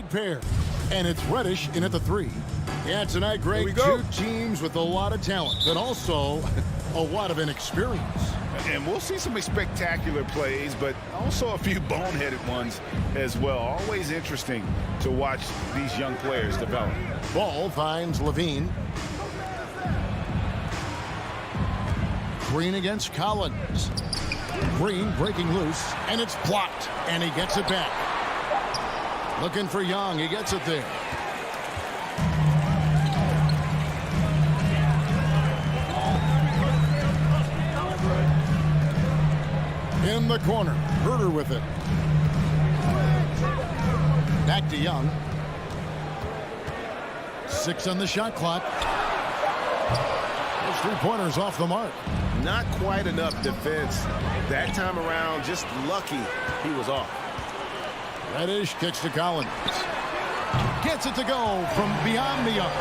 good pair. And it's Reddish in at the 3. Yeah, tonight, Greg, two teams with a lot of talent, but also a lot of inexperience. And we'll see some spectacular plays, but also a few boneheaded ones as well. Always interesting to watch these young players develop. Ball finds Levine. Green against Collins. Green breaking loose, and it's blocked, and he gets it back. Looking for Young. He gets it there. In the corner. Herder with it. Back to Young. 6 on the shot clock. Those 3-pointers off the mark. Not quite enough defense. That time around, just lucky he was off. Reddish kicks to Collins. Gets it to go from beyond the arc.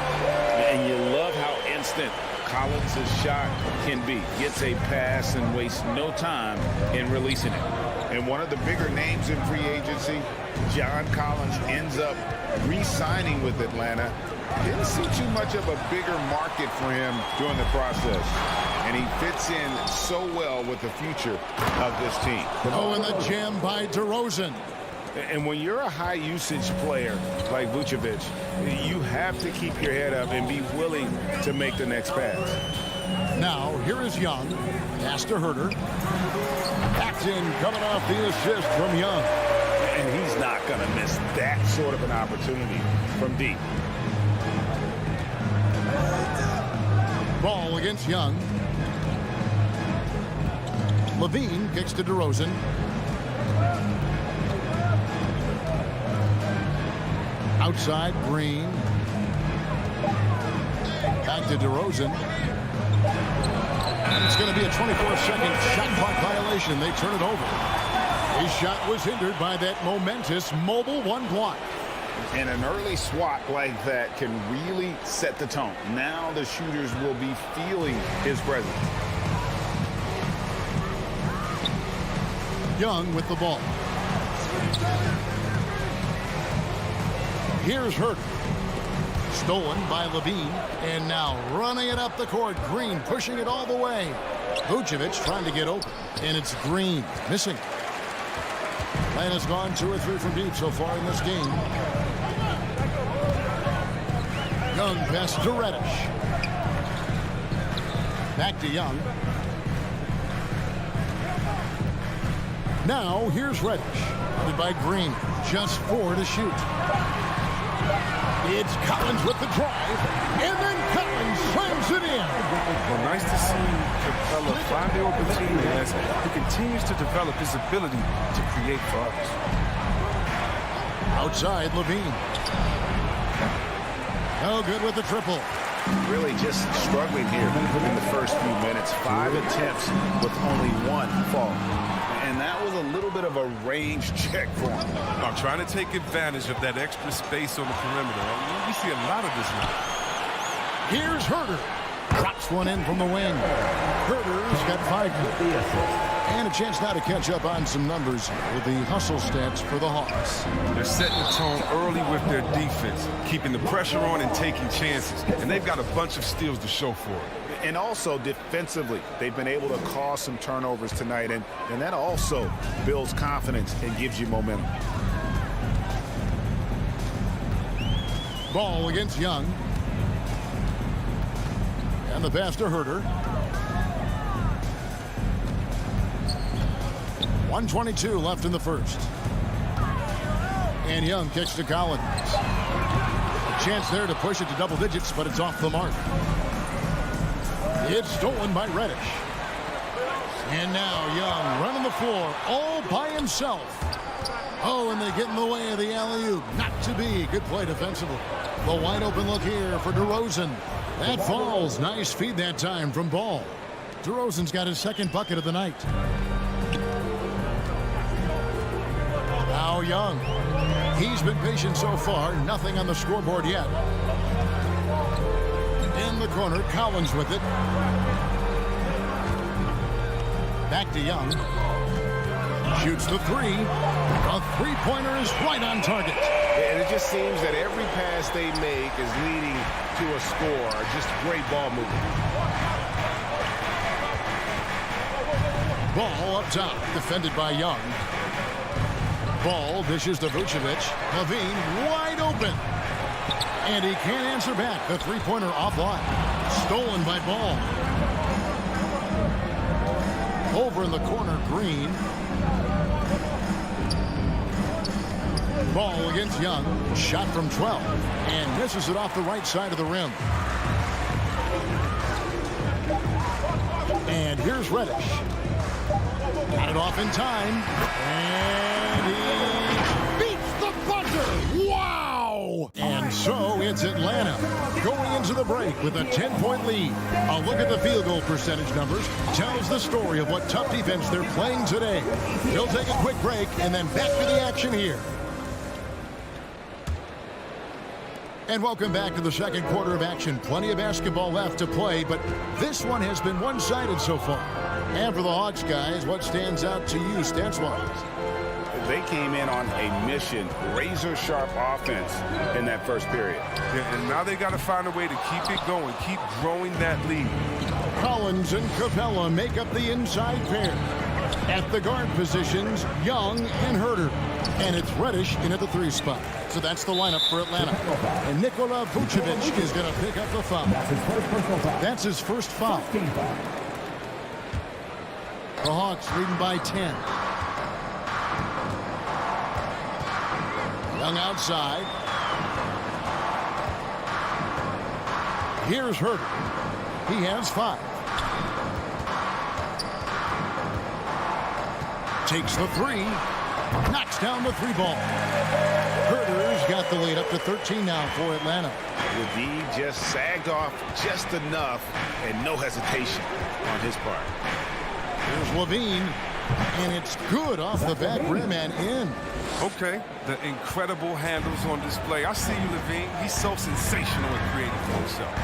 And you love how instant Collins' shot can be. Gets a pass and wastes no time in releasing it. And one of the bigger names in free agency, John Collins, ends up re-signing with Atlanta. Didn't see too much of a bigger market for him during the process. And he fits in so well with the future of this team. Oh, and the jam by DeRozan. And when you're a high-usage player like Vucevic, you have to keep your head up and be willing to make the next pass. Now, here is Young. Pass to Herder. Paxton coming off the assist from Young. And he's not going to miss that sort of an opportunity from deep. Ball against Young. Levine kicks to DeRozan. Outside, Green. Back to DeRozan. And it's going to be a 24-second shot clock violation. They turn it over. His shot was hindered by that momentous mobile 1 block. And an early swat like that can really set the tone. Now the shooters will be feeling his presence. Young with the ball. Here's Herder. Stolen by Levine. And now running it up the court. Green pushing it all the way. Vucevic trying to get open. And it's Green missing. Atlanta's gone 2 or 3 from deep so far in this game. Young pass to Reddish. Back to Young. Now here's Reddish. Led by Green. Just 4 to shoot. It's Collins with the drive. And then Collins slams it in. Well, nice to see Capella find the open team as he continues to develop his ability to create for others. Outside, Levine. No good with the triple. Really just struggling here in the first few minutes. 5 attempts with only 1 fall. And that was a little bit of a range check for him. I'm trying to take advantage of that extra space on the perimeter. We see a lot of this now. Here's Herder. Drops one in from the wing. Herder's got 5 and a chance now to catch up on some numbers with the hustle stats for the Hawks. They're setting the tone early with their defense, keeping the pressure on and taking chances. And they've got a bunch of steals to show for it. And also defensively, they've been able to cause some turnovers tonight, and that also builds confidence and gives you momentum. Ball against Young. And the pass to Herder. 1:22 left in the first. And Young kicks to Collins. A chance there to push it to double digits, but it's off the mark. It's stolen by Reddish. And now Young running the floor all by himself. Oh, and they get in the way of the alley-oop. Not to be. Good play defensively. The wide open look here for DeRozan. That falls. Nice feed that time from Ball. DeRozan's got his 2nd bucket of the night. Now Young. He's been patient so far. Nothing on the scoreboard yet. In the corner, Collins with it. Back to Young. Shoots the 3. A 3-pointer is right on target. And it just seems that every pass they make is leading to a score. Just great ball movement. Ball up top, defended by Young. Ball dishes to Vucevic. Levine wide open. And he can't answer back. The three-pointer offline. Stolen by Ball. Over in the corner, Green. Ball against Young. Shot from 12. And misses it off the right side of the rim. And here's Reddish. Got it off in time. And he beats the buzzer. Wow! And so it's Atlanta going into the break with a 10-point lead. A look at the field goal percentage numbers tells the story of what tough defense they're playing today. We'll take a quick break and then back to the action here. And welcome back to the second quarter of action. Plenty of basketball left to play, but this one has been one-sided so far. And for the Hawks, guys, what stands out to you stats-wise? They came in on a mission, razor-sharp offense in that first period. Yeah, and now they got to find a way to keep it going, keep growing that lead. Collins and Capella make up the inside pair. At the guard positions, Young and Herter. And it's Reddish in at the 3 spot. So that's the lineup for Atlanta. And Nikola Vucevic is going to pick up the foul. That's his first foul. The Hawks leading by 10. Young outside. Here's Herter. He has 5. Takes the 3. Knocks down the 3 ball. Herter's got the lead up to 13 now for Atlanta. The D just sagged off just enough and no hesitation on his part. Here's Levine, and it's good off the back rim and in. Okay, the incredible handles on display. I see you, Levine. He's so sensational and creative for himself.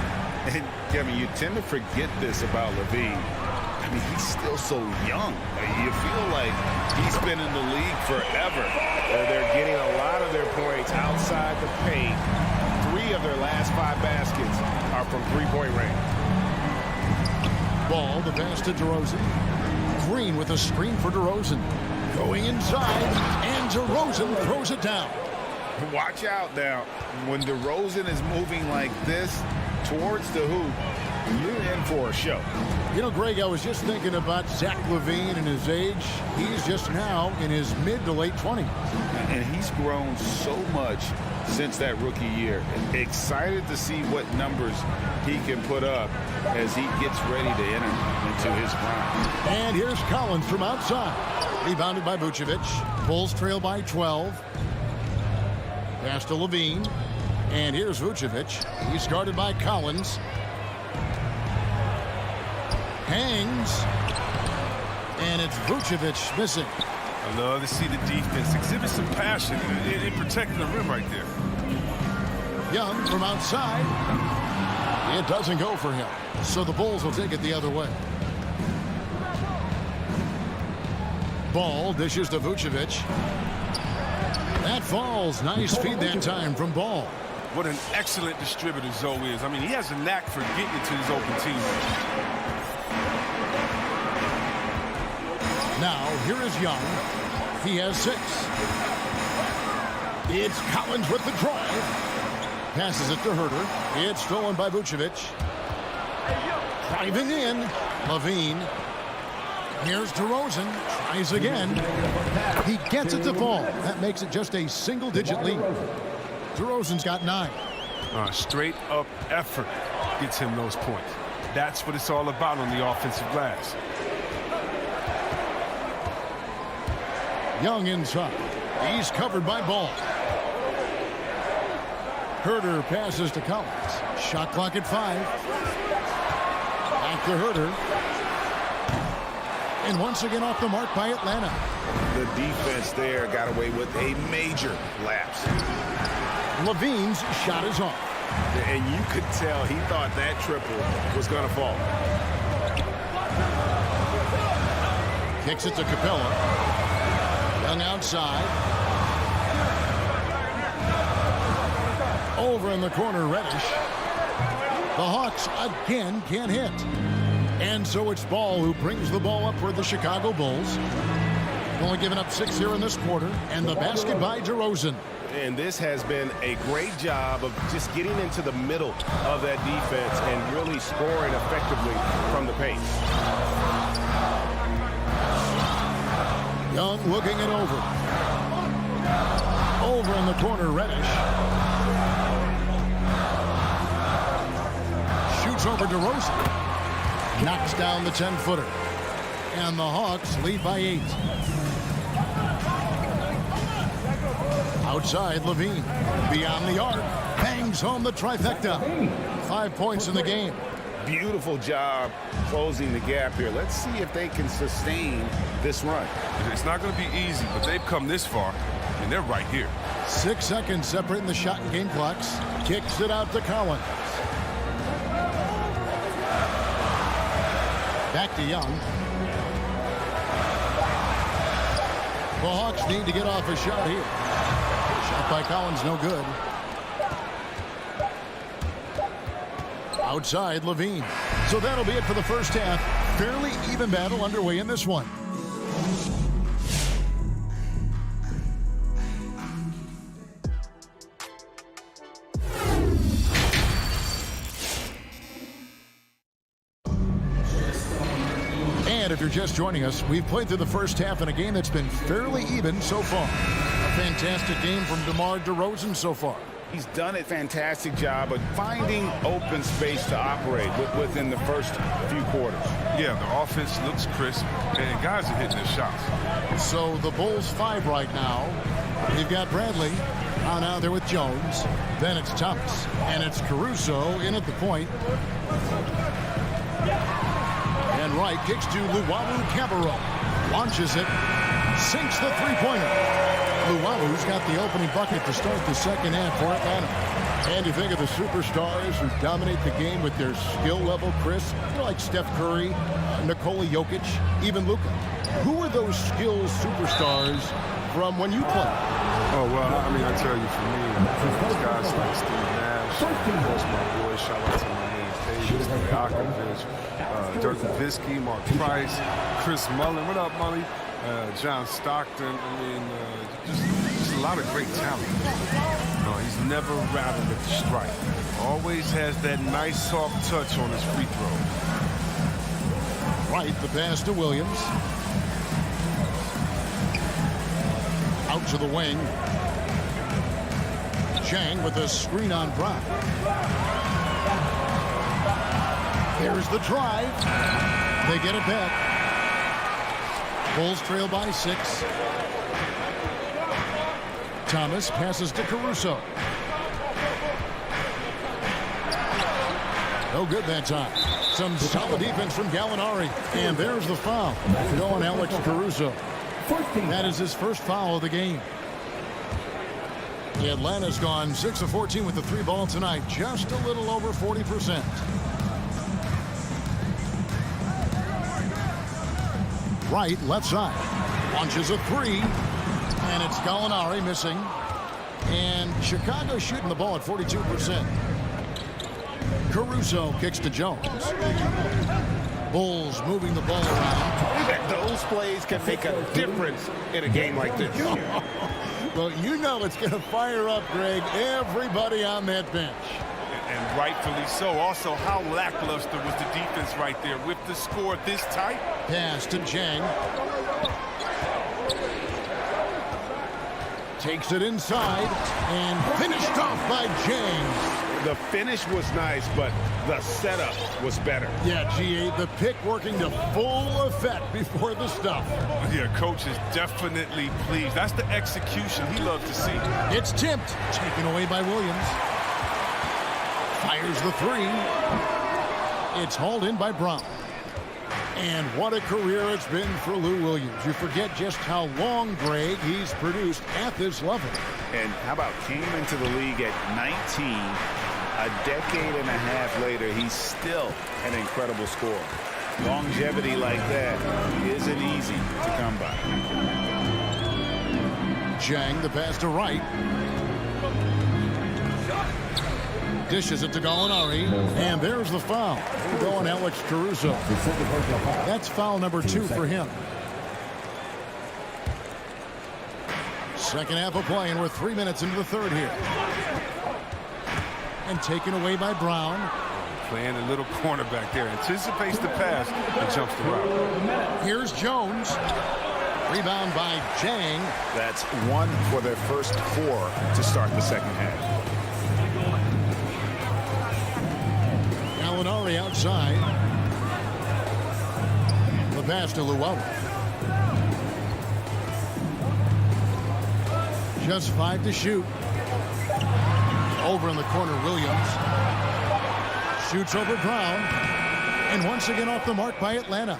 And, Kevin, you tend to forget this about Levine. I mean, he's still so young. You feel like he's been in the league forever. They're getting a lot of their points outside the paint. 3 of their last 5 baskets are from three-point range. Ball, the pass to DeRozan. Green with a screen for DeRozan. Going inside, and DeRozan throws it down. Watch out now. When DeRozan is moving like this towards the hoop, you're in for a show. You know, Greg, I was just thinking about Zach LaVine and his age. He's just now in his mid to late 20s. And he's grown so much since that rookie year. Excited to see what numbers he can put up as he gets ready to enter into his prime. And here's Collins from outside. Rebounded by Vucevic. Bulls trail by 12. Pass to Levine. And here's Vucevic. He's guarded by Collins. Hangs. And it's Vucevic missing. I love to see the defense exhibit some passion in protecting the rim right there. Young from outside. It doesn't go for him. So the Bulls will take it the other way. Ball dishes to Vucevic. That falls. Nice feed that time from Ball. What an excellent distributor Zoe is. I mean, he has a knack for getting to his open teammates. Now, here is Young. He has 6. It's Collins with the drive. Passes it to Herter. It's stolen by Vucevic. Driving in. Levine. Here's DeRozan. Tries again. He gets it to fall. That makes it just a single-digit lead. DeRozan's got 9. Straight up effort gets him those points. That's what it's all about on the offensive glass. Young inside. He's covered by Ball. Herter passes to Collins. Shot clock at 5. Back to Herter. And once again off the mark by Atlanta. The defense there got away with a major lapse. Levine's shot is off. And you could tell he thought that triple was going to fall. Kicks it to Capella. Young outside. Over in the corner, Reddish. The Hawks again can't hit. And so it's Ball who brings the ball up for the Chicago Bulls. Only giving up 6 here in this quarter. And the basket by DeRozan. And this has been a great job of just getting into the middle of that defense and really scoring effectively from the paint. Young looking it over. Over in the corner, Reddish. Shoots over DeRozan. Knocks down the 10-footer. And the Hawks lead by 8. Outside, Levine. Beyond the arc. Bangs home the trifecta. 5 points in the game. Beautiful job closing the gap here. Let's see if they can sustain this run. It's not going to be easy, but they've come this far, and they're right here. 6 seconds separating the shot and game clocks. Kicks it out to Collins. Back to Young. The Hawks need to get off a shot here. Shot by Collins, no good. Outside, Levine. So that'll be it for the first half. Fairly even battle underway in this one. And if you're just joining us, we've played through the first half in a game that's been fairly even so far. A fantastic game from DeMar DeRozan so far. He's done a fantastic job of finding open space to operate within the first few quarters. Yeah, the offense looks crisp, and guys are hitting their shots. So the Bulls 5 right now. They've got Bradley on out there with Jones. Then it's Thomas, and it's Caruso in at the point. And Wright kicks to Luwawu Cabarro. Launches it. Sinks the three-pointer. Luwalu's got the opening bucket to start the second half for Atlanta. And you think of the superstars who dominate the game with their skill level, Chris, like Steph Curry, Nikola Jokic, even Luka. Who are those skills superstars from when you played? Oh, well, I mean, I tell you, for me, guys like Steve Nash, of course, my boy, shout out to my man, Paige, Stojakovic, Dirk Nowitzki, Mark Price, Chris Mullin. What up, Mully? John Stockton. I mean, just a lot of great talent. He's never rattled at the strike. Always has that nice soft touch on his free throw. Right, the pass to Williams. Out to the wing. Chang with a screen on Brown. Here's the drive. They get it back. Bulls trail by 6. Thomas passes to Caruso. No good that time. Some solid defense from Gallinari. And there's the foul. Going Alex Caruso. That is his first foul of the game. Atlanta's gone 6 of 14 with the 3-ball tonight. Just a little over 40%. Right, left side. Launches a 3. And it's Gallinari missing. And Chicago shooting the ball at 42%. Caruso kicks to Jones. Bulls moving the ball around. Those plays can make a difference in a game like this. Well, you know it's going to fire up, Greg, everybody on that bench. And rightfully so. Also, how lackluster was the defense right there with the score this tight? Pass to Chang. Takes it inside and finished off by Chang. The finish was nice, but the setup was better. Yeah, G.A., the pick working to full effect before the stuff. Yeah, coach is definitely pleased. That's the execution he loves to see. It's tipped, taken away by Williams. Fires the 3. It's hauled in by Brown. And what a career it's been for Lou Williams. You forget just how long, Greg, he's produced at this level. And how about came into the league at 19, a decade and a half later, he's still an incredible scorer. Longevity like that isn't easy to come by. Chang, the pass to Wright. Dishes it to Gallinari. And there's the foul. Going Alex Caruso. That's foul number 2 for him. Second half of play, and we're 3 minutes into the third here. And taken away by Brown. Playing a little cornerback there. Anticipates the pass and jumps the route. Here's Jones. Rebound by Jang. That's 1 for their first 4 to start the second half. Gallinari outside. The pass to Llewellyn. Just 5 to shoot. Over in the corner, Williams. Shoots over Brown. And once again off the mark by Atlanta.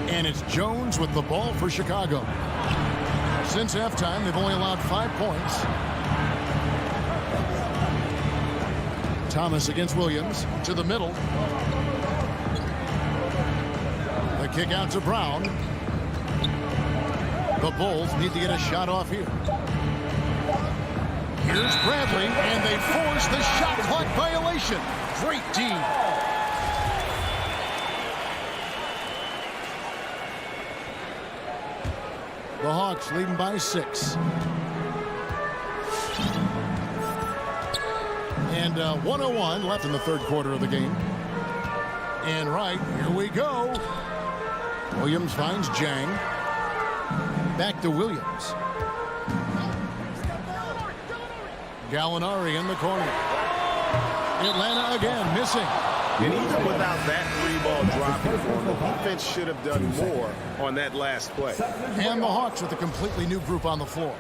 And it's Jones with the ball for Chicago. Since halftime, they've only allowed 5 points. Thomas against Williams. To the middle. The kick out to Brown. The Bulls need to get a shot off here. Here's Bradley, and they force the shot clock violation. Great D. The Hawks leading by 6. And 1:01 left in the third quarter of the game. And right, here we go. Williams finds Jang. Back to Williams. Gallinari in the corner. Atlanta again missing. And even without that 3-ball dropping for him, the defense should have done more on that last play. And the Hawks with a completely new group on the floor.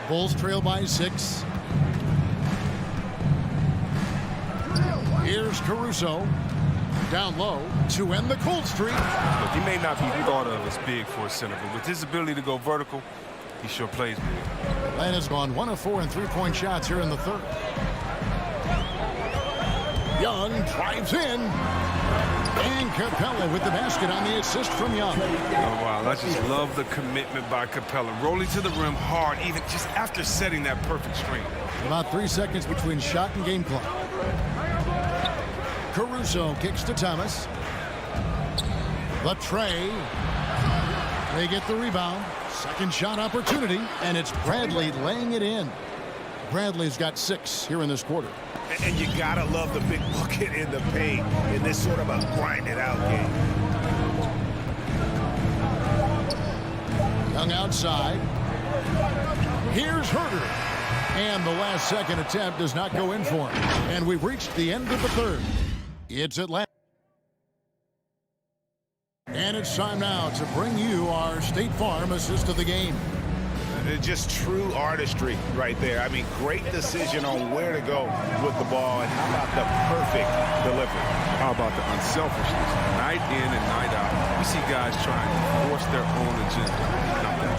Bulls trail by 6. Here's Caruso. Down low to end the cold streak. Look, he may not be thought of as big for a center, but with his ability to go vertical, he sure plays big. Atlanta's gone 1 of 4 in 3-point shots here in the third. Young drives in. And Capella with the basket on the assist from Young. Oh, wow. I just love the commitment by Capella. Rolling to the rim hard, even just after setting that perfect screen. About 3 seconds between shot and game clock. Caruso kicks to Thomas. The tray. They get the rebound. Second shot opportunity, and it's Bradley laying it in. Bradley's got 6 here in this quarter. And you gotta love the big bucket in the paint in this sort of a grind-it-out game. Young outside. Here's Herter. And the last second attempt does not go in for him. And we've reached the end of the third. It's Atlanta. And it's time now to bring you our State Farm assist of the game. Just true artistry right there. I mean, great decision on where to go with the ball, and how about the perfect delivery? How about the unselfishness? Night in and night out, we see guys trying to force their own agenda. Not that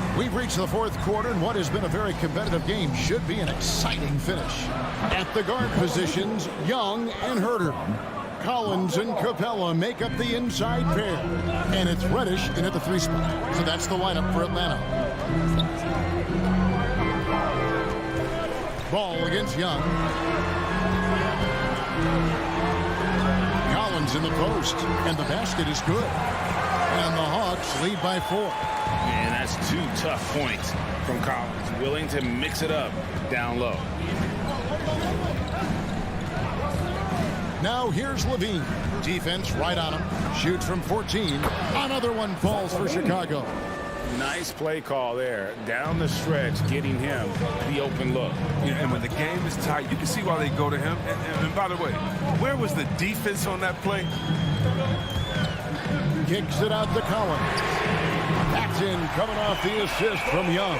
time. We've reached the fourth quarter, and what has been a very competitive game should be an exciting finish. At the guard positions, Young and Herter. Collins and Capella make up the inside pair. And it's Reddish in at the 3 spot. So that's the lineup for Atlanta. Ball against Young. Collins in the post. And the basket is good. And the Hawks lead by 4. And that's 2 tough points from Collins. Willing to mix it up down low. Now here's Levine. Defense right on him. Shoots from 14. Another one falls for Chicago. Nice play call there. Down the stretch, getting him the open look. Yeah, and when the game is tight, you can see why they go to him. And by the way, where was the defense on that play? Kicks it out to Collins. That's in, coming off the assist from Young.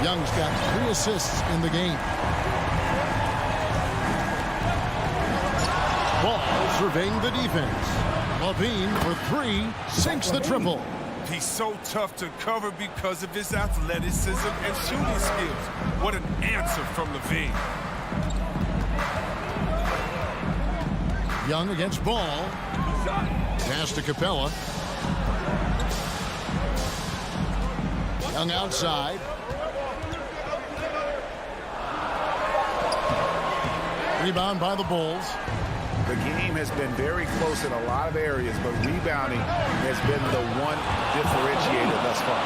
Young's got 3 assists in the game. Ball surveying the defense. Levine for 3, sinks the triple. He's so tough to cover because of his athleticism and shooting skills. What an answer from Levine. Young against Ball. Pass to Capella. Young outside. Rebound by the Bulls. The game has been very close in a lot of areas, but rebounding has been the one differentiator thus far.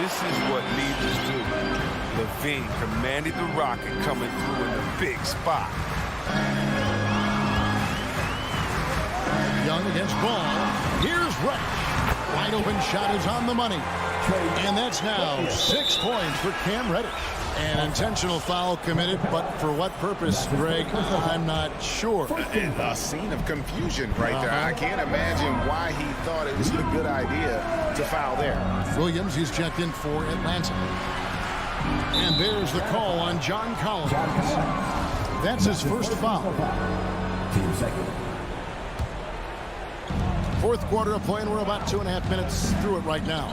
This is what leaders do. Levine commanded the rocket coming through in the big spot. Young against Ball. Here's Reddish. Wide open shot is on the money. And that's now 6 points for Cam Reddish. An intentional foul committed, but for what purpose, Greg, I'm not sure. A scene of confusion right there. I can't imagine why he thought it was a good idea to foul there. Williams, he's checked in for Atlanta. And there's the call on John Collins. That's his first foul. Team second. Fourth quarter of play, and we're about 2.5 minutes through it right now.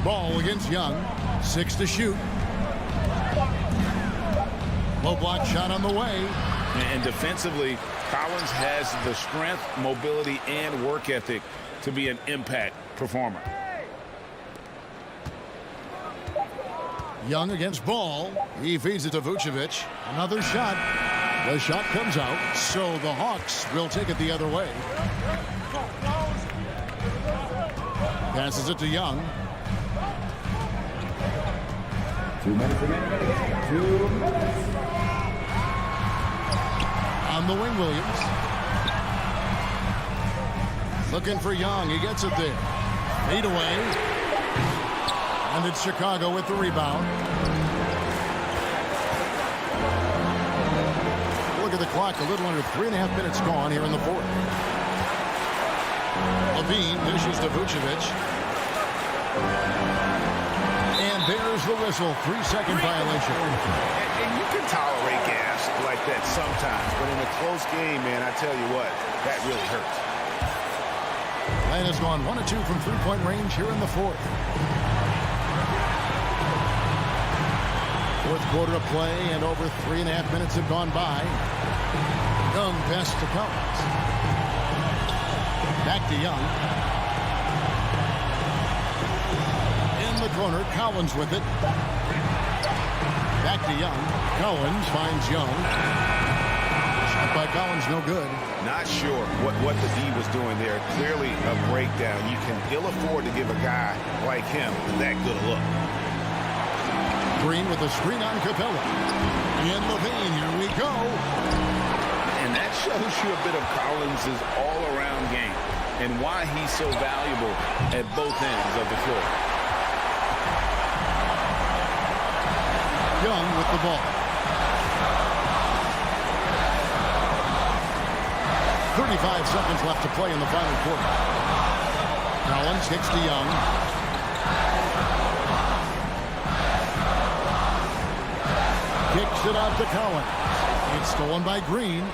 Ball against Young. 6 to shoot. Low block shot on the way. And defensively, Collins has the strength, mobility, and work ethic to be an impact performer. Young against Ball. He feeds it to Vucevic. Another shot. The shot comes out, so the Hawks will take it the other way. Passes it to Young. 2 minutes remaining. 2 minutes. On the wing, Williams. Looking for Young. He gets it there. 8 away. And it's Chicago with the rebound. Look at the clock. A little under 3.5 minutes gone here in the fourth. Levine dishes to Vucevic. And there's the whistle. 3-second violation. And you can tolerate gas like that sometimes, but in a close game, man, I tell you what, that really hurts. Atlanta's gone 1 of 2 from three-point range here in the fourth. Fourth quarter of play, and over 3.5 minutes have gone by. Young pass to Collins. Back to Young. In the corner, Collins with it. Back to Young. Collins finds Young. Shot by Collins, no good. Not sure what the D was doing there. Clearly a breakdown. You can ill afford to give a guy like him that good a look. Green with the screen on Capella. And Levine, here we go. And that shows you a bit of Collins' all-around game and why he's so valuable at both ends of the floor. Young with the ball. 35 seconds left to play in the final quarter. Collins kicks to Young. Kicks it out to Collins. It's stolen by Green.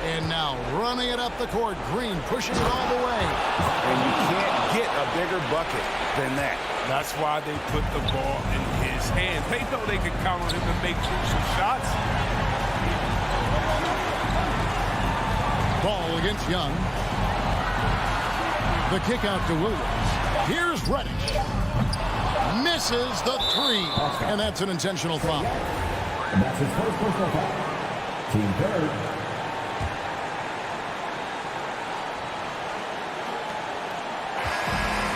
And now running it up the court. Green pushing it all the way. And you can't get a bigger bucket than that. That's why they put the ball in his hands. They know they can count on him to make crucial shots. Ball against Young. The kick out to Williams. Here's Reddish. Misses the three. And that's an intentional foul. And that's his first personal foul. Team third.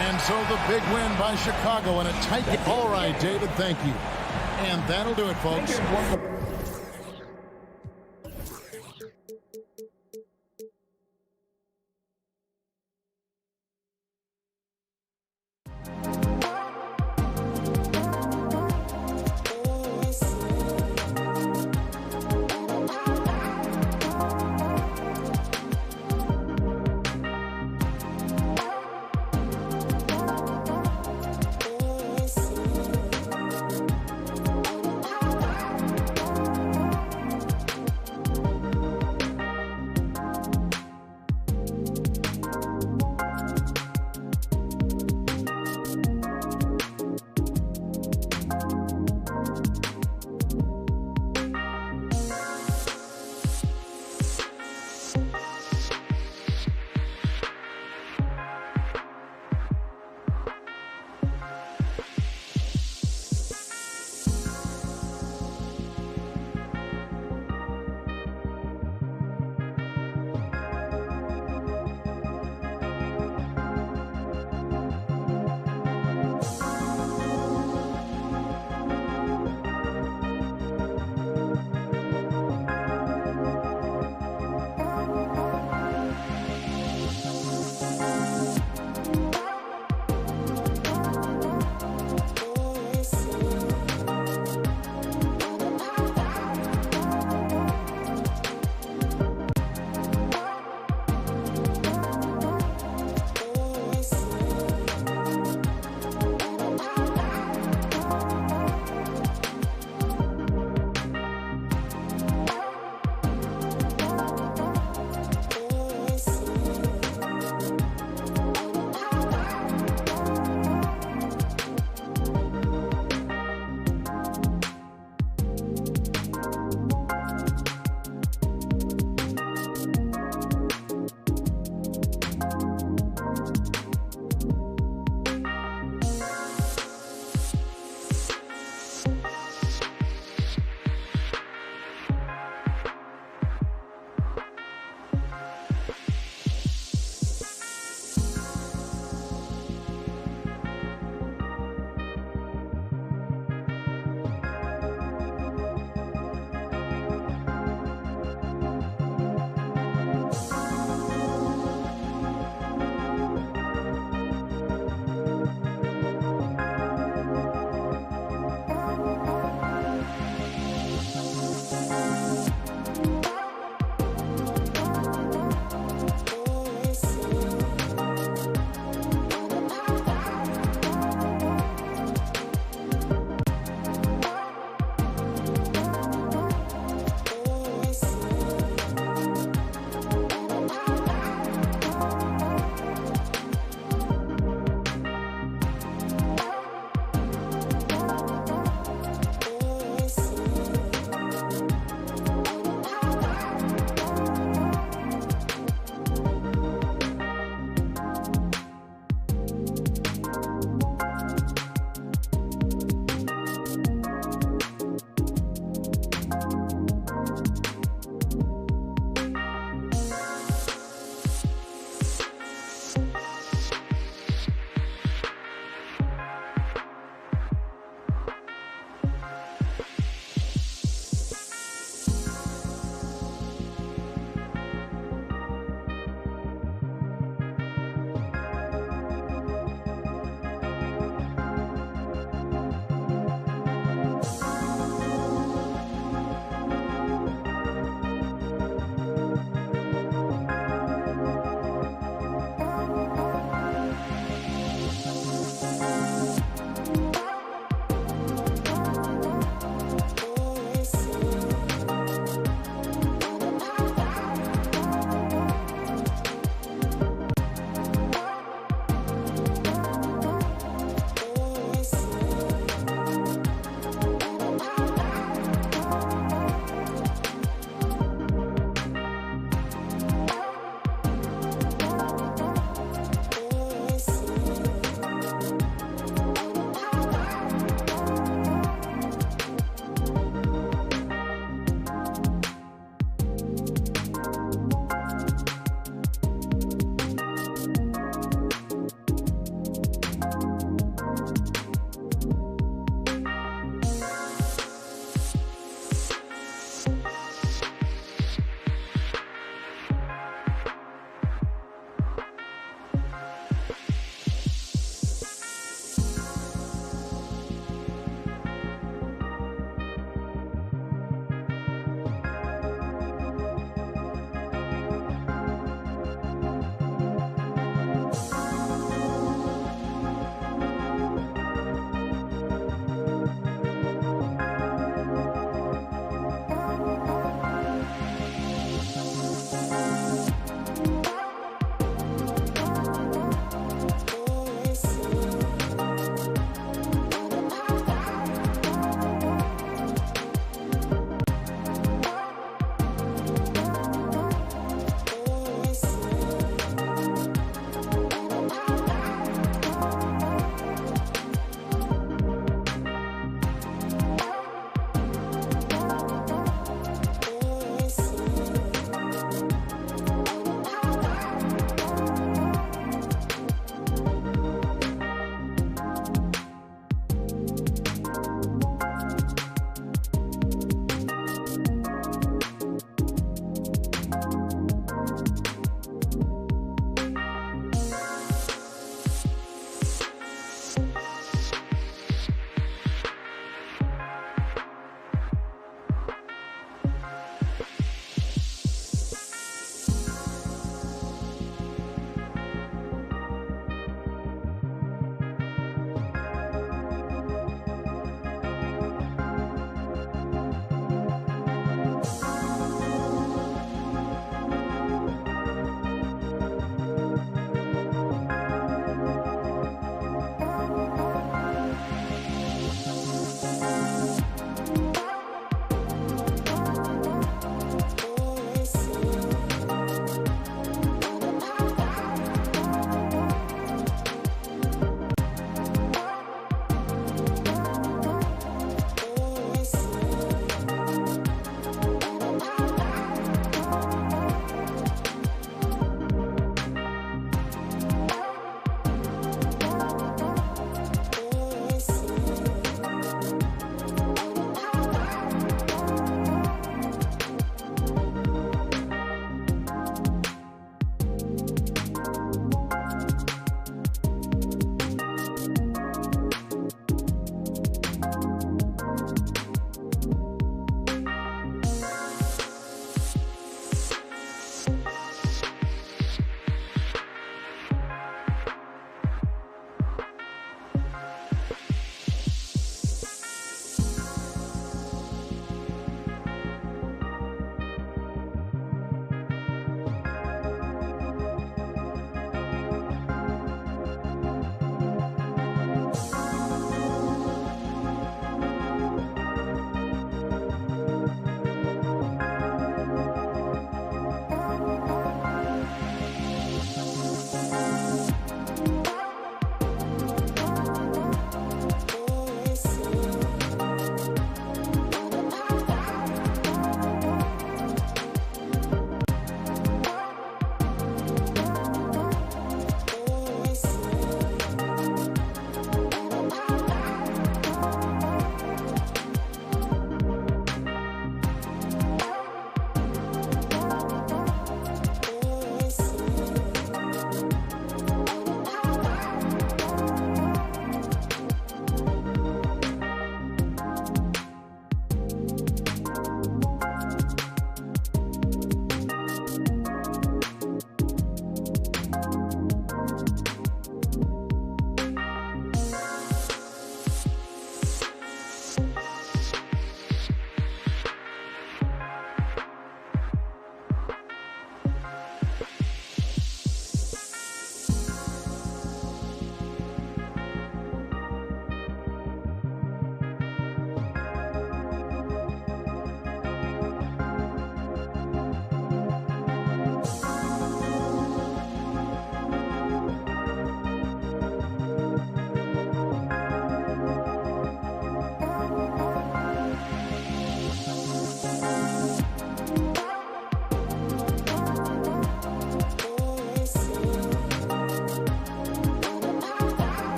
And so the big win by Chicago and a tight game. All right, David, thank you. And that'll do it, folks.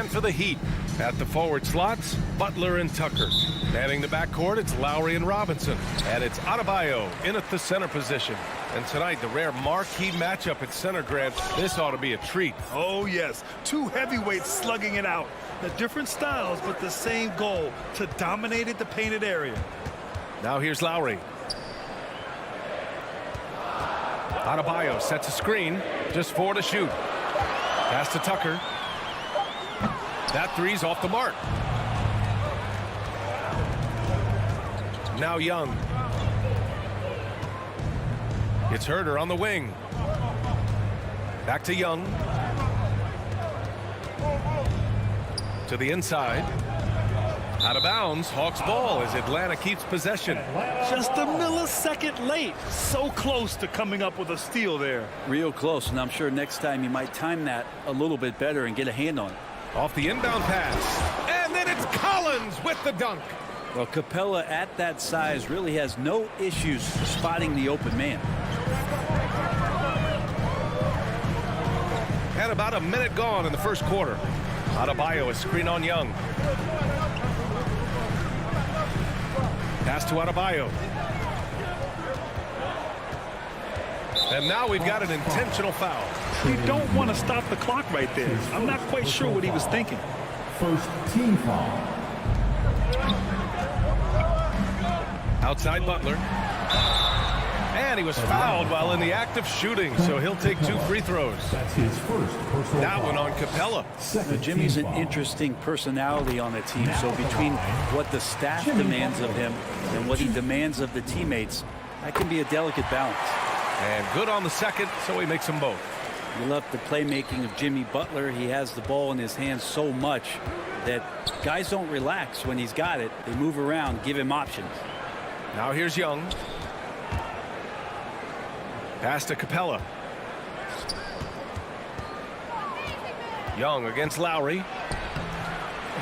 For the Heat. At the forward slots, Butler and Tucker. Manning the backcourt, it's Lowry and Robinson. And it's Adebayo in at the center position. And tonight, the rare marquee matchup at center, Grant. This ought to be a treat. Oh, yes. Two heavyweights slugging it out. The different styles, but the same goal, to dominate at the painted area. Now here's Lowry. Adebayo sets a screen. Just 4 to shoot. Pass to Tucker. That three's off the mark. Now Young. It's Herter on the wing. Back to Young. To the inside. Out of bounds. Hawks ball as Atlanta keeps possession. Just a millisecond late. So close to coming up with a steal there. Real close, and I'm sure next time you might time that a little bit better and get a hand on it. Off the inbound pass. And then it's Collins with the dunk. Well, Capella at that size really has no issues spotting the open man. And about a minute gone in the first quarter. Adebayo, a screen on Young. Pass to Adebayo. And now we've got an intentional foul. You don't want to stop the clock right there. I'm not quite sure what he was thinking. First team foul. Outside Butler. And he was fouled while in the act of shooting, so he'll take 2 free throws. That's his first personal That foul. one on Capella. Now, Jimmy's an interesting personality on the team, so between what the staff demands of him and what he demands of the teammates, that can be a delicate balance. And good on the second, so he makes them both. You love the playmaking of Jimmy Butler. He has the ball in his hands so much that guys don't relax when he's got it. They move around, give him options. Now here's Young. Pass to Capella. Young against Lowry.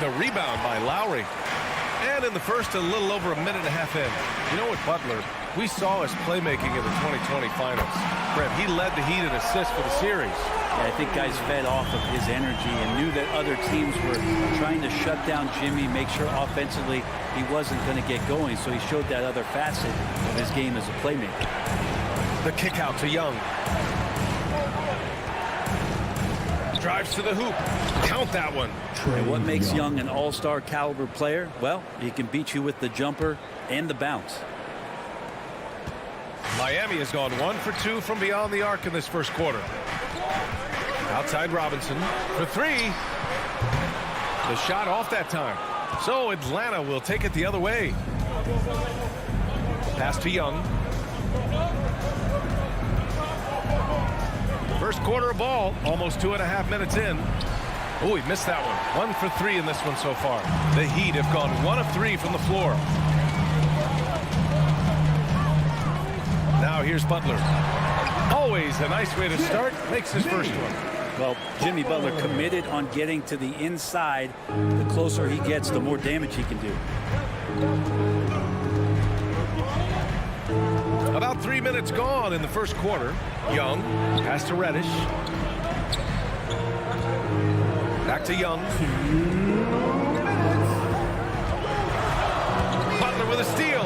The rebound by Lowry. And in the first, a little over a minute and a half in. You know what, Butler, we saw his playmaking in the 2020 finals. Brett, he led the Heat in assists for the series. Yeah, I think guys fed off of his energy and knew that other teams were trying to shut down Jimmy, make sure offensively he wasn't going to get going. So he showed that other facet of his game as a playmaker. The kick out to Young. Drives to the hoop. Count that one. And what makes Young an all-star caliber player? Well, he can beat you with the jumper and the bounce. Miami has gone 1 for 2 from beyond the arc in this first quarter. Outside Robinson for 3. The shot off that time. So Atlanta will take it the other way. Pass to Young. First quarter of ball, almost 2.5 minutes in. Oh, he missed that one. 1 for 3 in this one so far. The Heat have gone 1 of 3 from the floor. Now here's Butler. Always a nice way to start. Makes his first one. Well, Jimmy Butler committed on getting to the inside. The closer he gets, the more damage he can do. About 3 minutes gone in the first quarter. Young, pass to Reddish. Back to Young. Butler with a steal.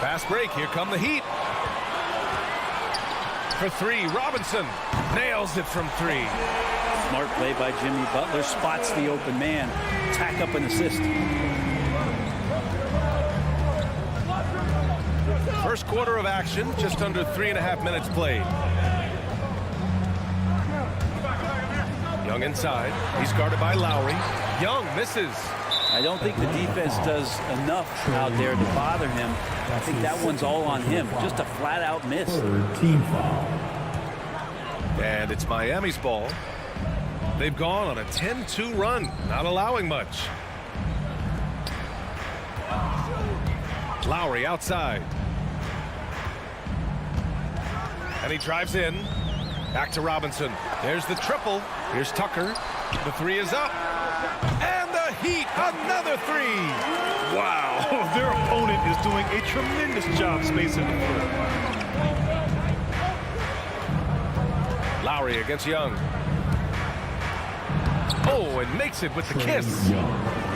Fast break. Here come the Heat. For 3, Robinson nails it from 3. Smart play by Jimmy Butler. Spots the open man. Tack up an assist. First quarter of action, just under 3.5 minutes played. Young inside. He's guarded by Lowry. Young misses. I don't think the defense does enough out there to bother him. I think that one's all on him. Just a flat-out miss. Team foul. And it's Miami's ball. They've gone on a 10-2 run, not allowing much. Lowry outside. And he drives in. Back to Robinson. There's the triple. Here's Tucker. The 3 is up. And the Heat, another 3. Wow, their opponent is doing a tremendous job spacing the floor. Lowry against Young. Oh, and makes it with the kiss.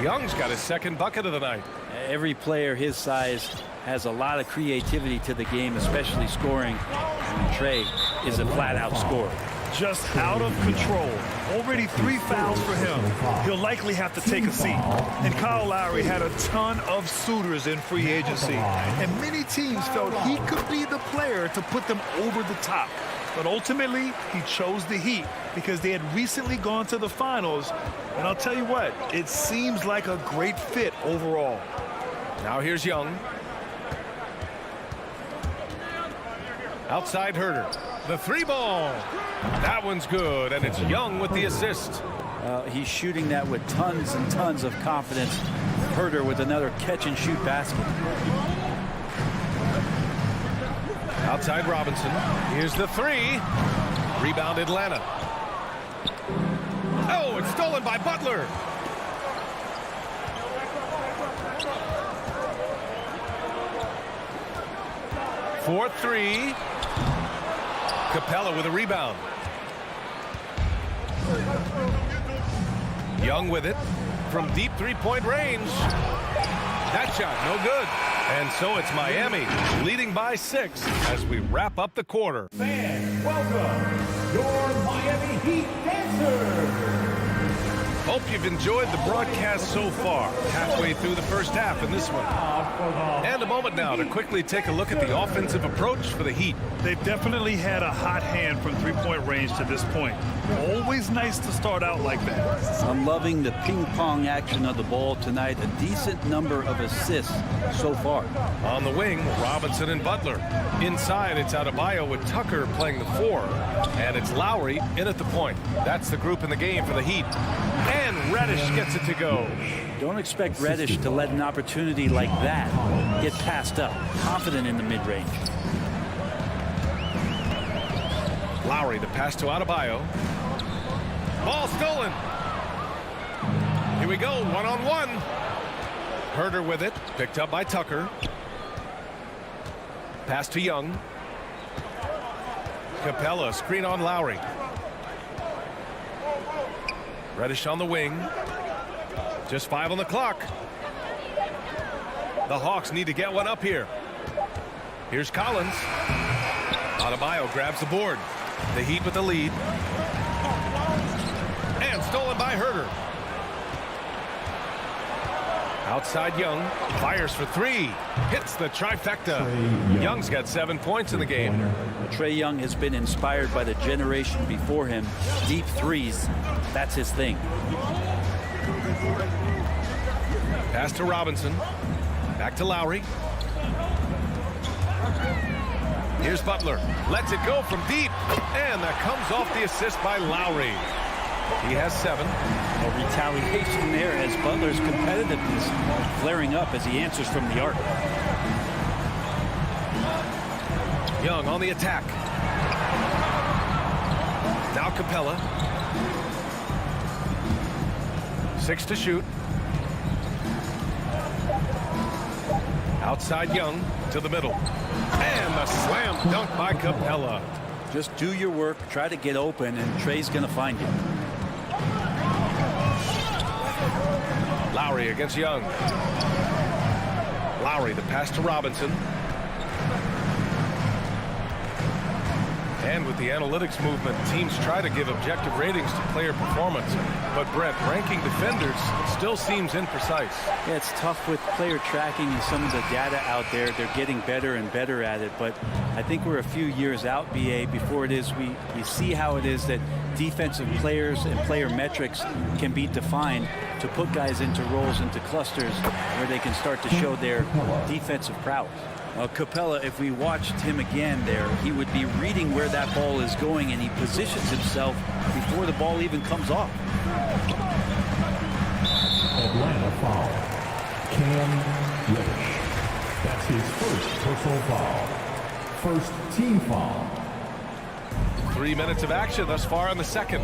Young's got his second bucket of the night. Every player his size has a lot of creativity to the game, especially scoring. And Trey is a flat-out scorer. Just out of control. Already 3 fouls for him. He'll likely have to take a seat. And Kyle Lowry had a ton of suitors in free agency. And many teams felt he could be the player to put them over the top. But ultimately, he chose the Heat because they had recently gone to the finals. And I'll tell you what, it seems like a great fit overall. Now here's Young. Outside Herter. The 3 ball. That one's good, and it's Young with the assist. He's shooting that with tons and tons of confidence. Herter with another catch-and-shoot basket. Outside Robinson. Here's the 3. Rebound Atlanta. Oh, it's stolen by Butler. For 3. Capella with a rebound. Young with it from deep 3-point range. That shot no good. And so it's Miami leading by 6 as we wrap up the quarter. Fans, welcome your Miami Heat dancers. Hope you've enjoyed the broadcast so far. Halfway through the first half in this one. And a moment now to quickly take a look at the offensive approach for the Heat. They've definitely had a hot hand from 3-point range to this point. Always nice to start out like that. I'm loving the ping-pong action of the ball tonight. A decent number of assists so far. On the wing, Robinson and Butler. Inside, it's Adebayo with Tucker playing the 4. And it's Lowry in at the point. That's the group in the game for the Heat. And Reddish gets it to go. Don't expect Reddish to let an opportunity like that get passed up. Confident in the mid-range. Lowry, the pass to Adebayo. Ball stolen. Here we go, one-on-one. Herter with it, picked up by Tucker. Pass to Young. Capella, screen on Lowry. Reddish on the wing. Just 5 on the clock. The Hawks need to get one up here. Here's Collins. Adebayo grabs the board. The Heat with the lead. And stolen by Herter. Outside Young. Fires for 3. Hits the trifecta. Young's got 7 points in the game. Trey Young has been inspired by the generation before him. Deep threes. That's his thing. Pass to Robinson. Back to Lowry. Here's Butler. Lets it go from deep. And that comes off the assist by Lowry. He has 7. A retaliation there as Butler's competitiveness flaring up as he answers from the arc. Young on the attack. Now Capella. 6 to shoot. Outside Young to the middle. And the slam dunk by Capella. Just do your work, try to get open, and Trey's going to find you. Lowry against Young. Lowry, the pass to Robinson. And with the analytics movement, teams try to give objective ratings to player performance. But Brett, ranking defenders still seems imprecise. Yeah, it's tough with player tracking and some of the data out there. They're getting better and better at it. But I think we're a few years out, BA, before it is we see how it is that defensive players and player metrics can be defined to put guys into roles, into clusters, where they can start to show their defensive prowess. Capella, if we watched him again there, he would be reading where that ball is going, and he positions himself before the ball even comes off. Atlanta foul. Cam Reddish. That's his first personal foul. First team foul. 3 minutes of action thus far in the second.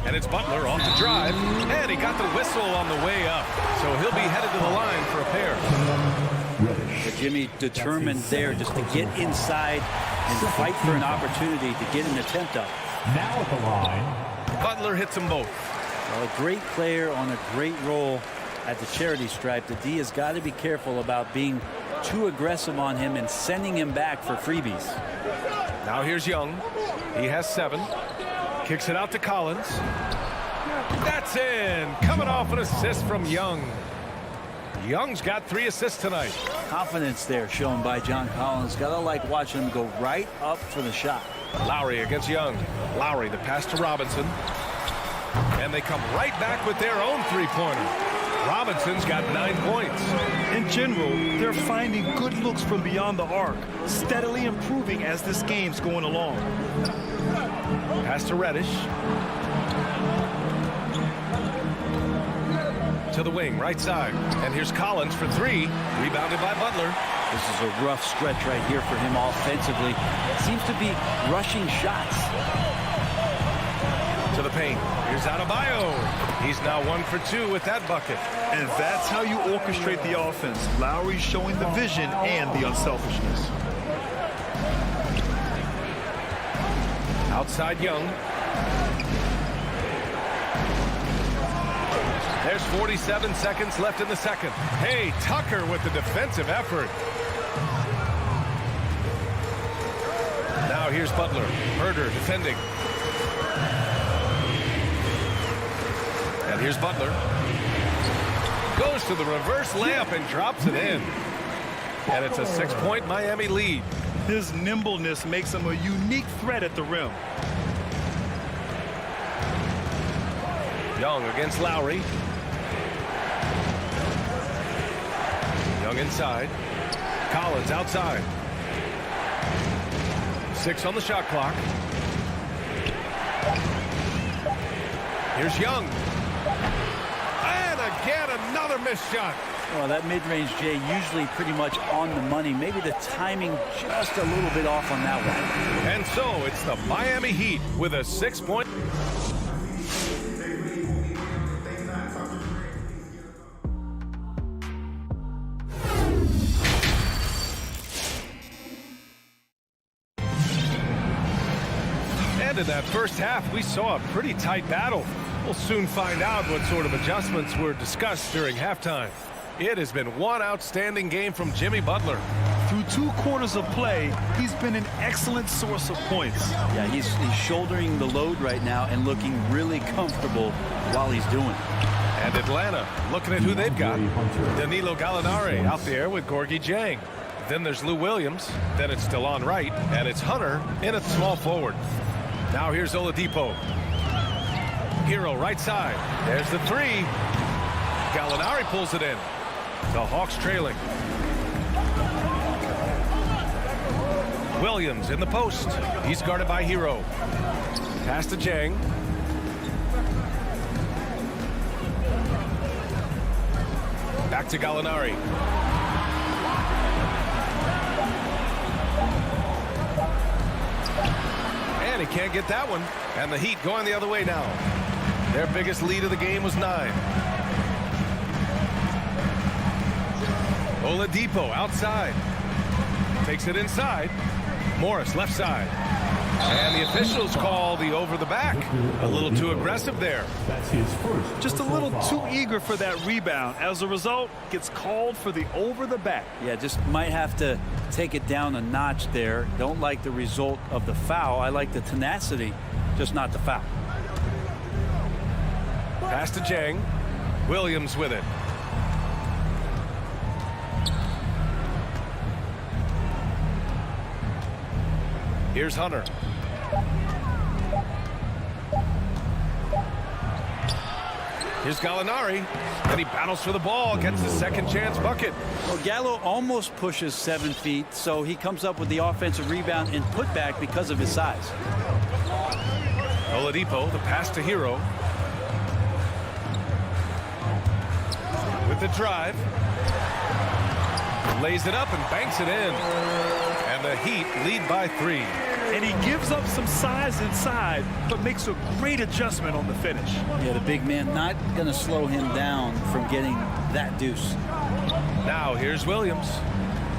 And it's Butler off the drive. And he got the whistle on the way up. So he'll be headed to the line for a pair. Jimmy determined there just to get inside and fight for an opportunity to get an attempt up. Now at the line. Butler hits them both. Well, a great player on a great role at the charity stripe. The D has got to be careful about being too aggressive on him and sending him back for freebies. Now here's Young. He has 7. Kicks it out to Collins. That's in. Coming off an assist from Young. Young's got 3 assists tonight. Confidence there shown by John Collins. Gotta like watching him go right up for the shot. Lowry against Young. Lowry, the pass to Robinson. And they come right back with their own 3-pointer. Robinson's got 9 points. In general, they're finding good looks from beyond the arc, steadily improving as this game's going along. Pass to Reddish. To the wing, right side. And here's Collins for 3. Rebounded by Butler. This is a rough stretch right here for him offensively. Seems to be rushing shots. To the paint. Here's Adebayo. He's now 1 for 2 with that bucket. And that's how you orchestrate the offense. Lowry showing the vision and the unselfishness. Outside Young. There's 47 seconds left in the second. Hey, Tucker with the defensive effort. Now here's Butler. Herder defending. And here's Butler. Goes to the reverse layup and drops it in. And it's a 6-point Miami lead. His nimbleness makes him a unique threat at the rim. Young against Lowry. Young inside. Collins outside. 6 on the shot clock. Here's Young. And again, another missed shot. Well, that mid-range, Jay, usually pretty much on the money. Maybe the timing just a little bit off on that one. And so it's the Miami Heat with a 6-point. And in that first half, we saw a pretty tight battle. We'll soon find out what sort of adjustments were discussed during halftime. It has been one outstanding game from Jimmy Butler. Through 2 quarters of play, he's been an excellent source of points. Yeah, he's shouldering the load right now and looking really comfortable while he's doing it. And Atlanta, looking at who they've got. Danilo Gallinari out there with Gorgie Jang. Then there's Lou Williams. Then it's Delon Wright. And it's Hunter in at small forward. Now here's Oladipo. Hero right side. There's the 3. Gallinari pulls it in. The Hawks trailing. Williams in the post. He's guarded by Hero. Pass to Jang. Back to Gallinari. And he can't get that one. And the Heat going the other way now. Their biggest lead of the game was 9. Oladipo outside. Takes it inside. Morris left side. And the officials call the over the back. A little too aggressive there. That's his first. Just a little too eager for that rebound. As a result, gets called for the over the back. Yeah, just might have to take it down a notch there. Don't like the result of the foul. I like the tenacity, just not the foul. Pass to Jang. Williams with it. Here's Hunter. Here's Gallinari. And he battles for the ball, gets the second chance bucket. Well, Gallo almost pushes 7 feet, so he comes up with the offensive rebound and putback because of his size. Oladipo, the pass to Hero. With the drive. Lays it up and banks it in. And the Heat lead by 3. And he gives up some size inside, but makes a great adjustment on the finish. Yeah, the big man not going to slow him down from getting that deuce. Now here's Williams.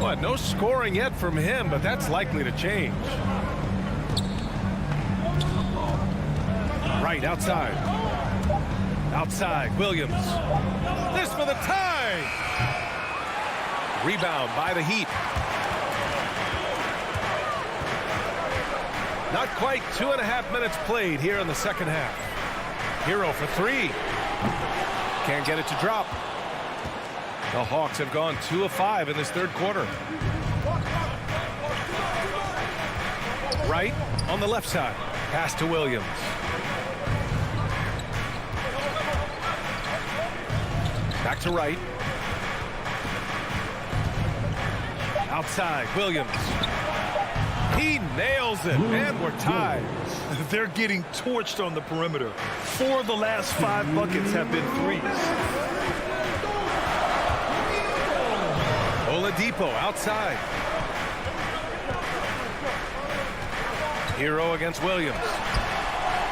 Well, no scoring yet from him, but that's likely to change. Right outside. Outside, Williams. This for the tie. Rebound by the Heat. Not quite 2.5 minutes played here in the second half. Hero for 3. Can't get it to drop. The Hawks have gone 2 of 5 in this third quarter. Right on the left side. Pass to Williams. Back to right. Outside, Williams. He nails it, and we're tied. They're getting torched on the perimeter. 4 of the last 5 buckets have been threes. Oladipo outside. Hero against Williams.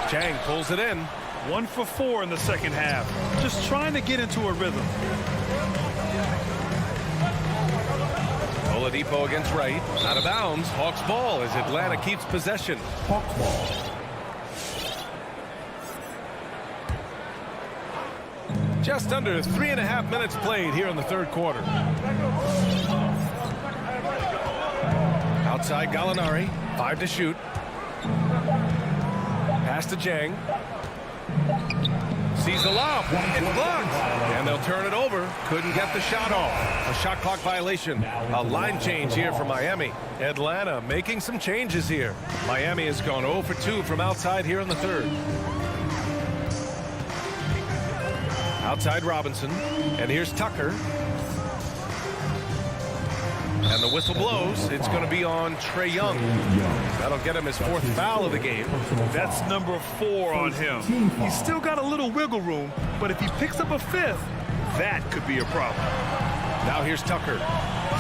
Chang pulls it in. 1 for 4 in the second half. Just trying to get into a rhythm. Oladipo against right. Out of bounds. Hawks ball as Atlanta keeps possession. Hawks ball. Just under 3.5 minutes played here in the third quarter. Outside Gallinari. 5 to shoot. Pass to Jang. Sees the lob. It's blocked. And they'll turn it over. Couldn't get the shot off. A shot clock violation. A line change here for Miami. Atlanta making some changes here. Miami has gone 0 for 2 from outside here in the third. Outside Robinson. And here's Tucker. And the whistle blows. It's going to be on Trae Young. That'll get him his 4th foul of the game. That's number 4 on him. He's still got a little wiggle room, but if he picks up a 5th, that could be a problem. Now here's Tucker.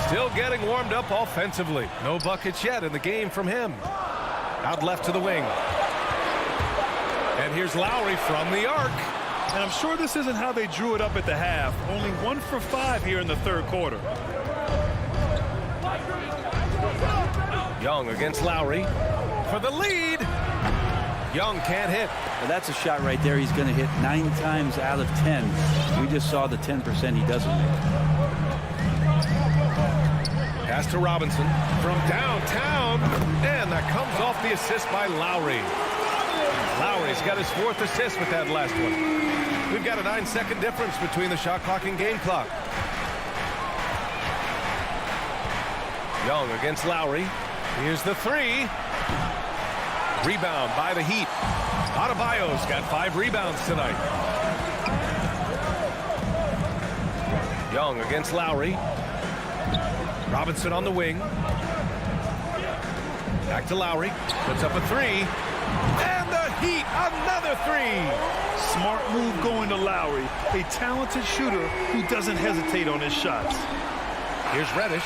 Still getting warmed up offensively. No buckets yet in the game from him. Out left to the wing. And here's Lowry from the arc. And I'm sure this isn't how they drew it up at the half. Only 1 for 5 here in the third quarter. Young against Lowry for the lead. Young can't hit. Well, that's a shot right there. He's going to hit 9 times out of 10. We just saw the 10% he doesn't make. Pass to Robinson from downtown. And that comes off the assist by Lowry. Lowry's got his 4th assist with that last one. We've got a 9-second difference between the shot clock and game clock. Young against Lowry. Here's the 3. Rebound by the Heat. Adebayo's got 5 rebounds tonight. Young against Lowry. Robinson on the wing. Back to Lowry. Puts up a three. And the Heat, another three. Smart move going to Lowry, a talented shooter who doesn't hesitate on his shots. Here's Reddish.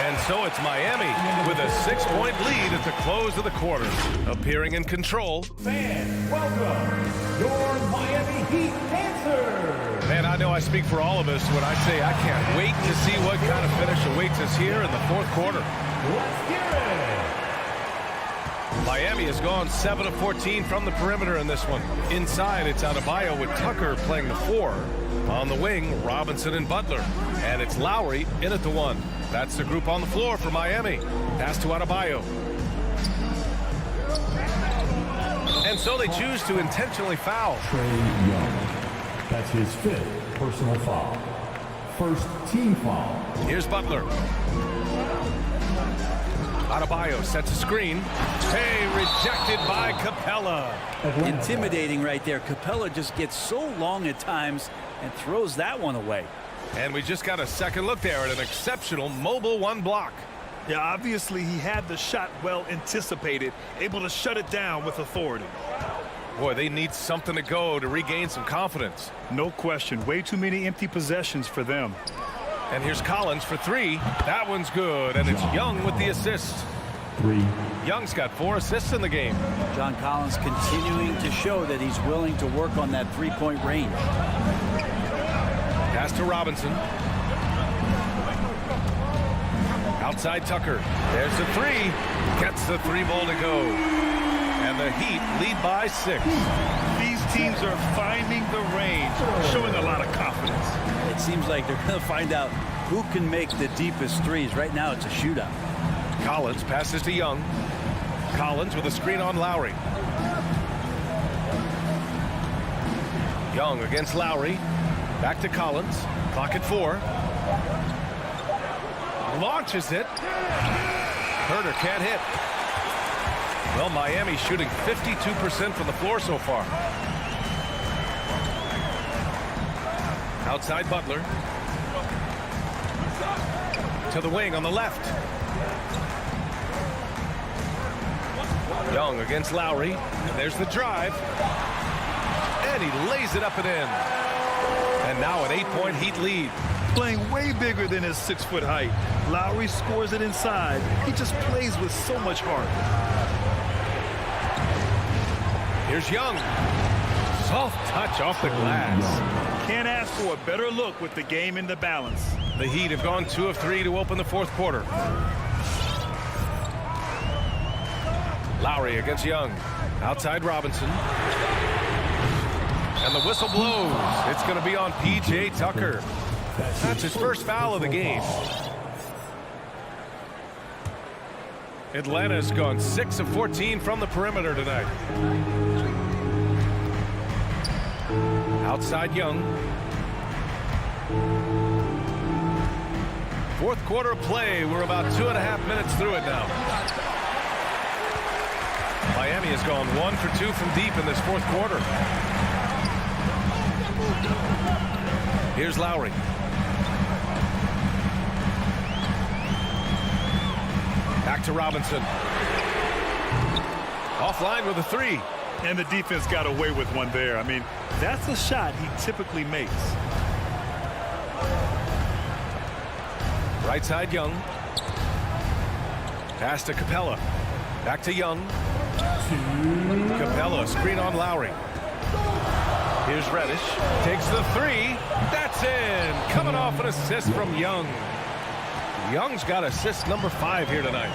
And so it's Miami with a 6-point lead at the close of the quarter. Appearing in control. Fans, welcome your Miami Heat Panthers. Man, I know I speak for all of us when I say I can't wait to see what kind of finish awaits us here in the fourth quarter. Let's hear it. Miami has gone 7 of 14 from the perimeter in this one. Inside, it's Adebayo with Tucker playing the 4. On the wing, Robinson and Butler. And it's Lowry in at the 1. That's the group on the floor for Miami. Pass to Adebayo. And so they choose to intentionally foul. Trae Young. That's his 5th personal foul. First team foul. Here's Butler. Adebayo sets a screen. Hey, rejected by Capella. Intimidating right there. Capella just gets so long at times and throws that one away. And we just got a second look there at an exceptional mobile 1 block. Yeah, obviously he had the shot well anticipated, able to shut it down with authority. Boy, they need something to go to regain some confidence. No question. Way too many empty possessions for them. And here's Collins for 3. That one's good, and it's Young with the assist. 3. Young's got 4 assists in the game. John Collins continuing to show that he's willing to work on that three-point range. Pass to Robinson. Outside Tucker. There's the 3. Gets the 3-ball to go. And the Heat lead by 6. These teams are finding the range, showing a lot of confidence. It seems like they're going to find out who can make the deepest threes. Right now, it's a shootout. Collins passes to Young. Collins with a screen on Lowry. Young against Lowry. Back to Collins. Clock at 4. Launches it. Herter can't hit. Well, Miami shooting 52% from the floor so far. Outside Butler. To the wing on the left. Young against Lowry. There's the drive. And he lays it up and in. And now an 8-point Heat lead. Playing way bigger than his 6-foot height. Lowry scores it inside. He just plays with so much heart. Here's Young. Soft touch off the glass. Can't ask for a better look with the game in the balance. The Heat have gone 2 of 3 to open the fourth quarter. Lowry against Young. Outside Robinson. And the whistle blows. It's going to be on P.J. Tucker. That's his first foul of the game. Atlanta's gone 6 of 14 from the perimeter tonight. Outside Young. Fourth quarter of play. We're about 2.5 minutes through it now. Miami has gone 1 for 2 from deep in this fourth quarter. Here's Lowry. Back to Robinson. Offline with a 3. And the defense got away with one there. I mean, that's a shot he typically makes. Right side Young. Pass to Capella. Back to Young. Capella, screen on Lowry. Here's Reddish. Takes the 3. That's in. Coming off an assist from Young. Young's got assist number 5 here tonight.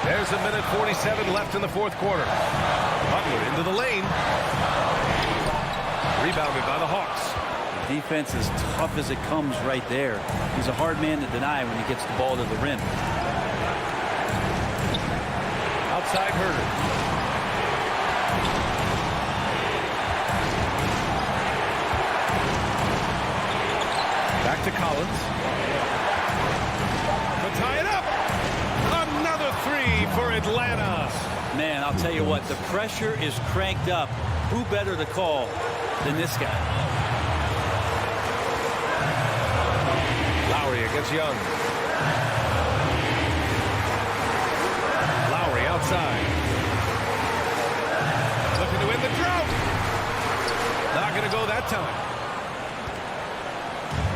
There's a minute 47 left in the fourth quarter. Butler into the lane. Rebounded by the Hawks. Defense as tough as it comes right there. He's a hard man to deny when he gets the ball to the rim. Outside Herter. Back to Collins. To tie it up. Another 3 for Atlanta. Man, I'll tell you what, the pressure is cranked up. Who better to call than this guy? Lowry against Young. Lowry outside. Looking to win the drought. Not going to go that time.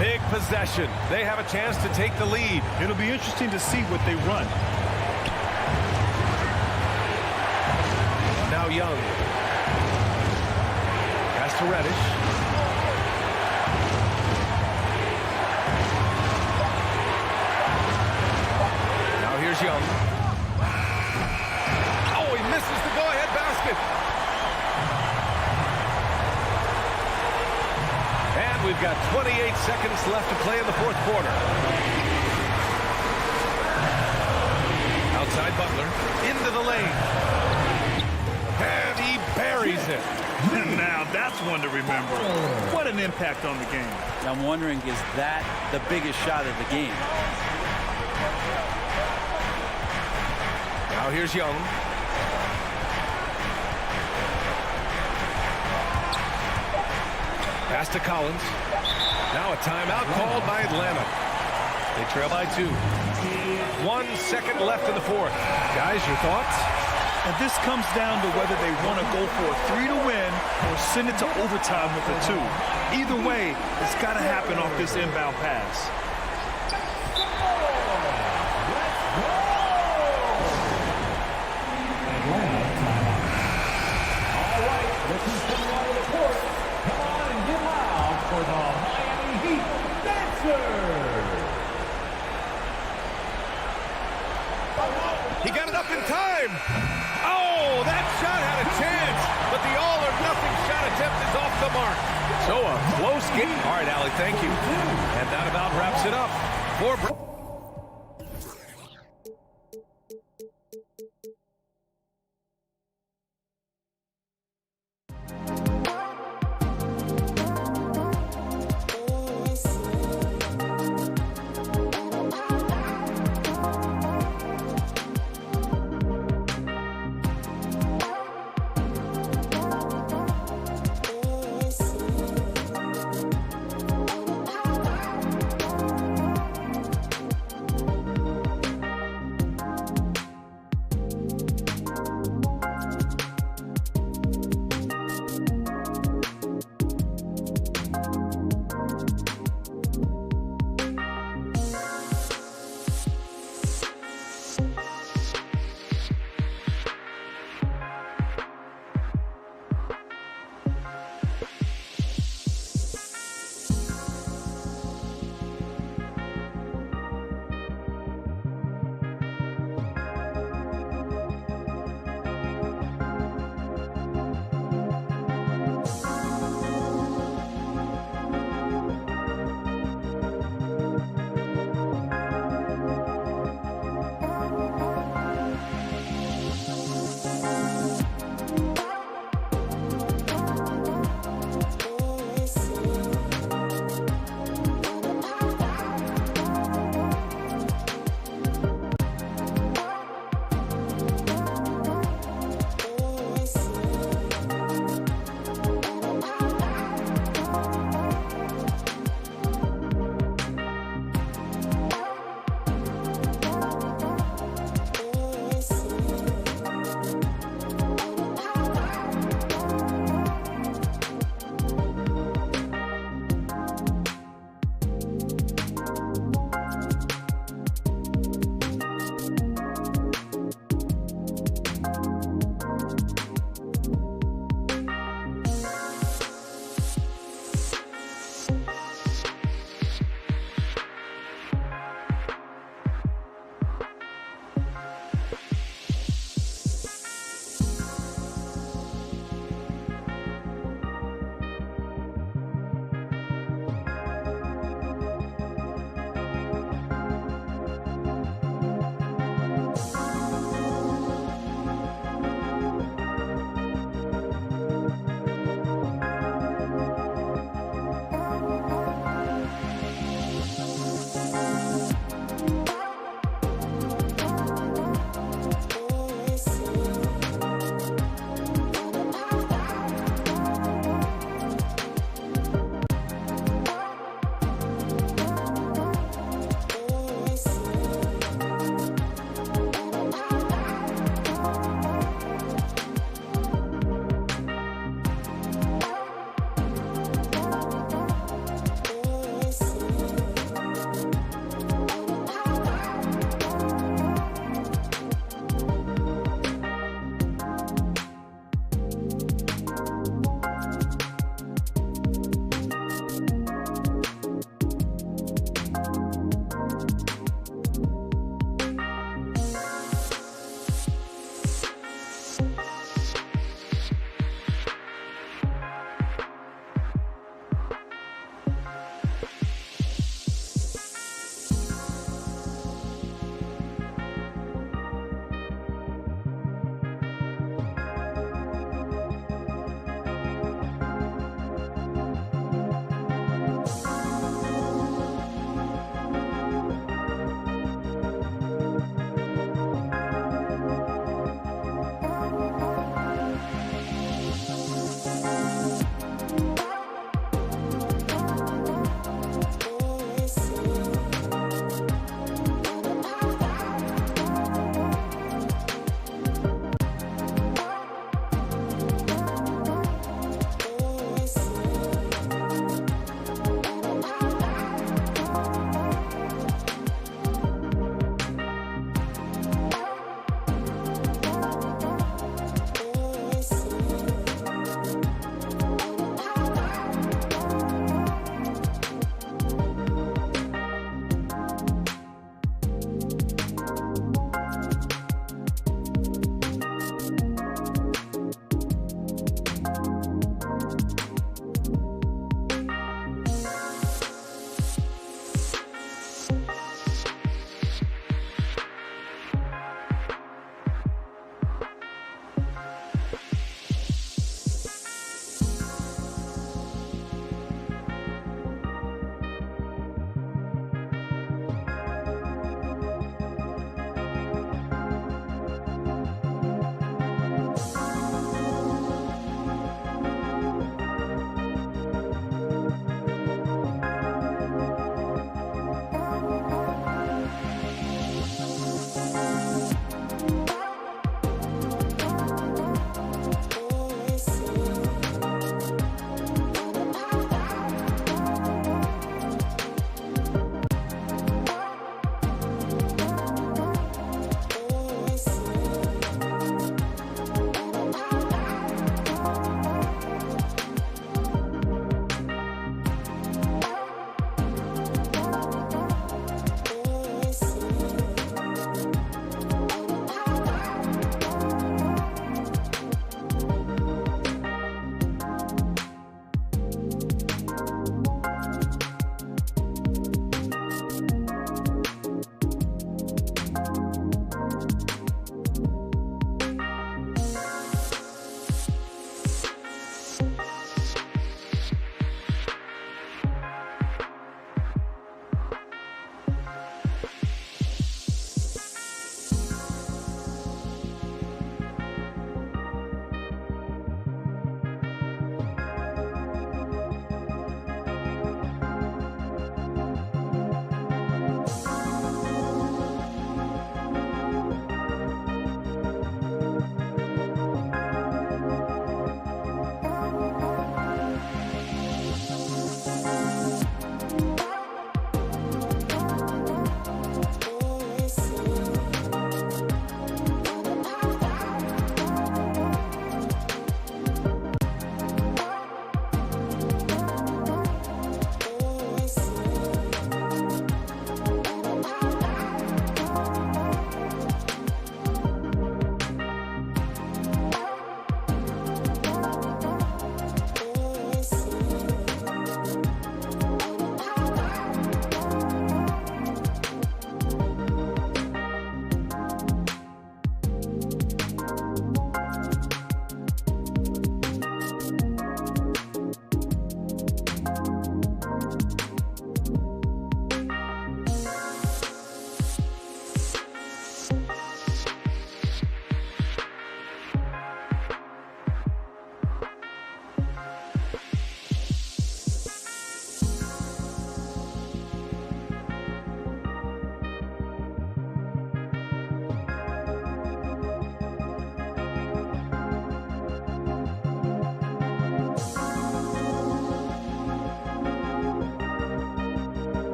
Big possession. They have a chance to take the lead. It'll be interesting to see what they run. Now Young. Pass to Reddish. Now here's Young. Oh, he misses the go-ahead basket. And we've got 28 seconds left to play in the fourth quarter. Outside Butler. Into the lane. And he buries it. Now that's one to remember. What an impact on the game. I'm wondering, is that the biggest shot of the game? Now here's Young. Pass to Collins. Now a timeout called by Atlanta. They trail by 2. 1 second left in the fourth. Guys, your thoughts? And this comes down to whether they want to go for a 3 to win or send it to overtime with a 2. Either way, it's got to happen off this inbound pass. All right, this is coming out of the court. Come on and get loud for the Miami Heat Dancers. He got it up in time. Oh, that shot had a chance, but the all-or-nothing shot attempt is off the mark. So a close game. All right, Allie, thank you. And that about wraps it up for...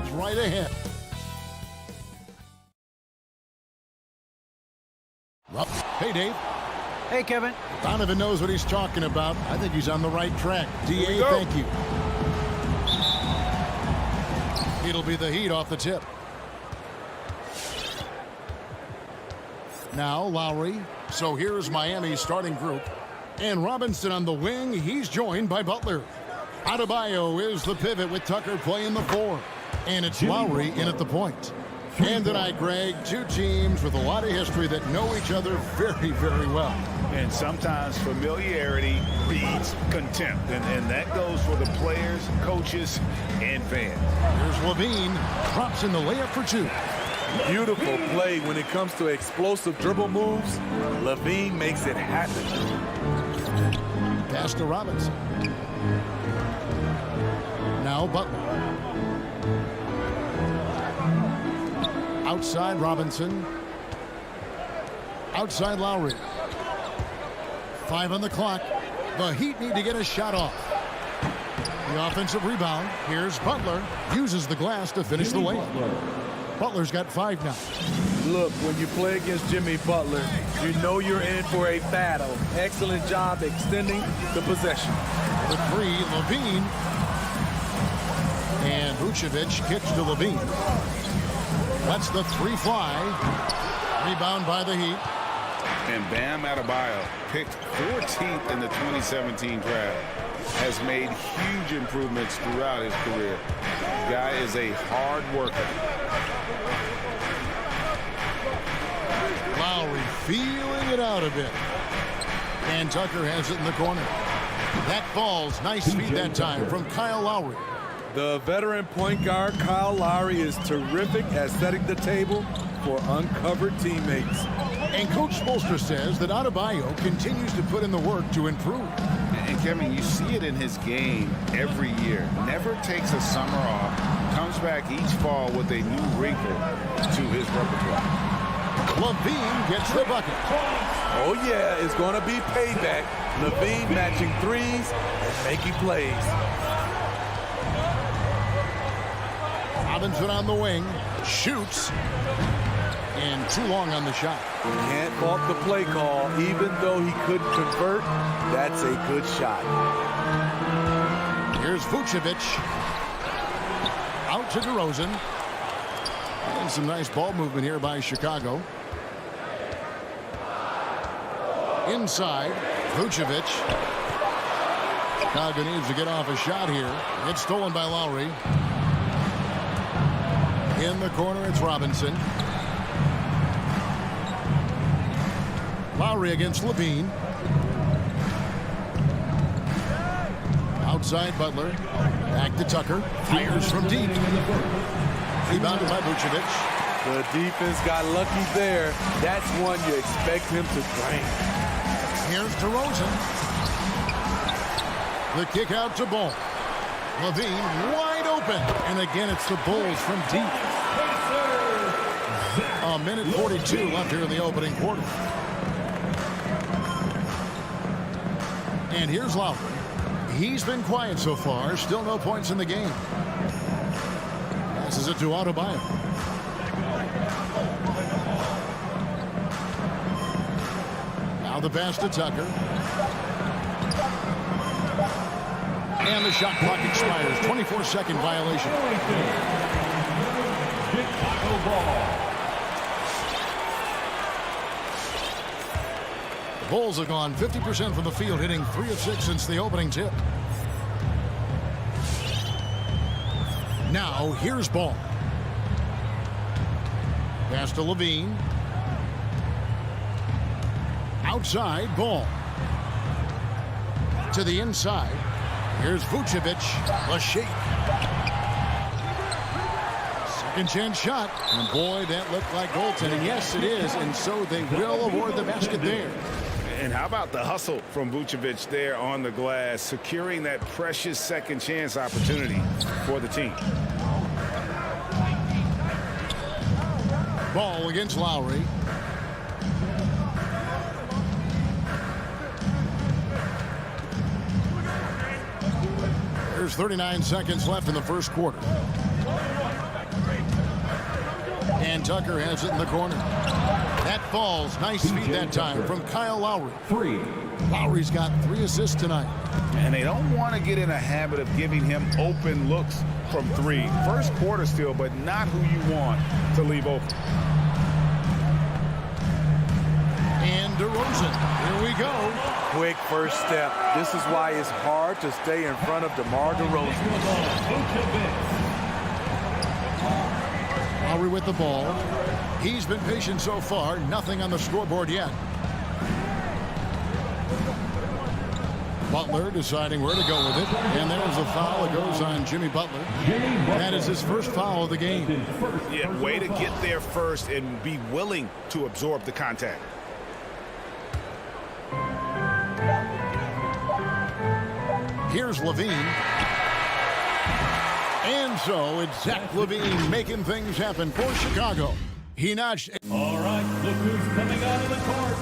is right ahead. Hey, Dave. Hey, Kevin. Donovan knows what he's talking about. I think he's on the right track. DA, thank you. It'll be the Heat off the tip. Now Lowry. So here's Miami's starting group. And Robinson on the wing. He's joined by Butler. Adebayo is the pivot with Tucker playing the 4. And it's Lowry in at the point. And tonight, Greg, two teams with a lot of history that know each other very, very well. And sometimes familiarity breeds contempt. And that goes for the players, coaches, and fans. Here's Levine. Drops in the layup for 2. Beautiful play when it comes to explosive dribble moves. Levine makes it happen. Pass to Robinson. Now Butler. Outside Robinson. Outside Lowry. 5 on the clock. The Heat need to get a shot off. The offensive rebound. Here's Butler. Uses the glass to finish the layup. Butler's got 5 now. Look, when you play against Jimmy Butler, you know you're in for a battle. Excellent job extending the possession. The 3, Levine. And Vucevic kicks to Levine. That's the 3 fly. Rebound by the Heat. And Bam Adebayo, picked 14th in the 2017 draft, has made huge improvements throughout his career. The guy is a hard worker. Lowry feeling it out a bit. And Tucker has it in the corner. That falls. Nice feed that time from Kyle Lowry. The veteran point guard, Kyle Lowry, is terrific at setting the table for uncovered teammates. And Coach Spoelstra says that Adebayo continues to put in the work to improve. And Kevin, you see it in his game every year. Never takes a summer off. Comes back each fall with a new wrinkle to his repertoire. Levine gets the bucket. Oh, yeah, it's going to be payback. Levine matching threes and making plays. Robinson on the wing. Shoots. And too long on the shot. Can't fault the play call. Even though he couldn't convert, that's a good shot. Here's Vucevic. Out to DeRozan. And some nice ball movement here by Chicago. Inside, Vucevic. Chicago needs to get off a shot here. It's stolen by Lowry. In the corner, it's Robinson. Lowry against Levine. Outside Butler. Back to Tucker. Fires from deep. Rebounded by Vucevic. The defense got lucky there. That's one you expect him to drain. Here's DeRozan. The kick out to Ball. Levine wide open. And again, it's the Bulls from deep. A minute 42 left here in the opening quarter. And here's Lowry. He's been quiet so far. Still no points in the game. Passes it to Adebayo. Now the pass to Tucker. And the shot clock expires. 24-second violation. Chicago ball. Bulls have gone 50% from the field, hitting 3 of 6 since the opening tip. Now, here's Ball. Pass to Levine. Outside, Ball. To the inside. Here's Vucevic. A shake. Second chance shot. And boy, that looked like goaltending. Yes, it is. And so they will award the basket there. And how about the hustle from Vucevic there on the glass, securing that precious second chance opportunity for the team. Ball against Lowry. There's 39 seconds left in the first quarter. And Tucker has it in the corner. That falls. Nice feed that time from Kyle Lowry. Lowry's got 3 assists tonight. And they don't want to get in a habit of giving him open looks from 3. First quarter still, but not who you want to leave open. And DeRozan. Here we go. Quick first step. This is why it's hard to stay in front of DeMar DeRozan. Lowry with the ball. He's been patient so far. Nothing on the scoreboard yet. Butler deciding where to go with it. And there's a foul that goes on Jimmy Butler. That is his first foul of the game. Yeah, way to get there first and be willing to absorb the contact. Here's Levine. And so it's Zach Levine making things happen for Chicago. He notched. All right, look who's coming out of the court.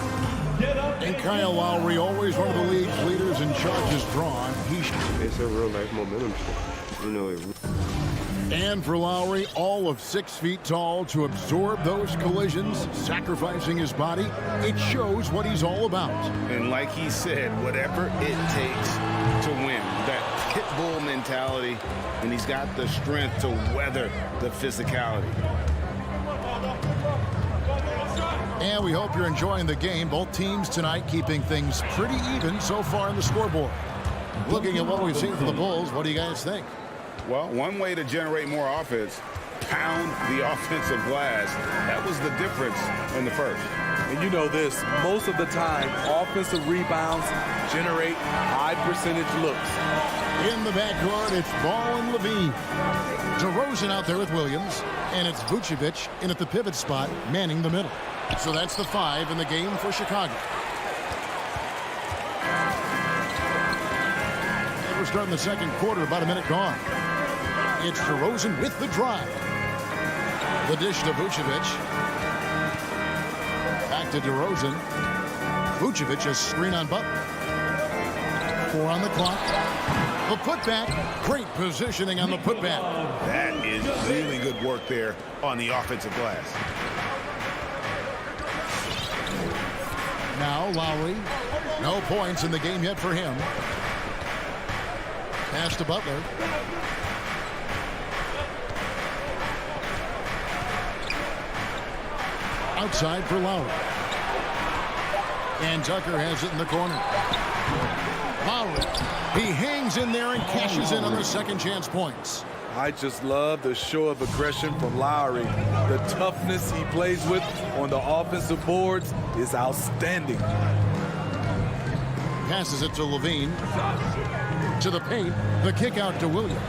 Get up. And Kyle Lowry, always one of the league's leaders in charges drawn. It's a real life momentum shift. You know, And for Lowry, all of 6 feet tall to absorb those collisions, sacrificing his body, it shows what he's all about. And like he said, whatever it takes to win. That pit bull mentality, and he's got the strength to weather the physicality. And we hope you're enjoying the game. Both teams tonight keeping things pretty even so far in the scoreboard. Looking at what we've seen from the Bulls, what do you guys think? Well, one way to generate more offense, pound the offensive glass. That was the difference in the first. And you know this, most of the time, offensive rebounds generate high percentage looks. In the backcourt, it's Ball and Levine. DeRozan out there with Williams, and it's Vucevic in at the pivot spot, manning the middle. So that's the 5 in the game for Chicago. And we're starting the second quarter, about a minute gone. It's DeRozan with the drive. The dish to Vucevic. Back to DeRozan. Vucevic, a screen on Butler. 4 on the clock. The putback. Great positioning on the putback. That is really good work there on the offensive glass. Now Lowry. No points in the game yet for him. Pass to Butler. Outside for Lowry. And Tucker has it in the corner. Lowry. He hangs in there and cashes in on the second chance points. I just love the show of aggression from Lowry. The toughness he plays with on the offensive boards is outstanding. Passes it to Levine. To the paint. The kick out to Williams.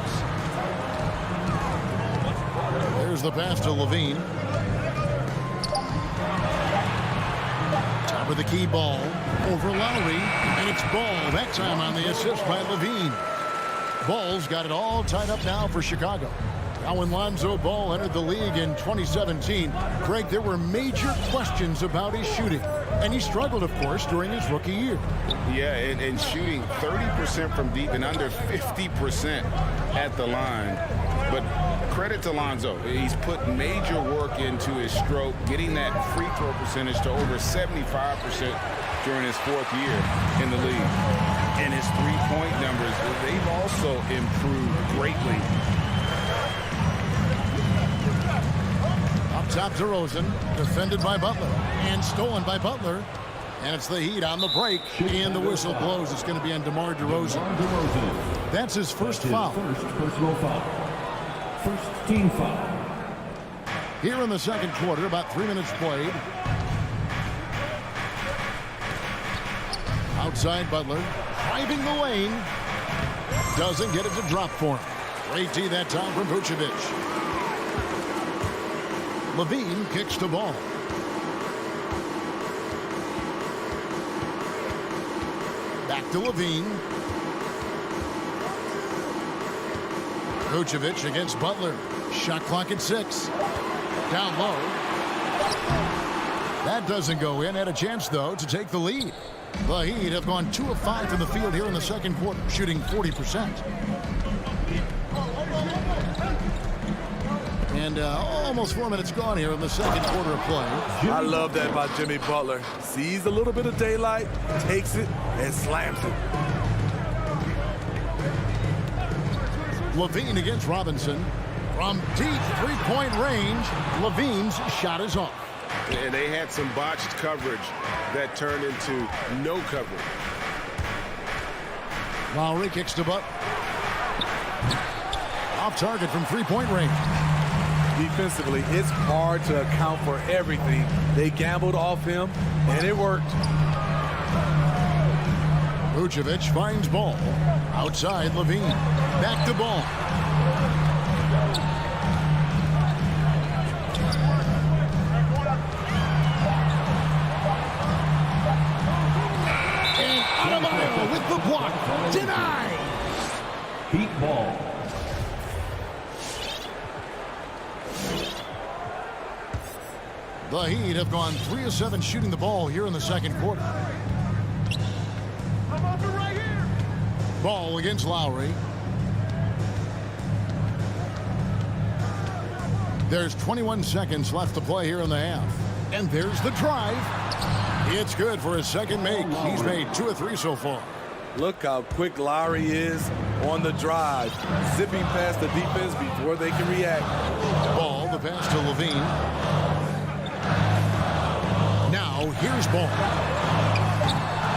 There's the pass to Levine. Top of the key, Ball over Lowry, and it's Ball that time on the assist by Levine. Ball's got it all tied up now for Chicago. Now when Lonzo Ball entered the league in 2017, Craig, there were major questions about his shooting, and he struggled, of course, during his rookie year. Yeah, and shooting 30% from deep and under 50% at the line. But credit to Lonzo. He's put major work into his stroke, getting that free throw percentage to over 75% during his 4th year in the league. And his three-point numbers, they've also improved greatly. Up top, DeRozan, defended by Butler, and stolen by Butler. And it's the Heat on the break, and the whistle blows. It's going to be on DeMar DeRozan. That's his first foul. First personal foul. First team foul. Here in the second quarter, about 3 minutes played. Outside Butler, driving the lane. Doesn't get it to drop for him. Great D that time from Vucevic. Levine kicks to Ball. Back to Levine. Vucevic against Butler. Shot clock at 6. Down low. That doesn't go in. Had a chance, though, to take the lead. The Heat have gone 2 of 5 from the field here in the second quarter, shooting 40%. And And almost 4 minutes gone here in the second quarter of play. I love that by Jimmy Butler. Sees a little bit of daylight, takes it, and slams it. Levine against Robinson. From deep three-point range, Levine's shot is off. And they had some botched coverage that turned into no coverage. Lowry kicks to Butt. Off target from three-point range. Defensively, it's hard to account for everything. They gambled off him, and it worked. Vucevic finds Ball. Outside, Levine. Back to Ball. And Adebayo with the block. Denied. Heat ball. The Heat have gone 3 of 7 shooting the ball here in the second quarter. Ball against Lowry. There's 21 seconds left to play here in the half. And there's the drive. It's good for his second make. He's made 2 of 3 so far. Look how quick Lowry is on the drive, zipping past the defense before they can react. Ball, the pass to Levine. Now, here's Ball.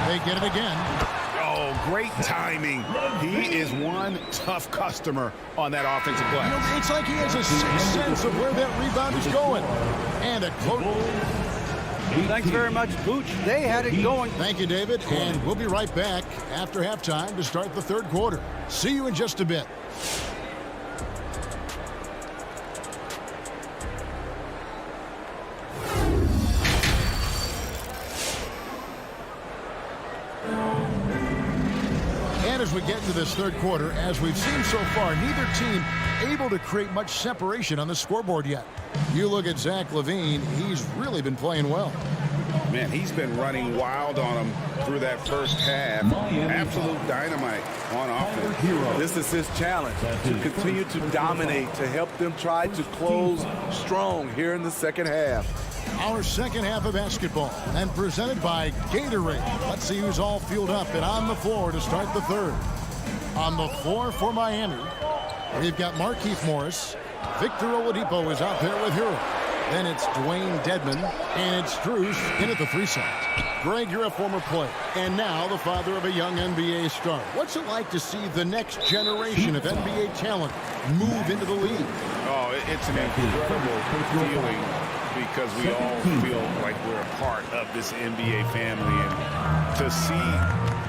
They get it again. Oh, great timing. He is one tough customer on that offensive glass. You know, it's like he has a sixth sense of where that rebound is going. And a close. Thanks very much, Booch. They had it going. Thank you, David. And we'll be right back after halftime to start the third quarter. See you in just a bit. As we get into this third quarter, as we've seen so far, neither team able to create much separation on the scoreboard yet. You look at Zach LaVine, he's really been playing well. Man, he's been running wild on him through that first half. Absolute dynamite on offense. This is his challenge, to continue to dominate, to help them try to close strong here in the second half. Our second half of basketball, and presented by Gatorade. Let's see who's all fueled up and on the floor to start the third. On the floor for Miami, we've got Markieff Morris. Victor Oladipo is out there with Hero. Then it's Dwayne Dedmon, and it's Strus in at the 3 side. Greg, you're a former player, and now the father of a young NBA star. What's it like to see the next generation of NBA talent move into the league? Oh, it's an incredible feeling, because we all feel like we're a part of this NBA family. And to see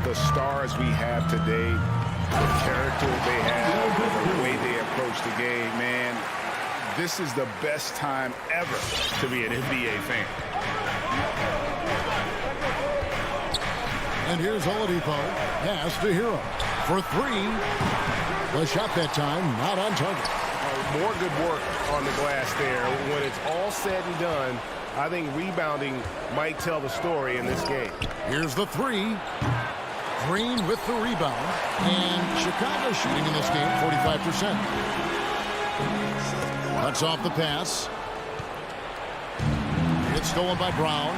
the stars we have today, the character they have, the way they approach the game, man, this is the best time ever to be an NBA fan. And here's Oladipo. Pass to Hero for 3. The shot that time not on target. More good work on the glass there. When it's all said and done, I think rebounding might tell the story in this game. Here's the 3. Green with the rebound. And Chicago shooting in this game 45%. Cuts off the pass. It's stolen by Brown.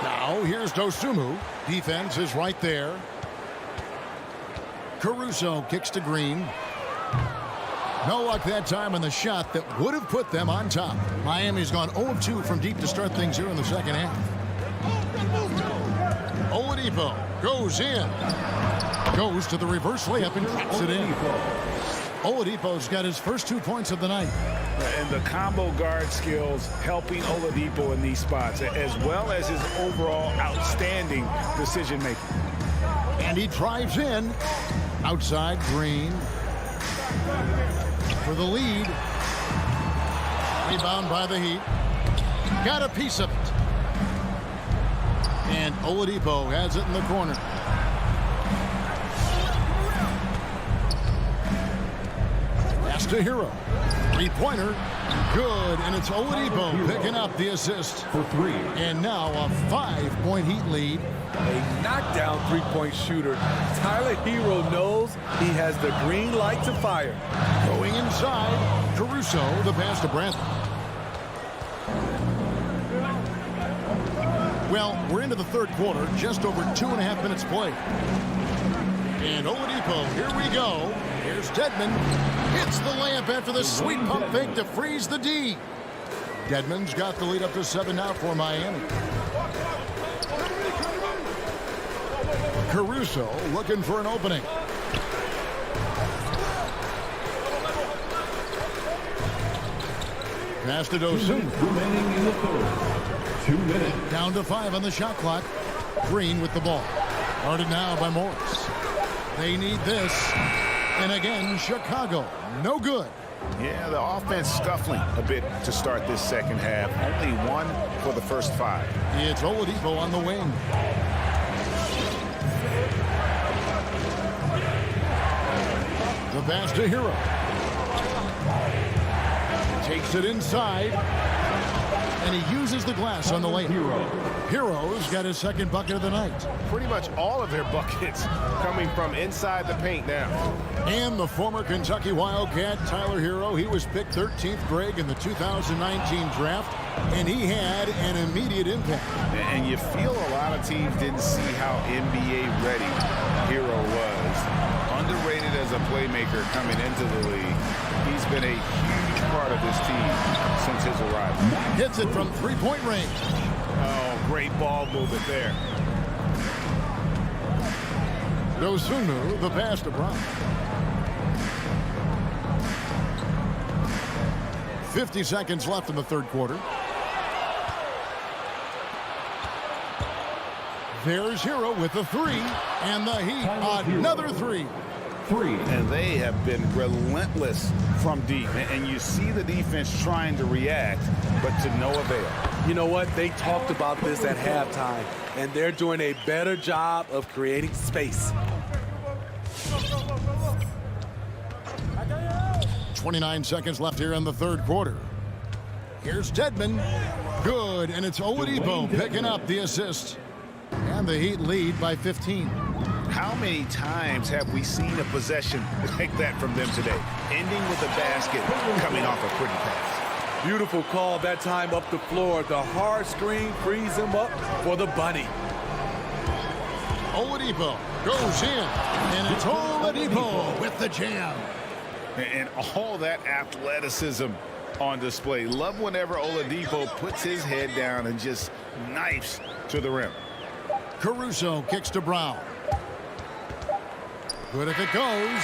Now here's Dosunmu. Defense is right there. Caruso kicks to Green. No luck that time on the shot that would have put them on top. Miami's gone 0-2 from deep to start things here in the second half. Oladipo goes in. Goes to the reverse layup and drops it in. Oladipo's got his first 2 points of the night. And the combo guard skills helping Oladipo in these spots, as well as his overall outstanding decision-making. And he drives in. Outside, Green. For the lead. Rebound by the Heat. Got a piece of it. And Oladipo has it in the corner. Pass to Hero. Three-pointer. Good. And it's Oladipo picking up the assist. For 3. And now a 5-point Heat lead a knockdown three-point shooter. Tyler Hero knows he has the green light to fire. Going inside, Caruso, the pass to Bradley. Well, we're into the third quarter, just over 2.5 minutes played. And Oladipo, here we go. Here's Dedmon. Hits the layup after the sweet pump fake to freeze the D. Dedmon's got the lead up to 7 now for Miami. Caruso looking for an opening. Pass to Dosun. Remaining in the third. 2 minutes. Down to 5 on the shot clock. Green with the ball. Guarded now by Morris. They need this. And again, Chicago. No good. Yeah, the offense scuffling a bit to start this second half. Only 1 for the first 5. It's Oladipo on the wing. The pass to Hero. Takes it inside. And he uses the glass on the lane. Hero's got his second bucket of the night. Pretty much all of their buckets coming from inside the paint now. And the former Kentucky Wildcat, Tyler Hero, he was picked 13th grade in the 2019 draft, and he had an immediate impact. And you feel a lot of teams didn't see how NBA ready Hero was. Underrated as a playmaker coming into the league. He's been a huge part of this team since his arrival. Hits it from three-point range. Oh, great ball movement there. Dosunmu, the pass to Brown. 50 seconds left in the third quarter. There's Hero with the 3, and the Heat another 3. And they have been relentless from deep. And you see the defense trying to react, but to no avail. You know what? They talked about this at halftime, and they're doing a better job of creating space. 29 seconds left here in the third quarter. Here's Dedmon. Good, and it's Oladipo picking up the assist. And the Heat lead by 15. How many times have we seen a possession like that from them today? Ending with a basket coming off a pretty pass. Beautiful call that time up the floor. The hard screen frees him up for the bunny. Oladipo goes in, and it's Oladipo with the jam. And all that athleticism on display. Love whenever Oladipo puts his head down and just knifes to the rim. Caruso kicks to Brown. Good if it goes.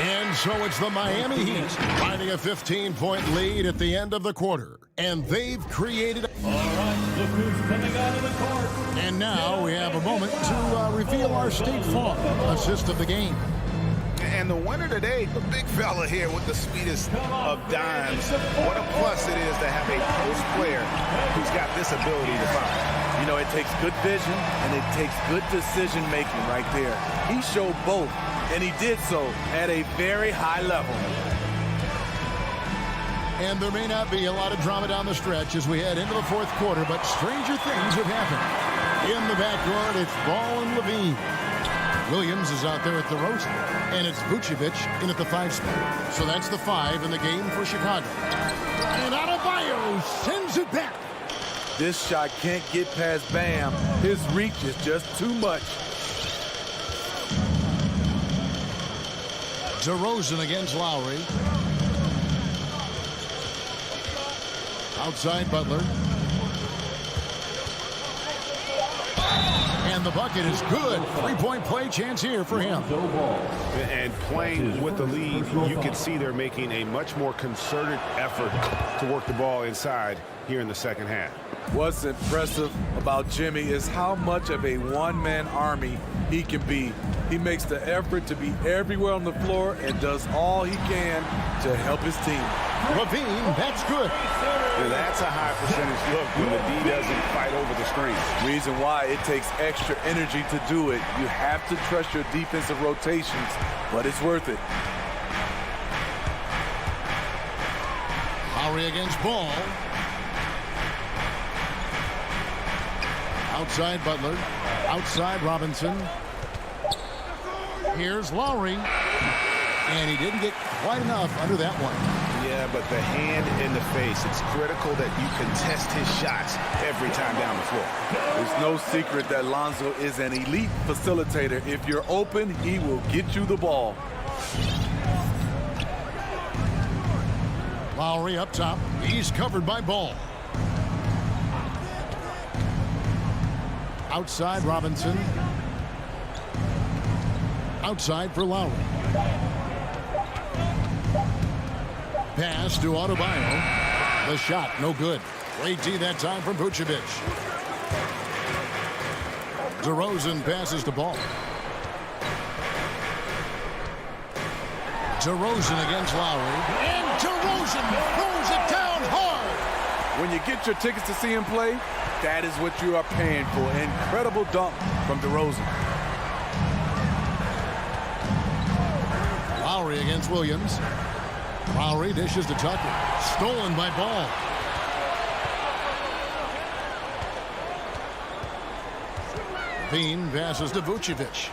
And so it's the Miami Heat finding a 15-point lead at the end of the quarter. And they've created... All right, look who's coming out of the court. And now we have a moment to reveal our State Farm assist of the game. And the winner today, the big fella here with the sweetest of dimes. What a plus it is to have a post player who's got this ability to find. You know, it takes good vision and it takes good decision-making right there. He showed both, and he did so at a very high level. And there may not be a lot of drama down the stretch as we head into the fourth quarter, but stranger things have happened. In the backcourt, it's Ball and Levine. Williams is out there at the Rosen, and it's Vucevic in at the 5 spot. So that's the 5 in the game for Chicago. And Adebayo sends it back. This shot can't get past Bam. His reach is just too much. DeRozan against Lowry. Outside Butler. And the bucket is good. 3-point play chance here for him. And playing with the lead, you can see they're making a much more concerted effort to work the ball inside here in the second half. What's impressive about Jimmy is how much of a one-man army he can be. He makes the effort to be everywhere on the floor and does all he can to help his team. Levine, that's good. And that's a high percentage look when the D doesn't fight over the screen. Reason why it takes extra energy to do it. You have to trust your defensive rotations, but it's worth it. Lowry against Ball. Outside Butler. Outside Robinson. Here's Lowry. And he didn't get quite enough under that one. Yeah, but the hand in the face, it's critical that you contest his shots every time down the floor. There's no secret that Lonzo is an elite facilitator. If you're open, he will get you the ball. Lowry up top. He's covered by Ball. Outside Robinson. Outside for Lowry. Pass to Adebayo. The shot, no good. Late D that time from Vucevic. DeRozan passes the ball. DeRozan against Lowry. And DeRozan throws it down hard. When you get your tickets to see him play, that is what you are paying for. Incredible dunk from DeRozan. Lowry against Williams. Lowry dishes to Tucker. Stolen by Ball. Bean passes to Vucevic.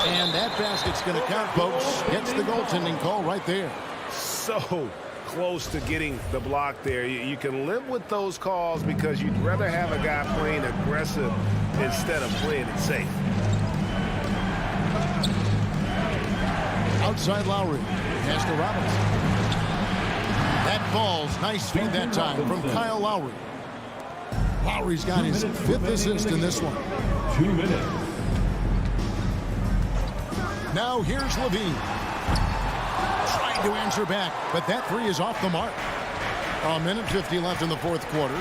And that basket's going to count, folks. Gets the goaltending call right there. So close to getting the block there. You can live with those calls because you'd rather have a guy playing aggressive instead of playing it safe. Outside Lowry. Pass to Robinson. That ball's nice feed that time from Kyle Lowry. Lowry's got his 5th assist in this one. 2 minutes. Now here's Levine. Trying to answer back, but that three is off the mark. 1:50 left in the 4th quarter.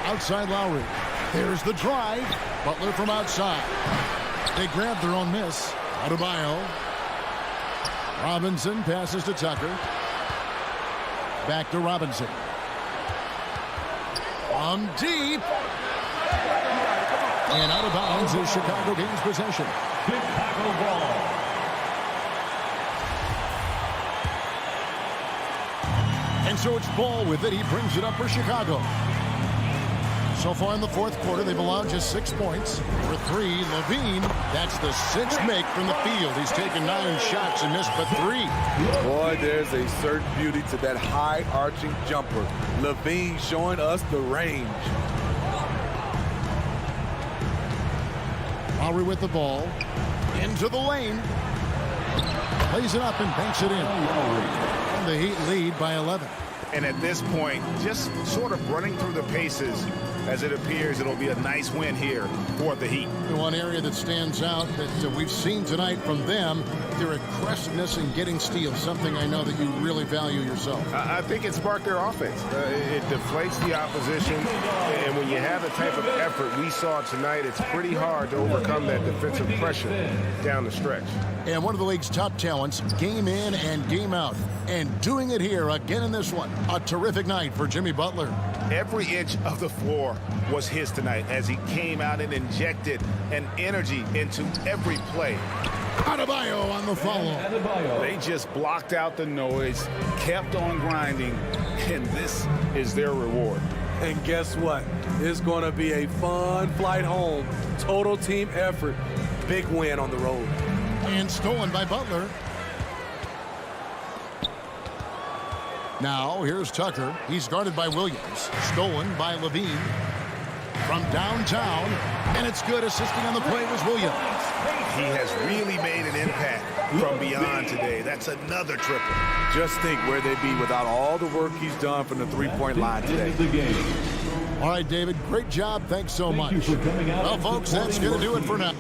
Outside Lowry. There's the drive. Butler from outside. They grab their own miss. Adebayo. Robinson passes to Tucker. Back to Robinson. From deep. And out of bounds is Chicago gains possession. Chicago ball. And so it's Ball with it. He brings it up for Chicago. So far in the 4th quarter, they've allowed just 6 points. For 3, Levine, that's the 6th make from the field. He's taken 9 shots and missed but 3. Boy, there's a certain beauty to that high arching jumper. Levine showing us the range. Lowry with the ball. Into the lane. Plays it up and banks it in. And the Heat lead by 11. And at this point, just sort of running through the paces, as it appears it'll be a nice win here for the Heat. The one area that stands out that we've seen tonight from them, their aggressiveness in getting steals, something I know that you really value yourself. I think it sparked their offense. It deflates the opposition, and when you have the type of effort we saw tonight, it's pretty hard to overcome that defensive pressure down the stretch. And one of the league's top talents, game in and game out. And doing it here again in this one. A terrific night for Jimmy Butler. Every inch of the floor was his tonight as he came out and injected an energy into every play. Adebayo on the follow. They just blocked out the noise, kept on grinding, and this is their reward. And guess what? It's going to be a fun flight home. Total team effort. Big win on the road. And stolen by Butler. Now, here's Tucker. He's guarded by Williams. Stolen by Levine. From downtown. And it's good. Assisting on the play was Williams. He has really made an impact from beyond today. That's another triple. Just think where they'd be without all the work he's done from the three-point line today. All right, David, great job. Thanks so much. Well, folks, that's going to do it for now.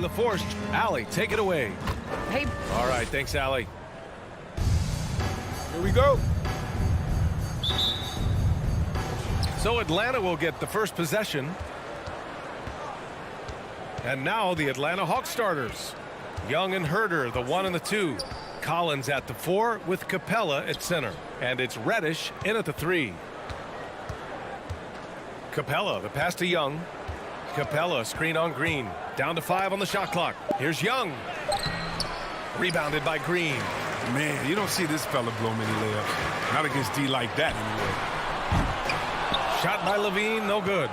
LaForce. Allie, take it away. Hey. All right, thanks, Allie. Here we go. So Atlanta will get the first possession. And now the Atlanta Hawks starters. Young and Herder, the 1 and the 2. Collins at the 4 with Capella at center. And it's Reddish in at the 3. Capella, the pass to Young. Capella, screen on Green. Down to 5 on the shot clock. Here's Young. Rebounded by Green. Man, you don't see this fella blow many layups. Not against D like that anyway. Shot by Levine, no good.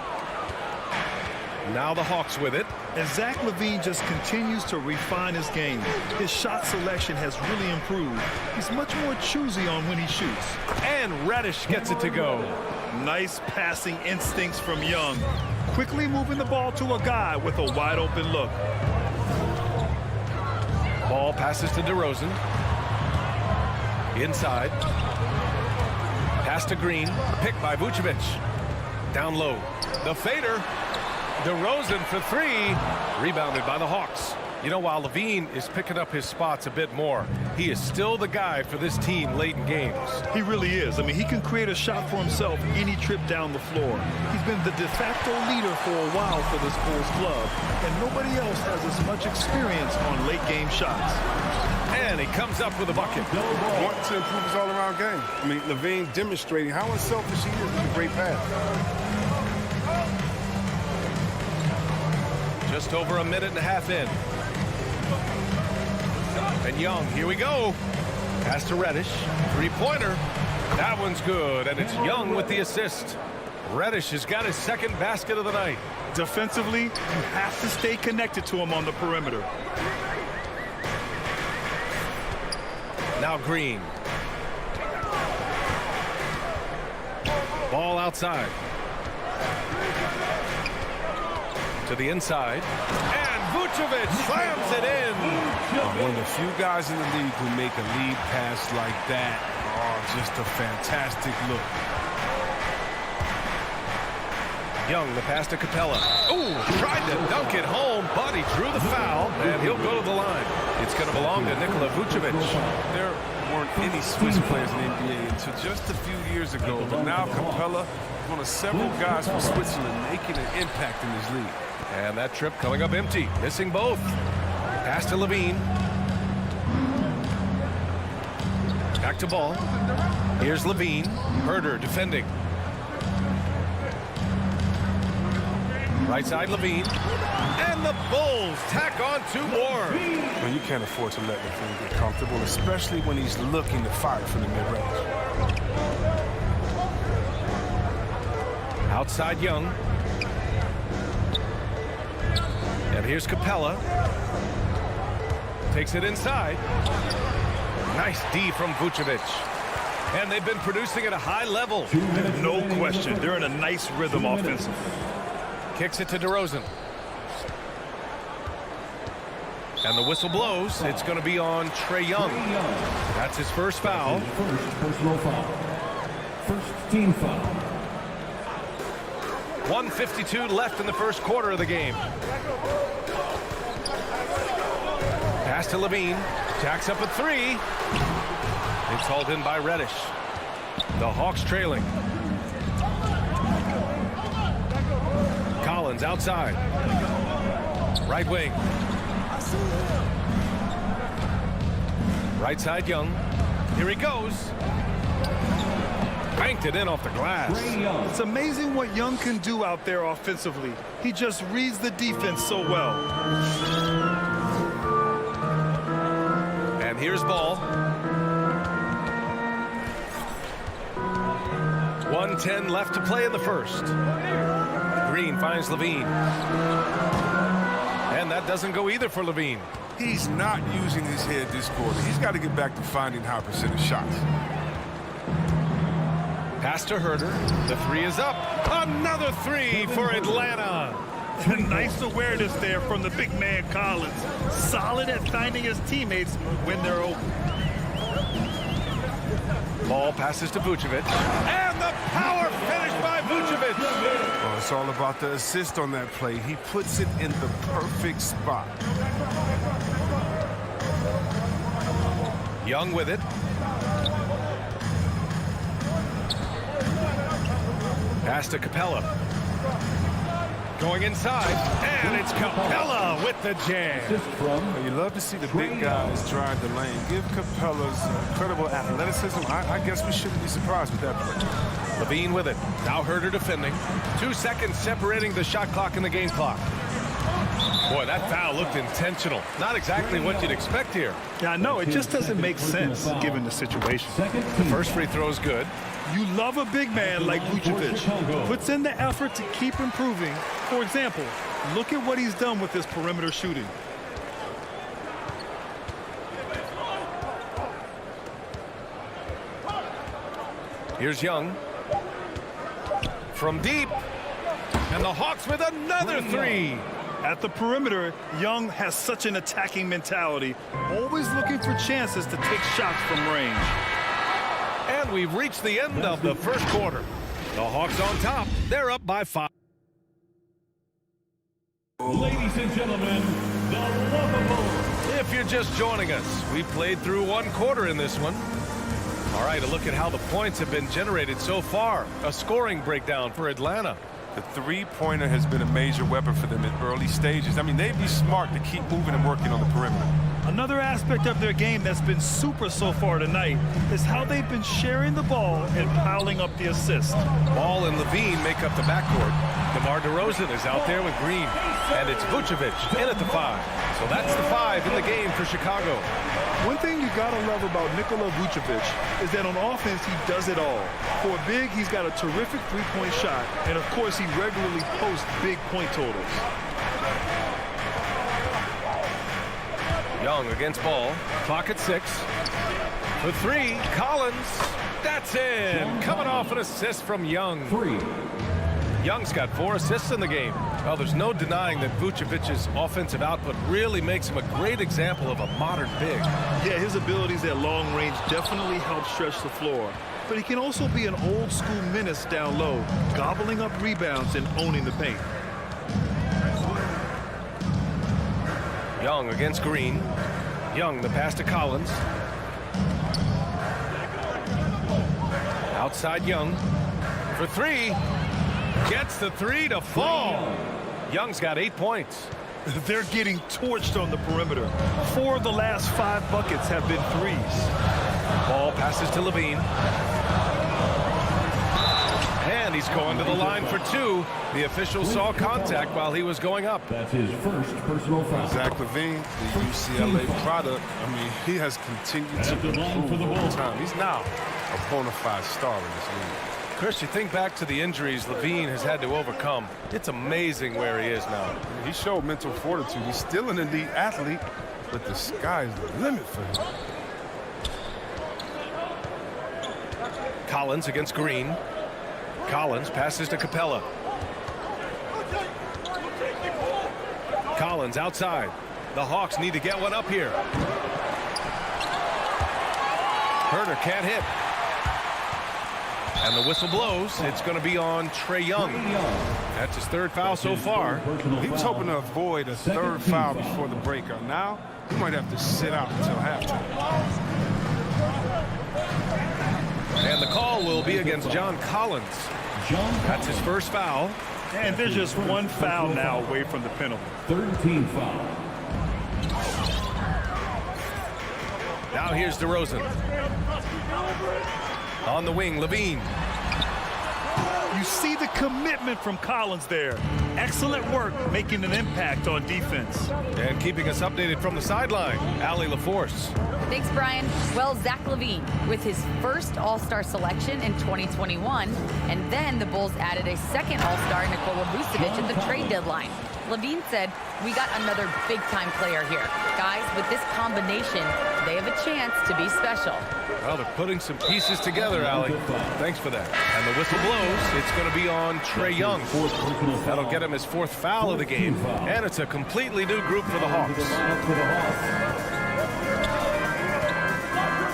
Now the Hawks with it. And Zach LaVine just continues to refine his game. His shot selection has really improved. He's much more choosy on when he shoots. And Reddish gets it to go. Nice passing instincts from Young. Quickly moving the ball to a guy with a wide open look. Ball passes to DeRozan. Inside. Pass to Green. Picked by Vucevic. Down low. The fader. DeRozan for 3. Rebounded by the Hawks. You know, while Levine is picking up his spots a bit more, he is still the guy for this team late in games. He really is. I mean, he can create a shot for himself any trip down the floor. He's been the de facto leader for a while for this Bulls club, and nobody else has as much experience on late game shots. And he comes up with a bucket. Want to improve his all-around game. I mean, Levine demonstrating how unselfish he is with a great pass. Just over a minute and a half in. And Young, here we go. Pass to Reddish. Three-pointer. That one's good, and it's Young with the assist. Reddish has got his second basket of the night. Defensively, you have to stay connected to him on the perimeter. Now Green. Ball outside. To the inside. And Vucevic slams it in. One of the few guys in the league who make a lead pass like that. Oh, just a fantastic look. Young, the pass to Capella. Ooh, tried to dunk it home, but he drew the foul, and he'll go to the line. It's going to belong to Nikola Vucevic. There weren't any Swiss players in the NBA until just a few years ago, but now Capella is one of several guys from Switzerland making an impact in this league. And that trip coming up empty, missing both. Pass to Levine. Back to ball. Here's Levine. Herder defending. Right side Levine. And the Bulls tack on 2 more. Well, you can't afford to let Levine get comfortable, especially when he's looking to fire from the mid-range. Outside Young. And here's Capella. Takes it inside. Nice D from Vucevic. And they've been producing at a high level. No question. They're in a nice rhythm offensively. Kicks it to DeRozan. And the whistle blows. It's going to be on Trae Young. That's his first foul. Personal foul. First team foul. 1:52 left in the first quarter of the game. Pass to Levine. Jacks up a 3. It's hauled in by Reddish. The Hawks trailing. Collins outside. Right wing. Right side Young. Here he goes. Banked it in off the glass. It's amazing what Young can do out there offensively. He just reads the defense so well. And here's Ball. 1:10 left to play in the first. Green finds Levine. And that doesn't go either for Levine. He's not using his head this quarter. He's got to get back to finding high percentage shots. Pass to Herder. The 3 is up. Another 3 for Atlanta. Nice awareness there from the big man Collins. Solid at finding his teammates when they're open. Ball passes to Vucevic. And the power finish by Vucevic. Oh, It's all about the assist on that play. He puts it in the perfect spot. Young with it. Pass to Capella. Going inside, and it's Capella with the jam. You love to see the big guys drive the lane. Give Capella's incredible athleticism. I guess we shouldn't be surprised with that play. Levine with it. Now Herder defending. 2 seconds separating the shot clock and the game clock. Boy, that foul looked intentional. Not exactly what you'd expect here. Yeah, I know. It just doesn't make sense given the situation. The first free throw is good. You love a big man like Vucevic. Puts in the effort to keep improving. For example, look at what he's done with his perimeter shooting. Here's Young. From deep. And the Hawks with another three. At the perimeter, Young has such an attacking mentality, always looking for chances to take shots from range. And we've reached the end of the first quarter. The Hawks on top. They're up by 5. Ladies and gentlemen, the lovable. If you're just joining us, we played through 1 quarter in this one. All right, a look at how the points have been generated so far. A scoring breakdown for Atlanta. The three-pointer has been a major weapon for them at early stages. I mean, they'd be smart to keep moving and working on the perimeter. Another aspect of their game that's been super so far tonight is how they've been sharing the ball and piling up the assists. Ball and Levine make up the backcourt. DeMar DeRozan is out there with Green. And it's Vucevic in at the 5. So that's the 5 in the game for Chicago. One thing you gotta love about Nikola Vucevic is that on offense he does it all. For a big, he's got a terrific three-point shot, and of course he regularly posts big point totals. Young against Ball. Clock at 6. For 3, Collins. That's in. Coming off an assist from Young. 3. Young's got 4 assists in the game. Well, there's no denying that Vucevic's offensive output really makes him a great example of a modern big. Yeah, his abilities at long range definitely help stretch the floor. But he can also be an old-school menace down low, gobbling up rebounds and owning the paint. Young against Green. Young, the pass to Collins. Outside Young. For 3. Gets the 3 to fall. Young's got 8 points. They're getting torched on the perimeter. 4 of the last 5 buckets have been threes. Ball passes to Levine. And he's going to the line for 2. The official saw contact while he was going up. That's his first personal foul. Zach LaVine, the UCLA product, I mean, he has continued to improve over time. He's now a bona fide star in this league. Chris, you think back to the injuries Levine has had to overcome. It's amazing where he is now. He showed mental fortitude. He's still an elite athlete, but the sky's the limit for him. Collins against Green. Collins passes to Capella. Collins outside. The Hawks need to get one up here. Herder can't hit. And the whistle blows. It's going to be on Trae Young. That's his 3rd foul so far. He was hoping to avoid a 3rd foul before the breakout. Now, he might have to sit out until halftime. And the call will be against John Collins. That's his 1st foul. And they're just 1 foul now away from the penalty. 3rd team foul. Now here's DeRozan. On the wing, Levine. You see the commitment from Collins there. Excellent work making an impact on defense. And keeping us updated from the sideline, Allie LaForce. Thanks, Brian. Well, Zach LaVine with his first All-Star selection in 2021, and then the Bulls added a second All-Star, Nikola Vucevic, at the trade deadline. LaVine said, "We got another big-time player here. Guys, with this combination, they have a chance to be special." Well, they're putting some pieces together, Allie. Thanks for that. And the whistle blows. It's going to be on Trae Young. That'll get him his 4th foul of the game. And it's a completely new group for the Hawks.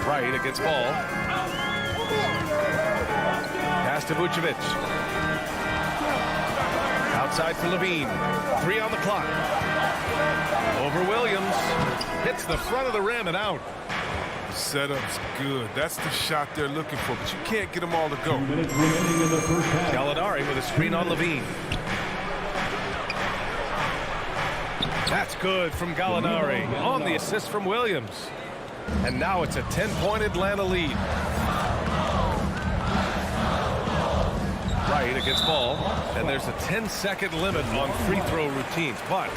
Right against Ball. Pass to Vucevic. Outside for Levine. 3 on the clock. Over Williams. Hits the front of the rim and out. Setup's good. That's the shot they're looking for, but you can't get them all to go. Gallinari with a screen on Levine. That's good from Gallinari on the assist from Williams. And now it's a 10-point Atlanta lead. Right against ball, and there's a 10-second limit on free throw routines. But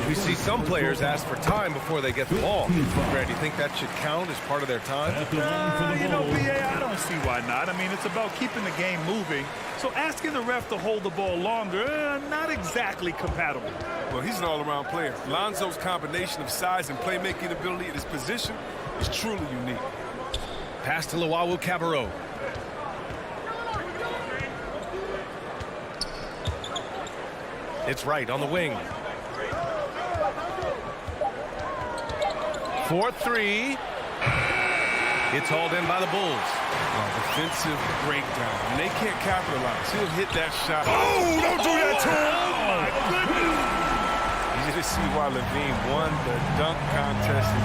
we see some players ask for time before they get the ball. Brad, do you think that should count as part of their time? You know, BA, I don't see why not. I mean, it's about keeping the game moving. So asking the ref to hold the ball longer, not exactly compatible. Well, he's an all-around player. Lonzo's combination of size and playmaking ability at his position is truly unique. Pass to Luwawu-Cabarrot. It's right on the wing. 4-3. It's hauled in by the Bulls. Defensive breakdown. And they can't capitalize. He'll hit that shot. Oh, don't do that to him! Oh, my goodness! You just see why Levine won the dunk contest in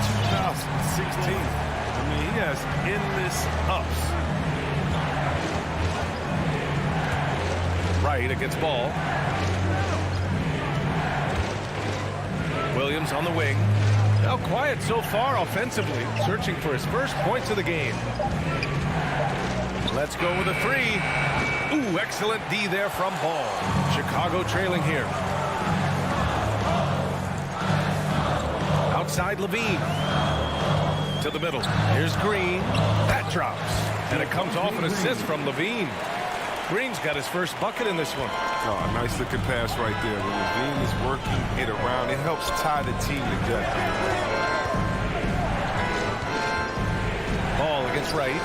2016. I mean, he has endless ups. Right against ball. Williams on the wing. Now quiet so far offensively, searching for his first points of the game. Let's go with a 3. Ooh, excellent D there from Ball. Chicago trailing here. Outside Levine. To the middle. Here's Green. That drops. And it comes off an assist from Levine. Green's got his first bucket in this one. Oh, a nice looking pass right there. When Levine is working it around, it helps tie the team together. Ball against right.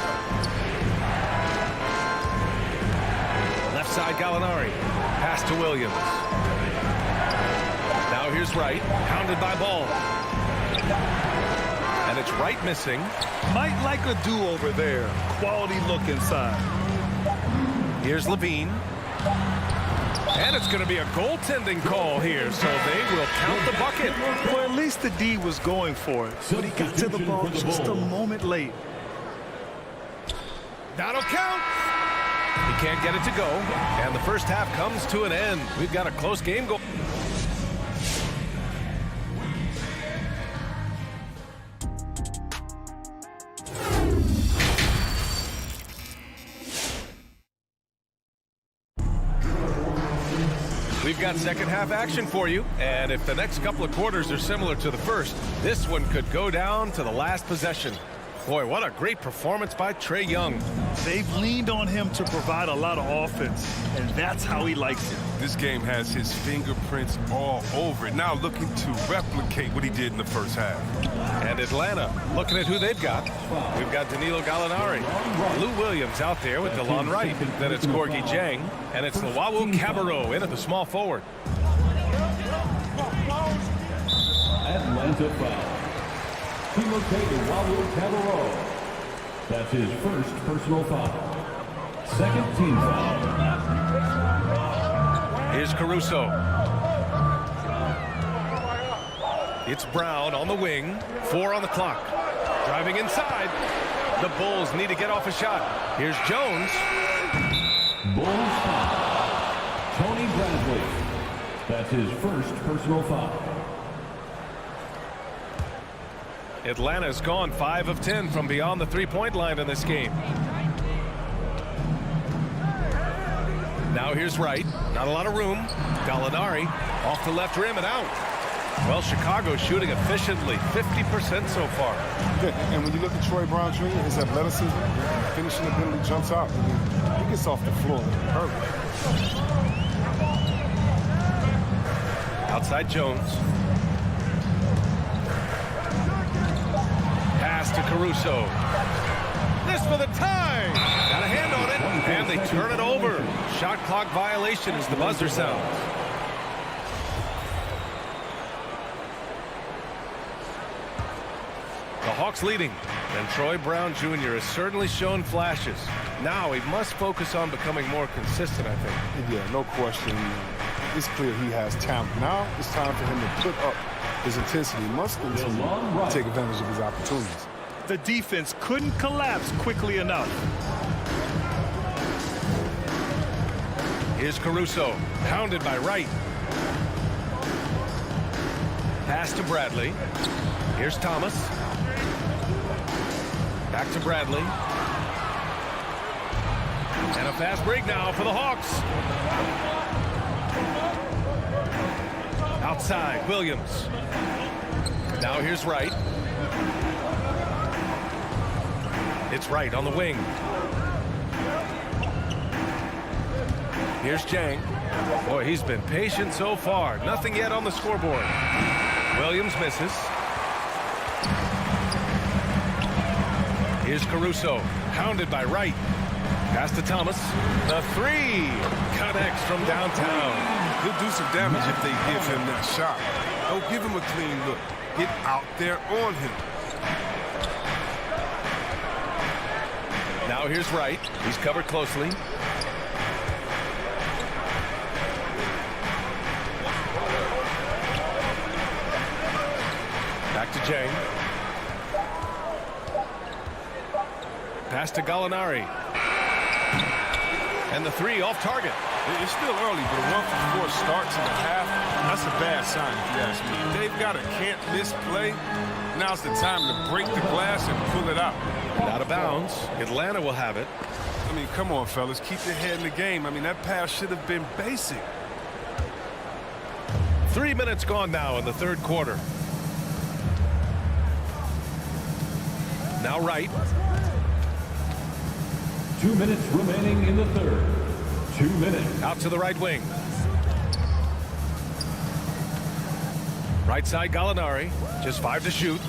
Left side Gallinari. Pass to Williams. Now here's Wright. Pounded by Ball. And it's Wright missing. Might like a do-over there. Quality look inside. Here's Levine. And it's going to be a goaltending call here, so they will count the bucket. Well, at least the D was going for it, but he got to the ball just a moment late. That'll count. He can't get it to go, and the first half comes to an end. We've got a close game going. We've got second half action for you, and if the next couple of quarters are similar to the first, this one could go down to the last possession. Boy, what a great performance by Trae Young. They've leaned on him to provide a lot of offense, and that's how he likes it. This game has his fingerprints all over it. Now looking to replicate what he did in the first half. And Atlanta, looking at who they've got. We've got Danilo Gallinari. Lou Williams out there with DeLon Wright. Then it's Gorgui Dieng. And it's Luwawu-Cabarrot in at the small forward. Atlanta foul. Luwawu-Cabarrot. That's his first personal foul. Second team foul. Here's Caruso. It's Brown on the wing. 4 on the clock. Driving inside. The Bulls need to get off a shot. Here's Jones. Bulls foul. Tony Bradley. That's his first personal foul. Atlanta's gone 5 of 10 from beyond the three-point line in this game. Now here's Wright. Not a lot of room. Gallinari off the left rim and out. Well, Chicago's shooting efficiently, 50% so far. Yeah, and when you look at Troy Brown Jr., his athleticism, finishing ability jumps out. I mean, he gets off the floor early. Outside Jones. Pass to Caruso. This for the tie. Got a hand on it, and they turn it over. Shot clock violation as the buzzer sounds. The Hawks leading, and Troy Brown Jr. has certainly shown flashes. Now he must focus on becoming more consistent, I think. Yeah, no question. it's clear he has talent. Now it's time for him to put up his intensity. He must continue to take advantage of his opportunities. The defense couldn't collapse quickly enough. Here's Caruso, pounded by Wright. Pass to Bradley. Here's Thomas. Back to Bradley. And a fast break now for the Hawks. Outside, Williams. Now here's Wright. It's Wright on the wing. Here's Jang. Boy, he's been patient so far. Nothing yet on the scoreboard. Williams misses. Here's Caruso, hounded by Wright. Pass to Thomas. The three connects from downtown. He'll do some damage if they give him that shot. Don't give him a clean look. Get out there on him. Now here's Wright. He's covered closely. Back to Jang. Pass to Gallinari. And the three off target. It's still early, but a 1-for-4 starts in the half. That's a bad sign, if you ask me. They've got a can't-miss play. Now's the time to break the glass and pull it out. Out of bounds. Atlanta will have it. I mean, come on, fellas. Keep your head in the game. I mean, that pass should have been basic. 3 minutes gone now in the third quarter. Now Wright. 2 minutes remaining in the third. 2 minutes. Out to the right wing. Right side Gallinari. Just 5 to shoot.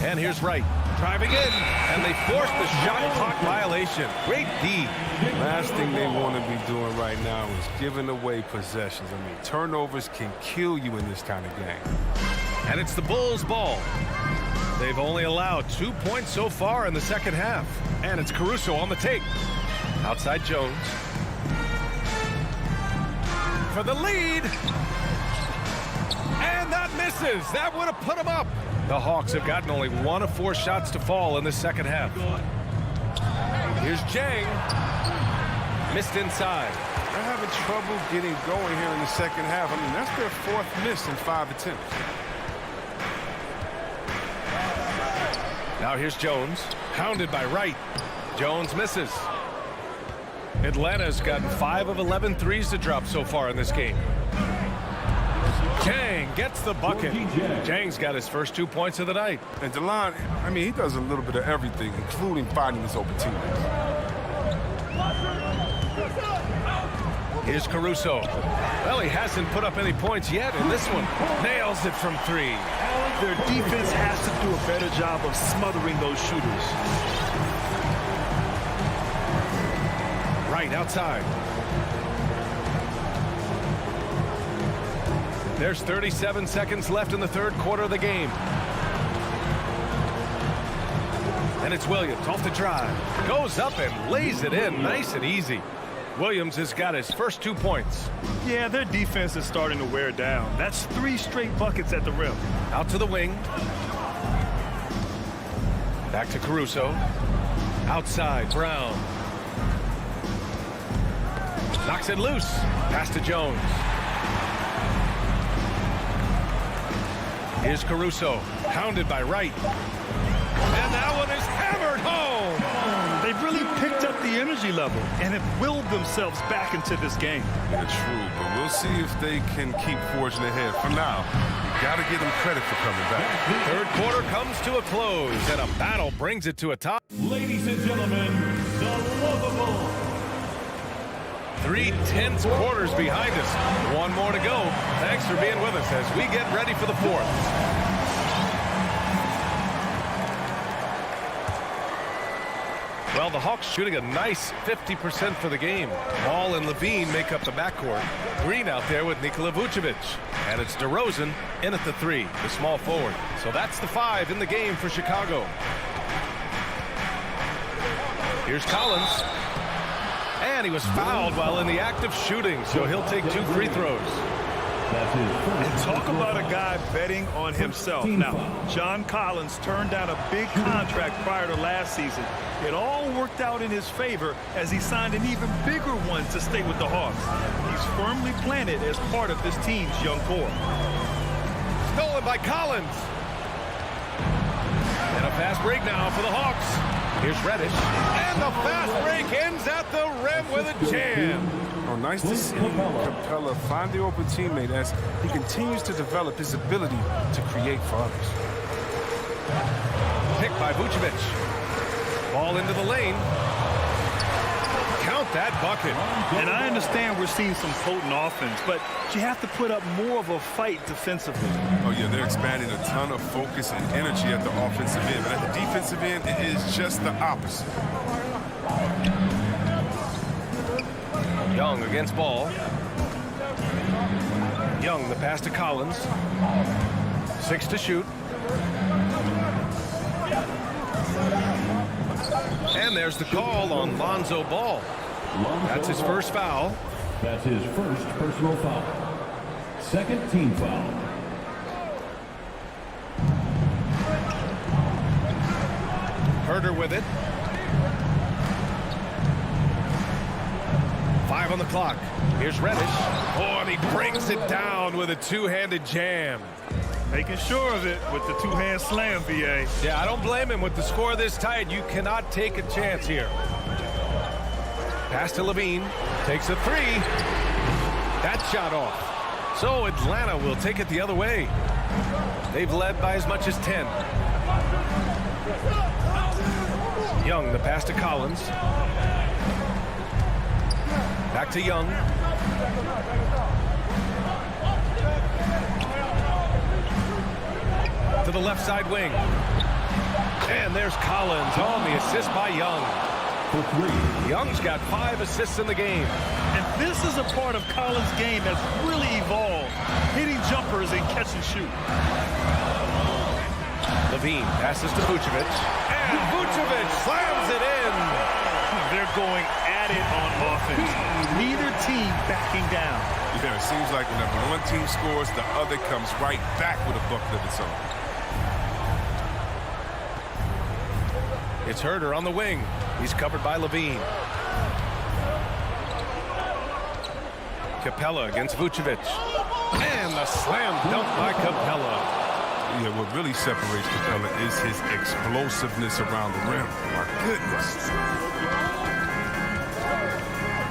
And here's Wright. Driving in. And they forced the shot clock violation. Great D. Last thing they want to be doing right now is giving away possessions. I mean, turnovers can kill you in this kind of game. And it's the Bulls' ball. They've only allowed 2 points so far in the second half. And it's Caruso on the take. Outside Jones. For the lead. And that misses. That would have put them up. The Hawks have gotten only 1 of 4 shots to fall in the second half. Here's Jang. Missed inside. They're having trouble getting going here in the second half. I mean, that's their 4th miss in 5 attempts. Now here's Jones, hounded by Wright. Jones misses. Atlanta's gotten 5 of 11 threes to drop so far in this game. Jang gets the bucket. Jang's got his first 2 points of the night. And DeLon, I mean, he does a little bit of everything, including finding his open teammates. Here's Caruso. Well, he hasn't put up any points yet in this one. Nails it from 3. Their defense has to do a better job of smothering those shooters. Right outside. There's 37 seconds left in the third quarter of the game. And it's Williams off the drive. Goes up and lays it in nice and easy. Williams has got his first 2 points. Yeah, their defense is starting to wear down. That's 3 straight buckets at the rim. Out to the wing. Back to Caruso. Outside, Brown. Knocks it loose. Pass to Jones. Here's Caruso, hounded by Wright. And that one is hammered home. They've really picked up the energy level and have willed themselves back into this game. Yeah, true, but we'll see if they can keep forging ahead. For now, you got to give them credit for coming back. Third quarter comes to a close, and a battle brings it to a top. Ladies and gentlemen, the lovable. 3 tense quarters behind us. 1 more to go. Thanks for being with us as we get ready for the 4th. Well, the Hawks shooting a nice 50% for the game. Ball and Levine make up the backcourt. Green out there with Nikola Vucevic. And it's DeRozan in at the 3, the small forward. So that's the 5 in the game for Chicago. Here's Collins. And he was fouled while in the act of shooting, so he'll take 2 free throws. And talk about a guy betting on himself. Now, John Collins turned down a big contract prior to last season. It all worked out in his favor as he signed an even bigger one to stay with the Hawks. He's firmly planted as part of this team's young core. Stolen by Collins. And a fast break now for the Hawks. Here's Reddish. And the fast break ends at the rim with a jam. Oh, nice to see Capella find the open teammate as he continues to develop his ability to create for others. Picked by Vucevic. Ball into the lane. Count that bucket. And I understand we're seeing some potent offense, but you have to put up more of a fight defensively. Oh, yeah, they're expanding a ton of focus and energy at the offensive end. But at the defensive end, it is just the opposite. Young against Ball. Young, the pass to Collins. 6 to shoot. And there's the call on Lonzo Ball. That's his first foul. That's his first personal foul. Second team foul. Herder with it. 5 on the clock. Here's Reddish. Oh, and he brings it down with a two-handed jam. Making sure of it with the two-hand slam, VA. Yeah, I don't blame him. With the score this tight, you cannot take a chance here. Pass to Levine. Takes a 3. That shot off. So Atlanta will take it the other way. They've led by as much as 10. Young, the pass to Collins. Back to Young. To the left side wing. And there's Collins on the assist by Young. For 3. Young's got 5 assists in the game. And this is a part of Collins' game that's really evolved, hitting jumpers and catch and shoot. Levine passes to Vucevic. And Vucevic slams it in. They're going at it on offense. Neither team backing down. Yeah, it seems like whenever one team scores, the other comes right back with a bucket of its own. It's Herder on the wing. He's covered by Levine. Capella against Vucevic. And the slam dunk by Capella. Yeah, what really separates Capella is his explosiveness around the rim. My goodness.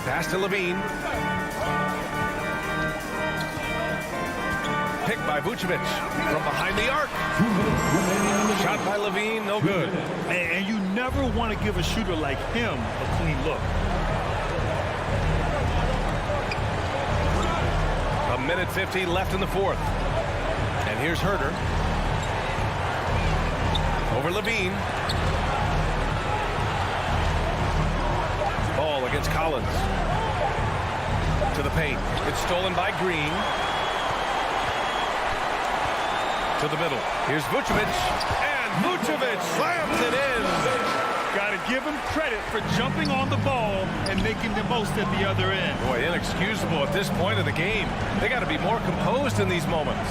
Pass to Levine. Picked by Vucevic from behind the arc. Shot by Levine, no good. And you never want to give a shooter like him a clean look. A minute 50 left in the fourth. And here's Herder. Over Levine. Ball against Collins. To the paint. It's stolen by Green. To the middle. Here's Vucevic. And Vucevic slams it in. Got to give him credit for jumping on the ball and making the most at the other end. Boy, inexcusable at this point of the game. They got to be more composed in these moments.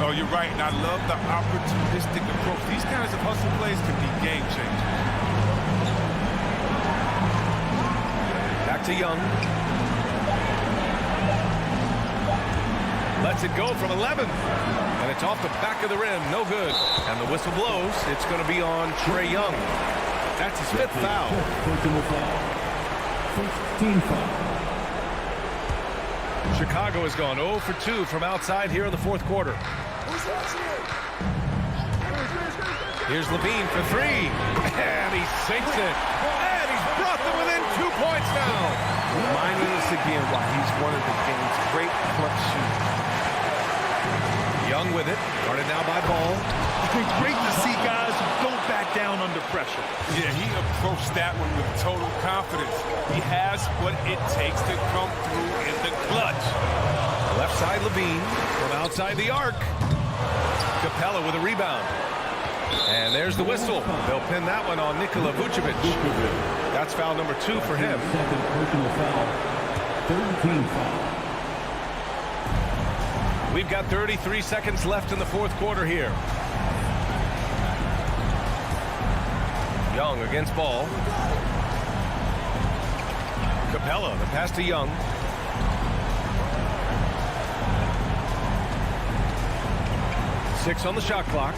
Oh, you're right, and I love the opportunistic approach. These kinds of hustle plays can be game changers. Back to Young. Lets it go from 11. And it's off the back of the rim. No good. And the whistle blows. It's going to be on Trae Young. That's his 5th foul. First team foul. Chicago has gone 0 for 2 from outside here in the fourth quarter. Here's Levine for 3. And he sinks it. And he's brought them within 2 points now. Reminding us again why he's one of the game's great clutch shooters. Young with it. Guarded now by Ball. It's been great to see guys who don't back down under pressure. Yeah, he approached that one with total confidence. He has what it takes to come through in the clutch. Left side Levine from outside the arc. Capella with a rebound. And there's the whistle. They'll pin that one on Nikola Vucevic. That's foul number 2 for him. Second personal foul. 13 foul. We've got 33 seconds left in the fourth quarter here. Young against Ball. Capella, the pass to Young. Six on the shot clock.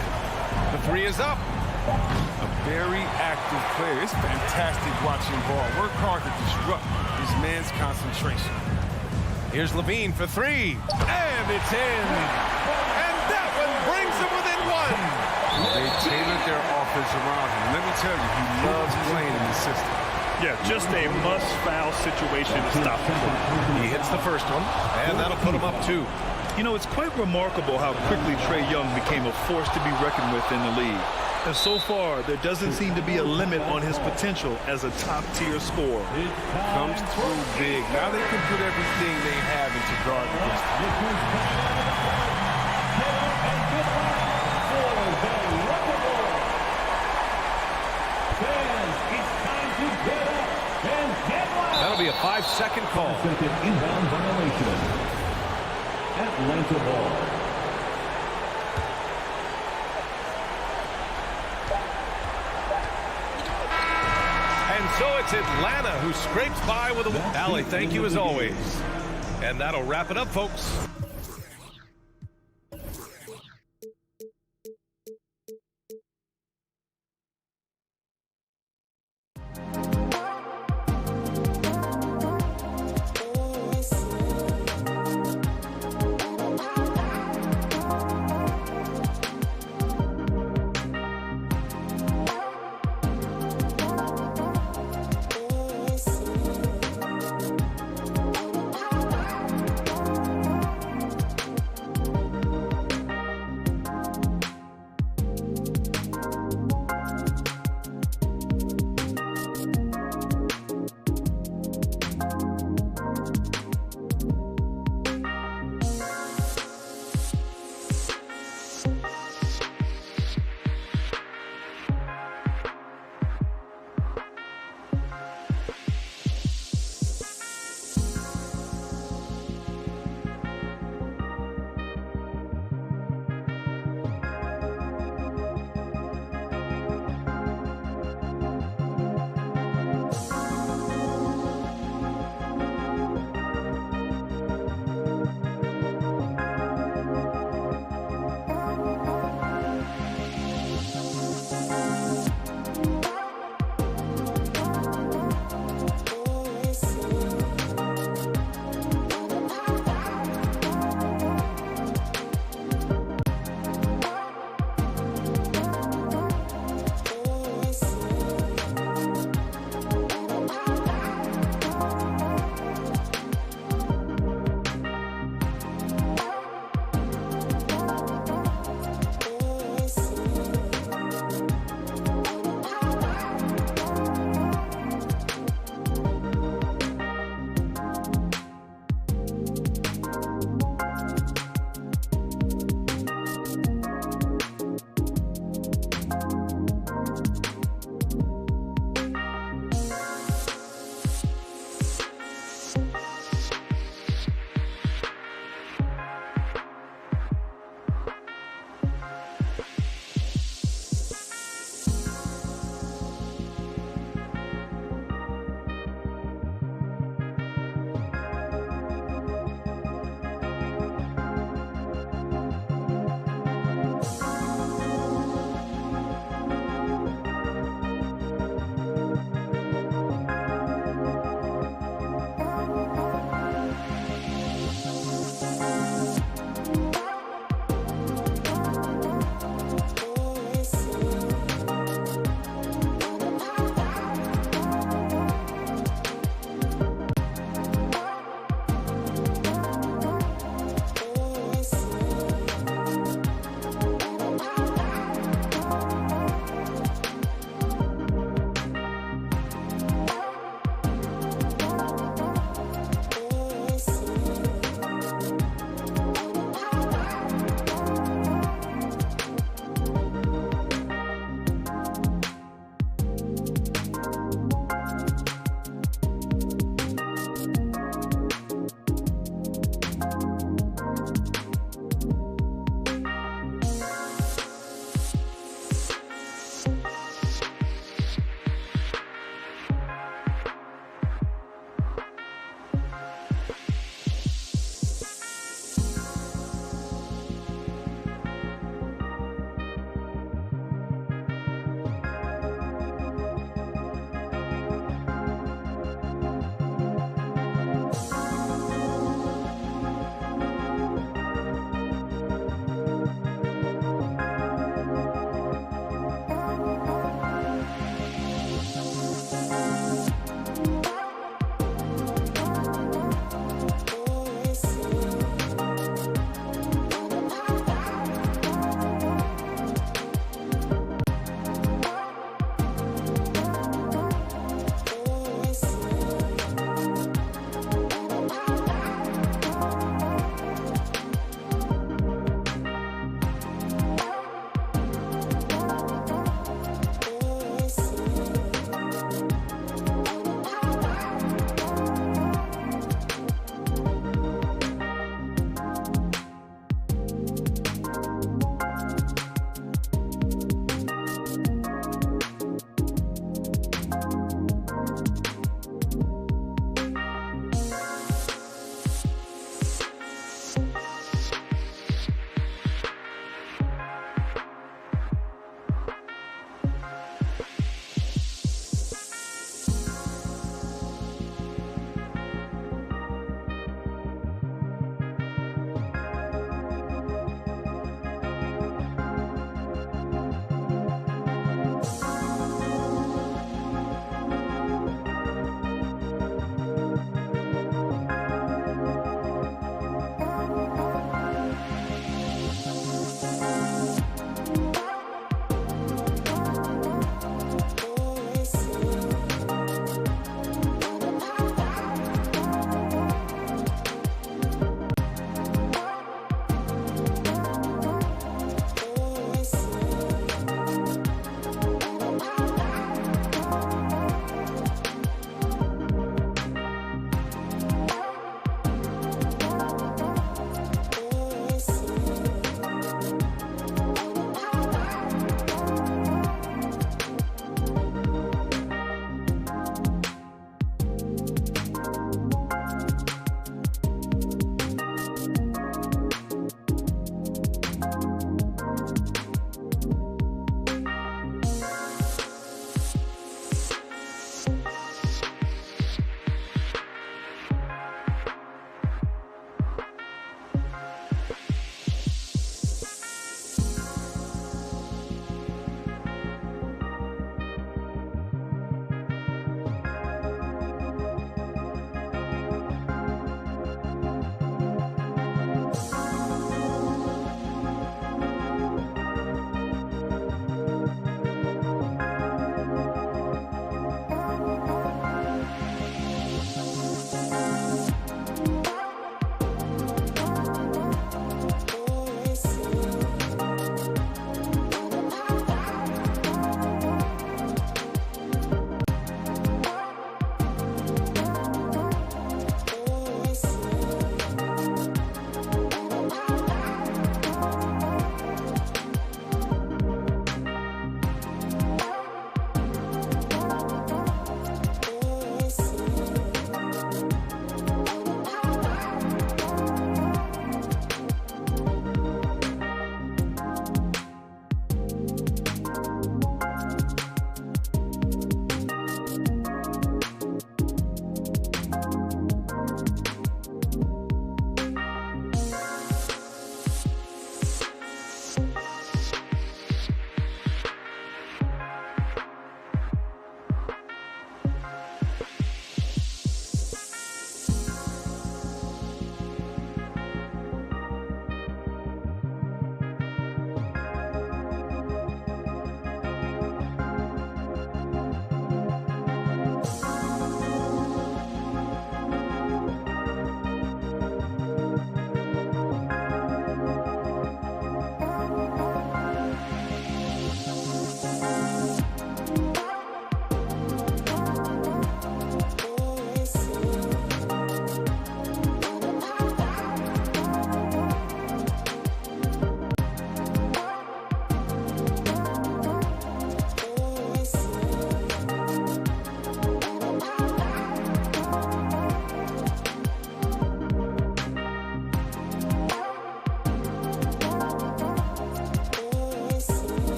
The three is up. A very active player. It's fantastic watching Ball work hard to disrupt his man's concentration. Here's Levine for three. And it's in. And that one brings them within one. They tailored their offense around him. Let me tell you, he loves playing in the system. Yeah, just a must-foul situation to stop him. He hits the first one, and that'll put him up 2. You know, it's quite remarkable how quickly Trae Young became a force to be reckoned with in the league. And so far, there doesn't seem to be a limit on his potential as a top-tier scorer. Comes through big. Now they can put everything they have into guard against him. That'll be a 5-second call. Second inbound violation. Atlanta ball. And so it's Atlanta who scrapes by with a... Allie, thank you as always. And that'll wrap it up, folks.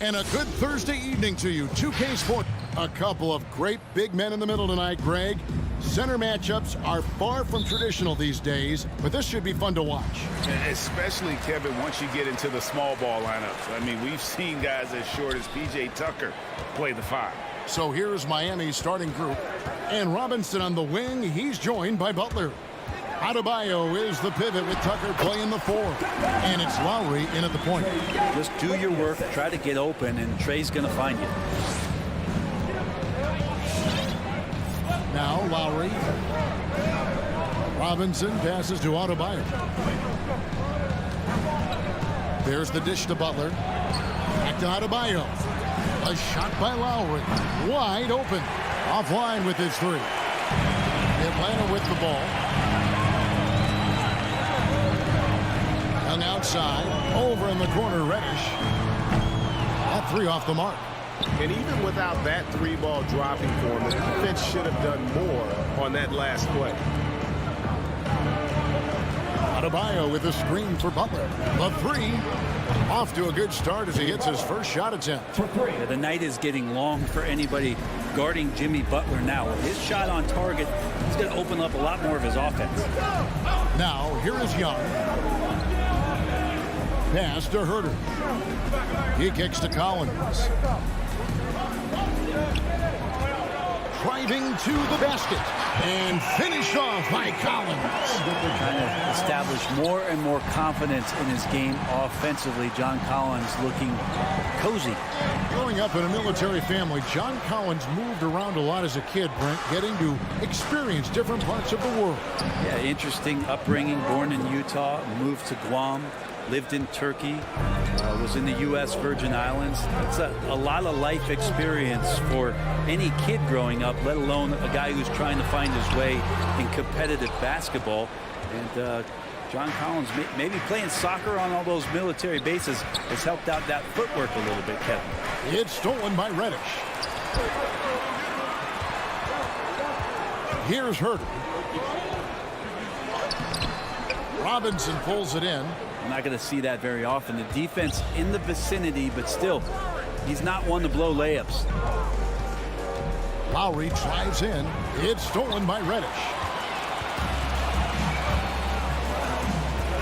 And a good Thursday evening to you, 2K Sports. A couple of great big men in the middle tonight, Greg. Center matchups are far from traditional these days, but this should be fun to watch. Especially, Kevin, once you get into the small ball lineups. I mean, we've seen guys as short as P.J. Tucker play the 5. So here's Miami's starting group. And Robinson on the wing, he's joined by Butler. Adebayo is the pivot with Tucker playing the 4. And it's Lowry in at the point. Just do your work, try to get open, and Trey's going to find you. Now Lowry. Robinson passes to Adebayo. There's the dish to Butler. Back to Adebayo. A shot by Lowry. Wide open. Offline with his 3. Atlanta with the ball. Young outside. Over in the corner, Reddish. That 3 off the mark. And even without that 3-ball dropping for him, the defense should have done more on that last play. Adebayo with a screen for Butler. The 3. Off to a good start as he hits his first shot attempt. Yeah, the night is getting long for anybody guarding Jimmy Butler now. With his shot on target, he's going to open up a lot more of his offense. Now, here is Young. Pass to Herter. He kicks to Collins. Driving to the basket and finish off by Collins. Trying to establish more and more confidence in his game offensively. John Collins looking cozy. Growing up in a military family, John Collins moved around a lot as a kid, Brent, getting to experience different parts of the world. Yeah, interesting upbringing. Born in Utah, moved to Guam, lived in Turkey, was in the U.S. Virgin Islands. It's a lot of life experience for any kid growing up, let alone a guy who's trying to find his way in competitive basketball. And John Collins, maybe playing soccer on all those military bases, has helped out that footwork a little bit, Kevin. It's stolen by Reddish. Here's Herter. Robinson pulls it in. I'm not going to see that very often. The defense in the vicinity, but still, he's not one to blow layups. Lowry drives in. It's stolen by Reddish.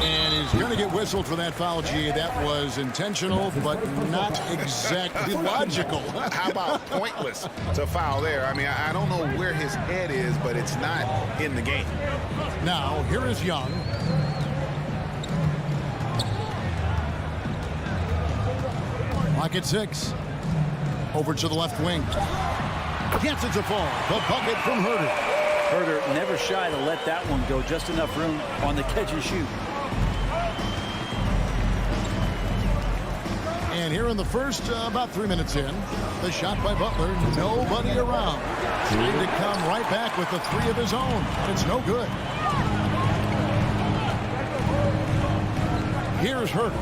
And he's going to get whistled for that foul, G. That was intentional, but not exactly logical. How about pointless to foul there? I mean, I don't know where his head is, but it's not in the game. Now, here is Young. Clock at 6. Over to the left wing. Gets it to fall. The bucket from Herter. Herter never shy to let that one go. Just enough room on the catch and shoot. And here in the first, about 3 minutes in, the shot by Butler. Nobody around. Trying to come right back with the 3 of his own. It's no good. Here's Herter.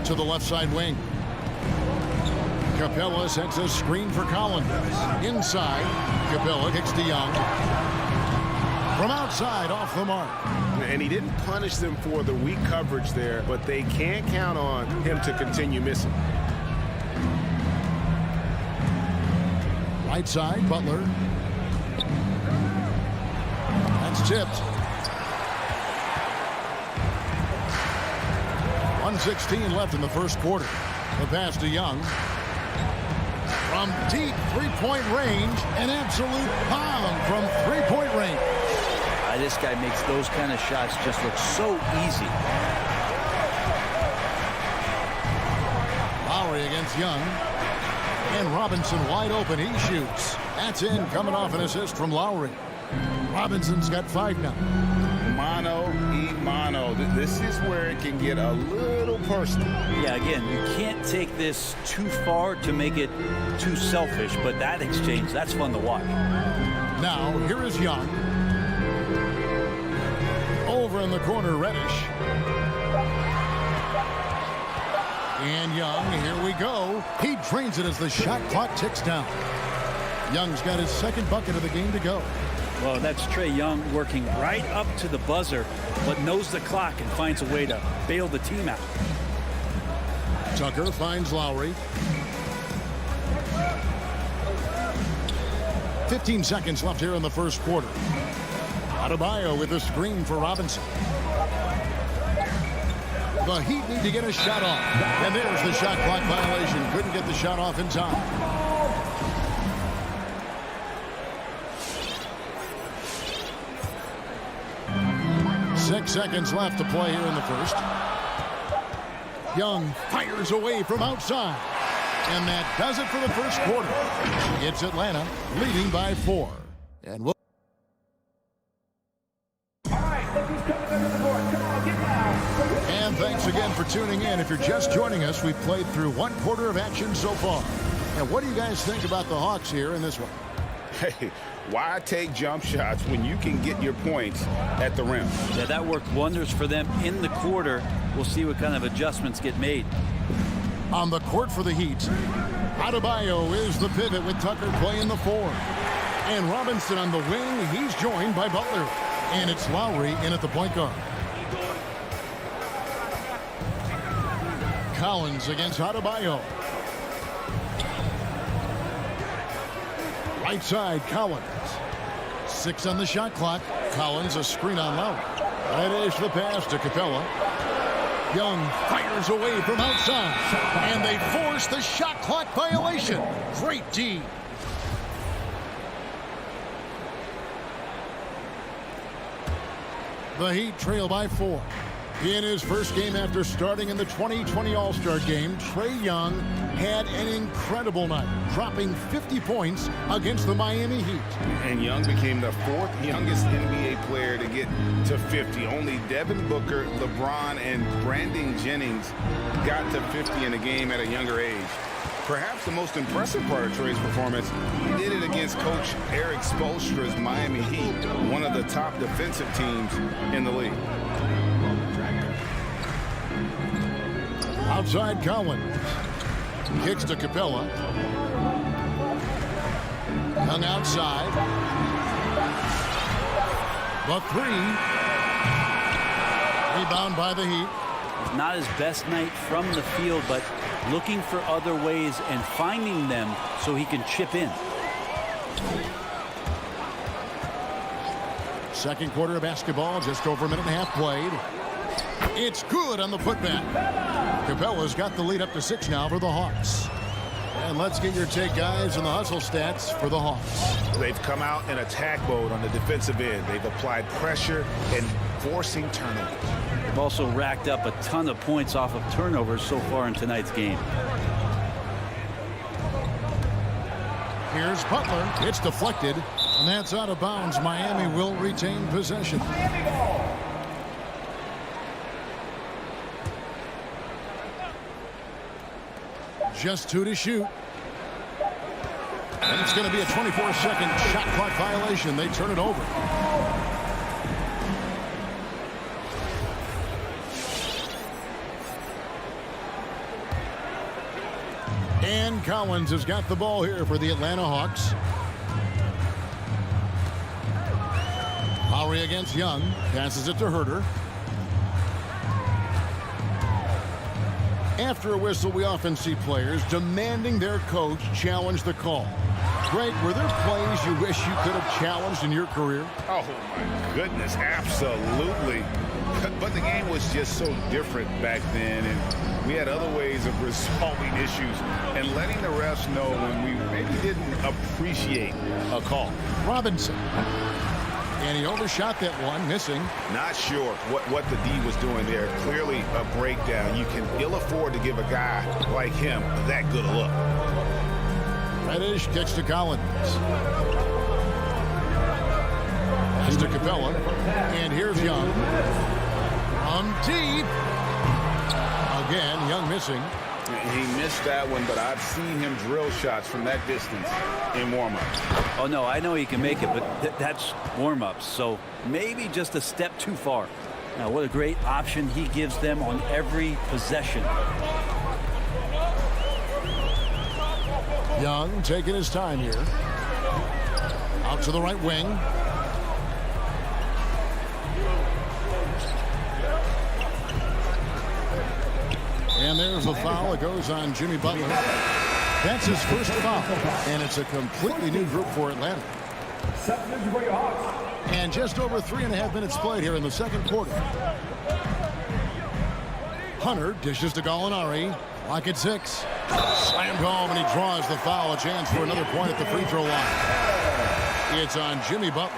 To the left side wing. Capella sets a screen for Collins. Inside, Capella kicks to Young. From outside, off the mark. And he didn't punish them for the weak coverage there, but they can't count on him to continue missing. Right side, Butler. That's tipped. 1:16 left in the first quarter. The pass to Young. From deep three-point range, an absolute bomb from three-point range. This guy makes those kind of shots just look so easy. Lowry against Young. And Robinson wide open. He shoots. That's in, coming off an assist from Lowry. Robinson's got 5 now. Mano y mano. This is where it can get a little personal. Yeah, again, you can't take this too far to make it too selfish, but that exchange, that's fun to watch. Now, here is Young. Over in the corner, Reddish. And Young, here we go. He drains it as the shot clock ticks down. Young's got his second bucket of the game to go. Well, that's Trae Young working right up to the buzzer, but knows the clock and finds a way to bail the team out. Tucker finds Lowry. 15 seconds left here in the first quarter. Adebayo with a screen for Robinson. The Heat need to get a shot off. And there's the shot clock violation. Couldn't get the shot off in time. Six seconds left to play here in the first. Young fires away from outside. And that does it for the first quarter. It's Atlanta leading by 4. And we'll And thanks again for tuning in. If you're just joining us, we've played through one quarter of action so far. And what do you guys think about the Hawks here in this one? Hey, why take jump shots when you can get your points at the rim? Yeah, that worked wonders for them in the quarter. We'll see what kind of adjustments get made. On the court for the Heat, Adebayo is the pivot with Tucker playing the 4. And Robinson on the wing. He's joined by Butler. And it's Lowry in at the point guard. Collins against Adebayo. Right side, Collins. 6 on the shot clock. Collins a screen on Lowry. That is the pass to Capella. Young fires away from outside. And they force the shot clock violation. Great D. The Heat trail by 4. In his first game after starting in the 2020 All-Star Game, Trae Young had an incredible night, dropping 50 points against the Miami Heat. And Young became the 4th youngest NBA player to get to 50. Only Devin Booker, LeBron, and Brandon Jennings got to 50 in a game at a younger age. Perhaps the most impressive part of Trae's performance, he did it against Coach Eric Spoelstra's Miami Heat, one of the top defensive teams in the league. Outside Collins. Kicks to Capella. Young outside. The 3. Rebound by the Heat. Not his best night from the field, but looking for other ways and finding them so he can chip in. Second quarter of basketball, just over a minute and a half played. It's good on the putback. Capella's got the lead up to 6 now for the Hawks. And let's get your take, guys, on the hustle stats for the Hawks. They've come out in attack mode on the defensive end. They've applied pressure and forcing turnovers. They've also racked up a ton of points off of turnovers so far in tonight's game. Here's Butler. It's deflected, and that's out of bounds. Miami will retain possession. Just 2 to shoot. And it's going to be a 24-second shot clock violation. They turn it over. And Collins has got the ball here for the Atlanta Hawks. Lowry against Young. Passes it to Herter. After a whistle, we often see players demanding their coach challenge the call. Greg, were there plays you wish you could have challenged in your career? Oh, my goodness, absolutely. But the game was just so different back then, and we had other ways of resolving issues and letting the refs know when we maybe didn't appreciate a call. Robinson. And he overshot that one, missing. Not sure what the D was doing there. Clearly a breakdown. You can ill afford to give a guy like him that good a look. Reddish kicks to Collins. Pass to Capella. And here's Young. On deep. Again, Young missing. He missed that one, but I've seen him drill shots from that distance in warm-ups. Oh, no, I know he can make it, but that's warm-ups, so maybe just a step too far. Now, what a great option he gives them on every possession. Young taking his time here. Out to the right wing. And there's the foul. It goes on Jimmy Butler. That's his first foul. And it's a completely new group for Atlanta. And just over 3.5 minutes played here in the second quarter. Hunter dishes to Gallinari. Clock at 6. Slammed home, and he draws the foul. A chance for another point at the free throw line. It's on Jimmy Butler.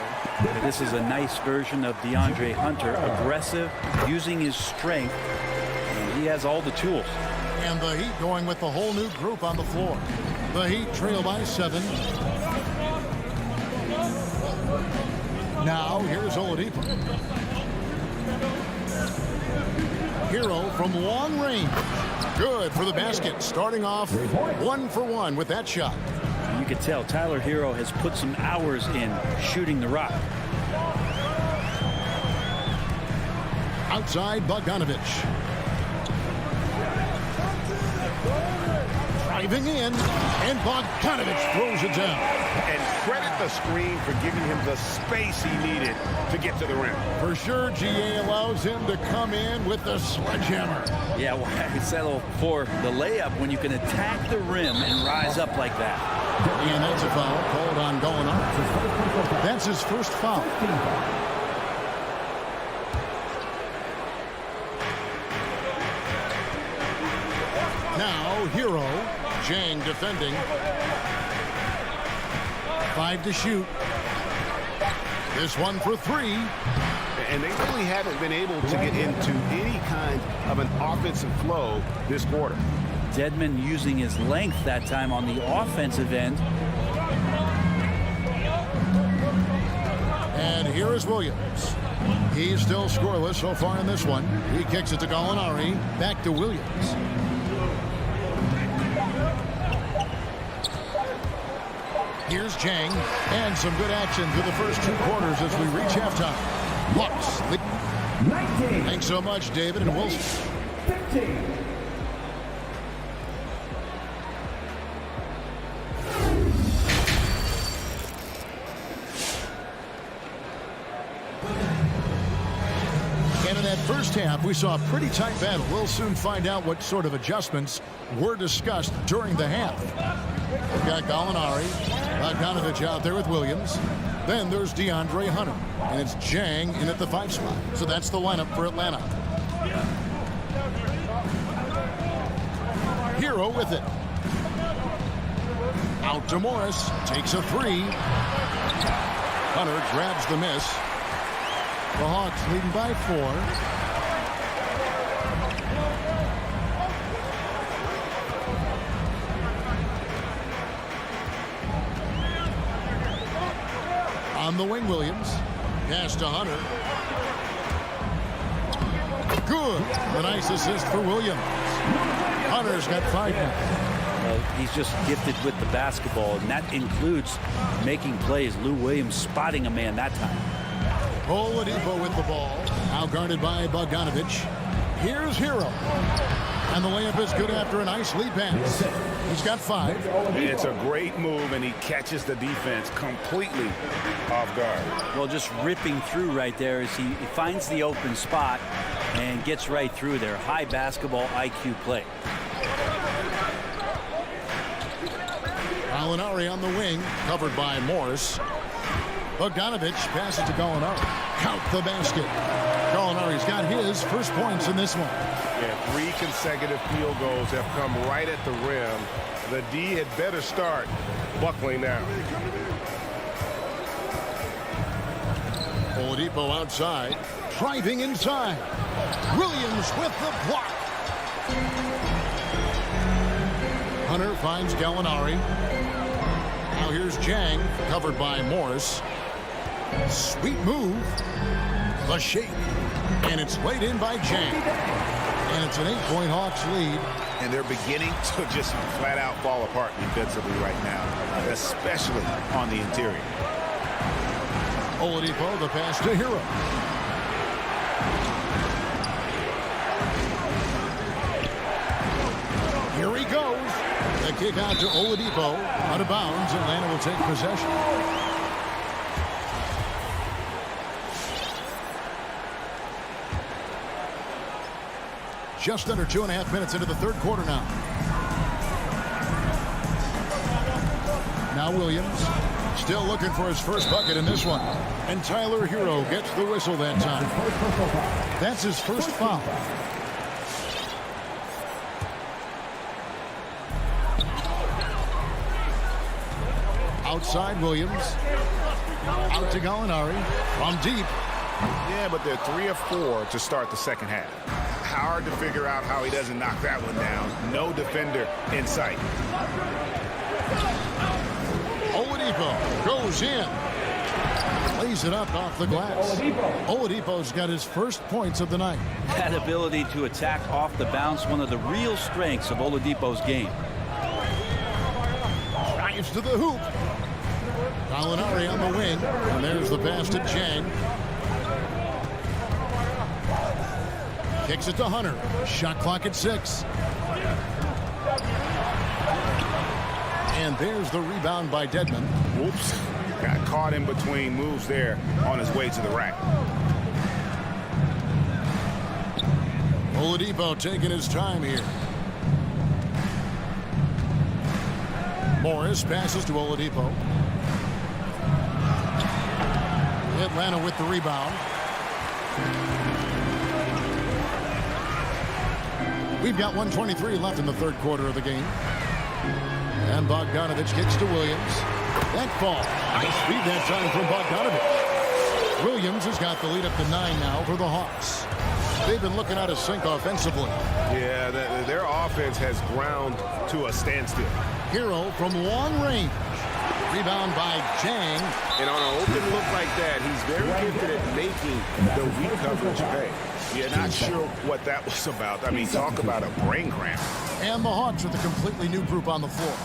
This is a nice version of DeAndre Hunter. Aggressive, using his strength. And he has all the tools. And the Heat going with the whole new group on the floor. The Heat trail by 7. Now, here's Oladipo. Hero from long range. Good for the basket. Starting off 1 for 1 with that shot. You can tell Tyler Hero has put some hours in shooting the rock. Outside, Bogdanovich. Driving in, and Bogdanovich throws it down. And credit the screen for giving him the space he needed to get to the rim. For sure, GA allows him to come in with the sledgehammer. Yeah, well, I settle for the layup when you can attack the rim and rise up like that. And that's a foul called on Gallinari. That's his first foul. Now, Hero. Jang defending. 5 to shoot. This one for 3. And they really haven't been able to get into any kind of an offensive flow this quarter. Dedmon using his length that time on the offensive end. And here is Williams. He's still scoreless so far in this one. He kicks it to Gallinari. Back to Williams. Here's Jang, and some good action through the first 2 quarters as we reach halftime. Bucks. Thanks so much, David, and Wilson. 15. And in that first half, we saw a pretty tight battle. We'll soon find out what sort of adjustments were discussed during the half. We've got Gallinari, Bogdanovich out there with Williams. Then there's DeAndre Hunter, and it's Jang in at the 5 spot. So that's the lineup for Atlanta. Hero with it. Out to Morris, takes a 3. Hunter grabs the miss. The Hawks leading by 4. On the wing, Williams. Pass to Hunter. Good. A nice assist for Williams. Hunter's got 5 now. He's just gifted with the basketball, and that includes making plays. Lou Williams spotting a man that time. Oladipo with the ball. Now guarded by Bogdanovich. Here's Hero. And the layup is good after a nice lead pass. He's got 5. It's a great move, and he catches the defense completely off guard. Well, just ripping through right there as he finds the open spot and gets right through there. High basketball IQ play. Gallinari on the wing, covered by Morris. Bogdanovich passes to Gallinari. Count the basket. Gallinari's got his first points in this one. Yeah, 3 consecutive field goals have come right at the rim. The D had better start buckling now. Oladipo outside, driving inside. Williams with the block. Hunter finds Gallinari. Now here's Jang, covered by Morris. Sweet move. The shake. And it's laid in by Jang. And it's an 8-point Hawks lead. And they're beginning to just flat out fall apart defensively right now, especially on the interior. Oladipo, the pass to Hero. Here he goes. The kick out to Oladipo. Out of bounds. Atlanta will take possession. Just under 2.5 minutes into the third quarter now. Now Williams still looking for his first bucket in this one. And Tyler Hero gets the whistle that time. That's his first foul. Outside Williams. Out to Gallinari. From deep. Yeah, but they're 3 of 4 to start the second half. Hard to figure out how he doesn't knock that one down. No defender in sight. Oladipo goes in. Lays it up off the glass. Oladipo's got his first points of the night. That ability to attack off the bounce, one of the real strengths of Oladipo's game. Drives to the hoop. Gallinari on the wing. And there's the pass to Chang. Kicks it to Hunter. Shot clock at 6. And there's the rebound by Dedmon. Whoops. Got caught in between moves there on his way to the rack. Oladipo taking his time here. Morris passes to Oladipo. Atlanta with the rebound. We've got 1:23 left in the third quarter of the game. And Bogdanovich kicks to Williams. That ball. Nice speed that time from Bogdanovich. Williams has got the lead up to 9 now for the Hawks. They've been looking out of sync offensively. Yeah, their offense has ground to a standstill. Hero from long range. Rebound by Chang. And on an open look like that, he's very gifted at making the weak coverage pay. You're not sure what that was about. I mean, talk about a brain cramp. And the Hawks with a completely new group on the floor.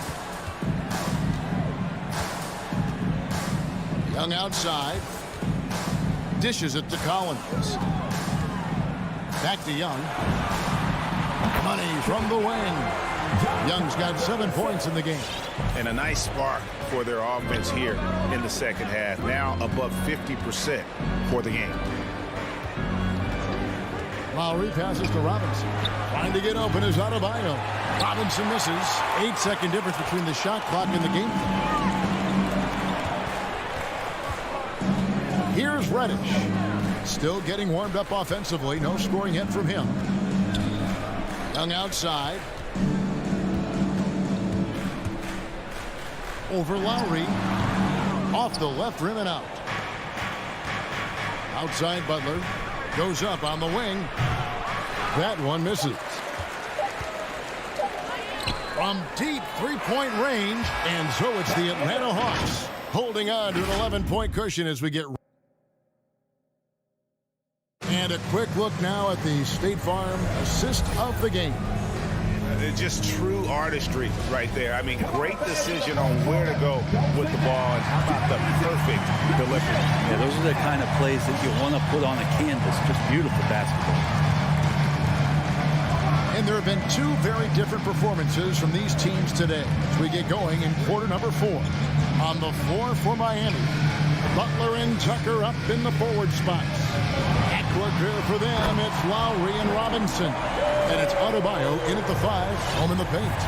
Young outside. Dishes it to Collins. Back to Young. Money from the wing. Young's got 7 points in the game. And a nice spark for their offense here in the second half. Now above 50% for the game. Lowry passes to Robinson. Trying to get open is Adebayo. Robinson misses. 8-second difference between the shot clock and the game. Here's Reddish. Still getting warmed up offensively. No scoring yet from him. Young outside. Over Lowry. Off the left rim and out. Outside Butler. Goes up on the wing. That one misses. From deep three-point range. And so it's the Atlanta Hawks holding on to an 11-point cushion as we get. And a quick look now at the State Farm assist of the game. It's just true artistry right there. I mean, great decision on where to go with the ball and the perfect delivery. Yeah, those are the kind of plays that you want to put on a canvas. Just beautiful basketball. And there have been 2 very different performances from these teams today as we get going in quarter number 4. On the floor for Miami, Butler and Tucker up in the forward spots. Backcourt pair for them, it's Lowry and Robinson. And it's Adebayo in at the 5, home in the paint.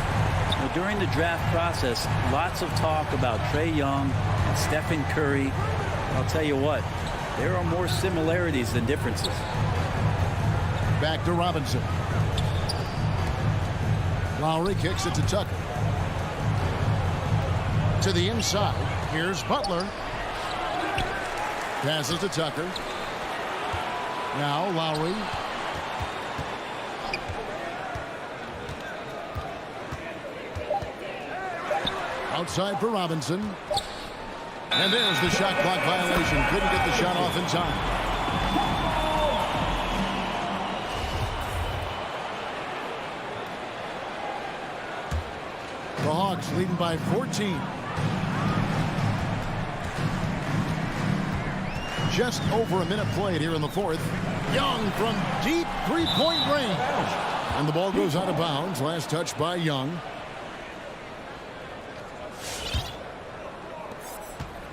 Well, during the draft process, lots of talk about Trae Young and Stephen Curry. I'll tell you what, there are more similarities than differences. Back to Robinson. Lowry kicks it to Tucker. To the inside. Here's Butler. Passes to Tucker. Now Lowry. Outside for Robinson. And there's the shot clock violation. Couldn't get the shot off in time. The Hawks leading by 14. Just over a minute played here in the fourth. Young from deep three-point range. And the ball goes out of bounds. Last touch by Young.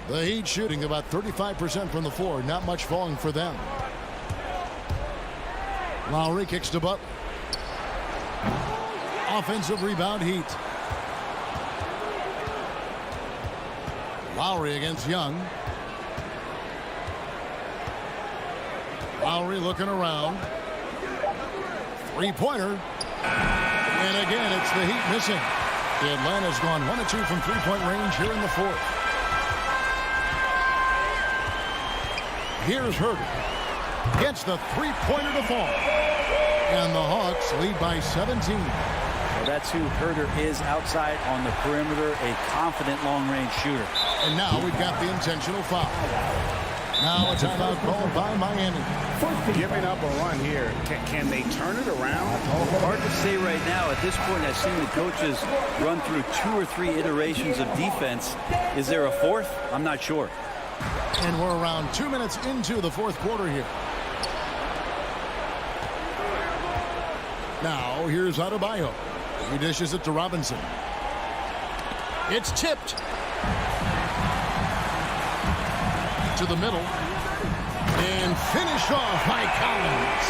The Heat shooting about 35% from the floor. Not much falling for them. Lowry kicks to Butler. Offensive rebound, Heat. Lowry against Young. Lowry looking around. Three-pointer. And again, it's the Heat missing. Atlanta's gone 1 of 2 from three-point range here in the fourth. Here's Herder. Gets the three-pointer to fall. And the Hawks lead by 17. Well, that's who Herder is outside on the perimeter, a confident long-range shooter. And now we've got the intentional foul. Now a timeout called by Miami. Giving up a run here. Can they turn it around? Hard to say right now. At this point, I've seen the coaches run through 2 or 3 iterations of defense. Is there a fourth? I'm not sure. And we're around 2 minutes into the fourth quarter here. Now here's Adebayo. He dishes it to Robinson. It's tipped. To the middle. And finished off by Collins.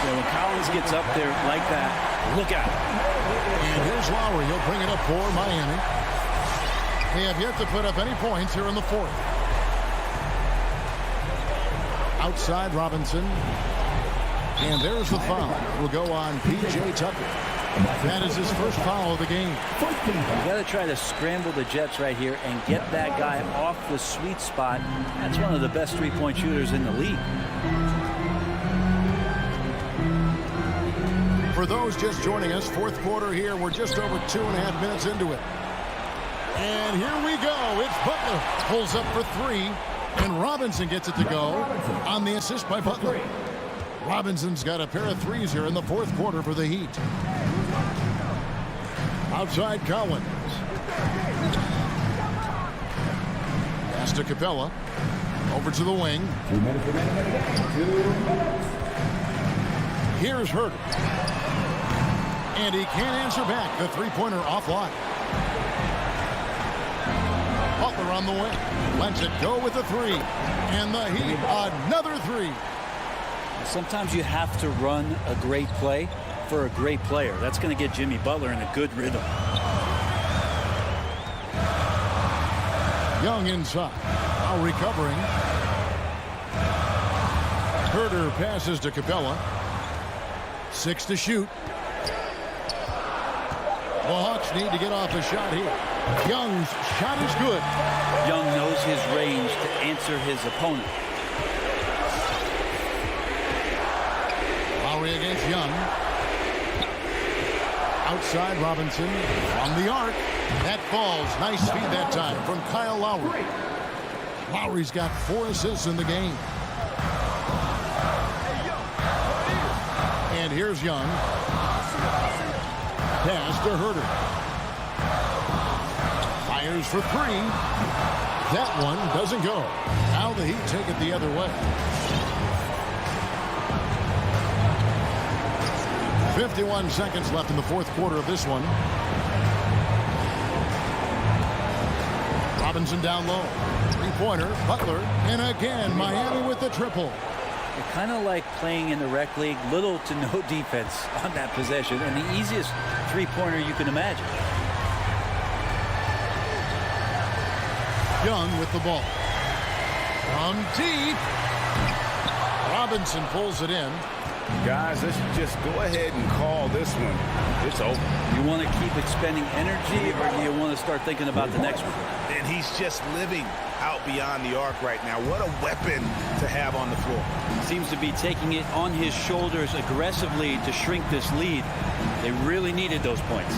Yeah, when Collins gets up there like that, look out. And here's Lowry. He'll bring it up for Miami. They have yet to put up any points here in the fourth. Outside Robinson. And there's the foul. Will go on P.J. Tucker. That is his first foul of the game. You got to try to scramble the Jets right here and get that guy off the sweet spot. That's one of the best three-point shooters in the league. For those just joining us, fourth quarter here. We're just over 2.5 minutes into it. And here we go. It's Butler. Pulls up for 3. And Robinson gets it to go on the assist by Butler. Robinson's got a pair of threes here in the fourth quarter for the Heat. Outside Collins. Pass to Capella. Over to the wing. Here's Herder. And he can't answer back. The three-pointer offline. Butler on the wing. Lets it go with the 3. And the Heat, another 3. Sometimes you have to run a great play for a great player. That's going to get Jimmy Butler in a good rhythm. Young inside. Now recovering. Herder passes to Capella. 6 to shoot. The Hawks need to get off a shot here. Young's shot is good. Young knows his range to answer his opponent. Lowry against Young. Outside Robinson on the arc. That falls. Nice speed that time from Kyle Lowry. Lowry's got 4 assists in the game. And here's Young. Pass to Herder. Fires for 3. That one doesn't go. Now the Heat take it the other way. 51 seconds left in the fourth quarter of this one. Robinson down low. Three-pointer, Butler, and again Miami with the triple. You're kind of like playing in the rec league, little to no defense on that possession, and the easiest three-pointer you can imagine. Young with the ball. From deep. Robinson pulls it in. Guys, let's just go ahead and call this one. It's over. You want to keep expending energy, or do you want to start thinking about the next one? And he's just living out beyond the arc right now. What a weapon to have on the floor. Seems to be taking it on his shoulders aggressively to shrink this lead. They really needed those points.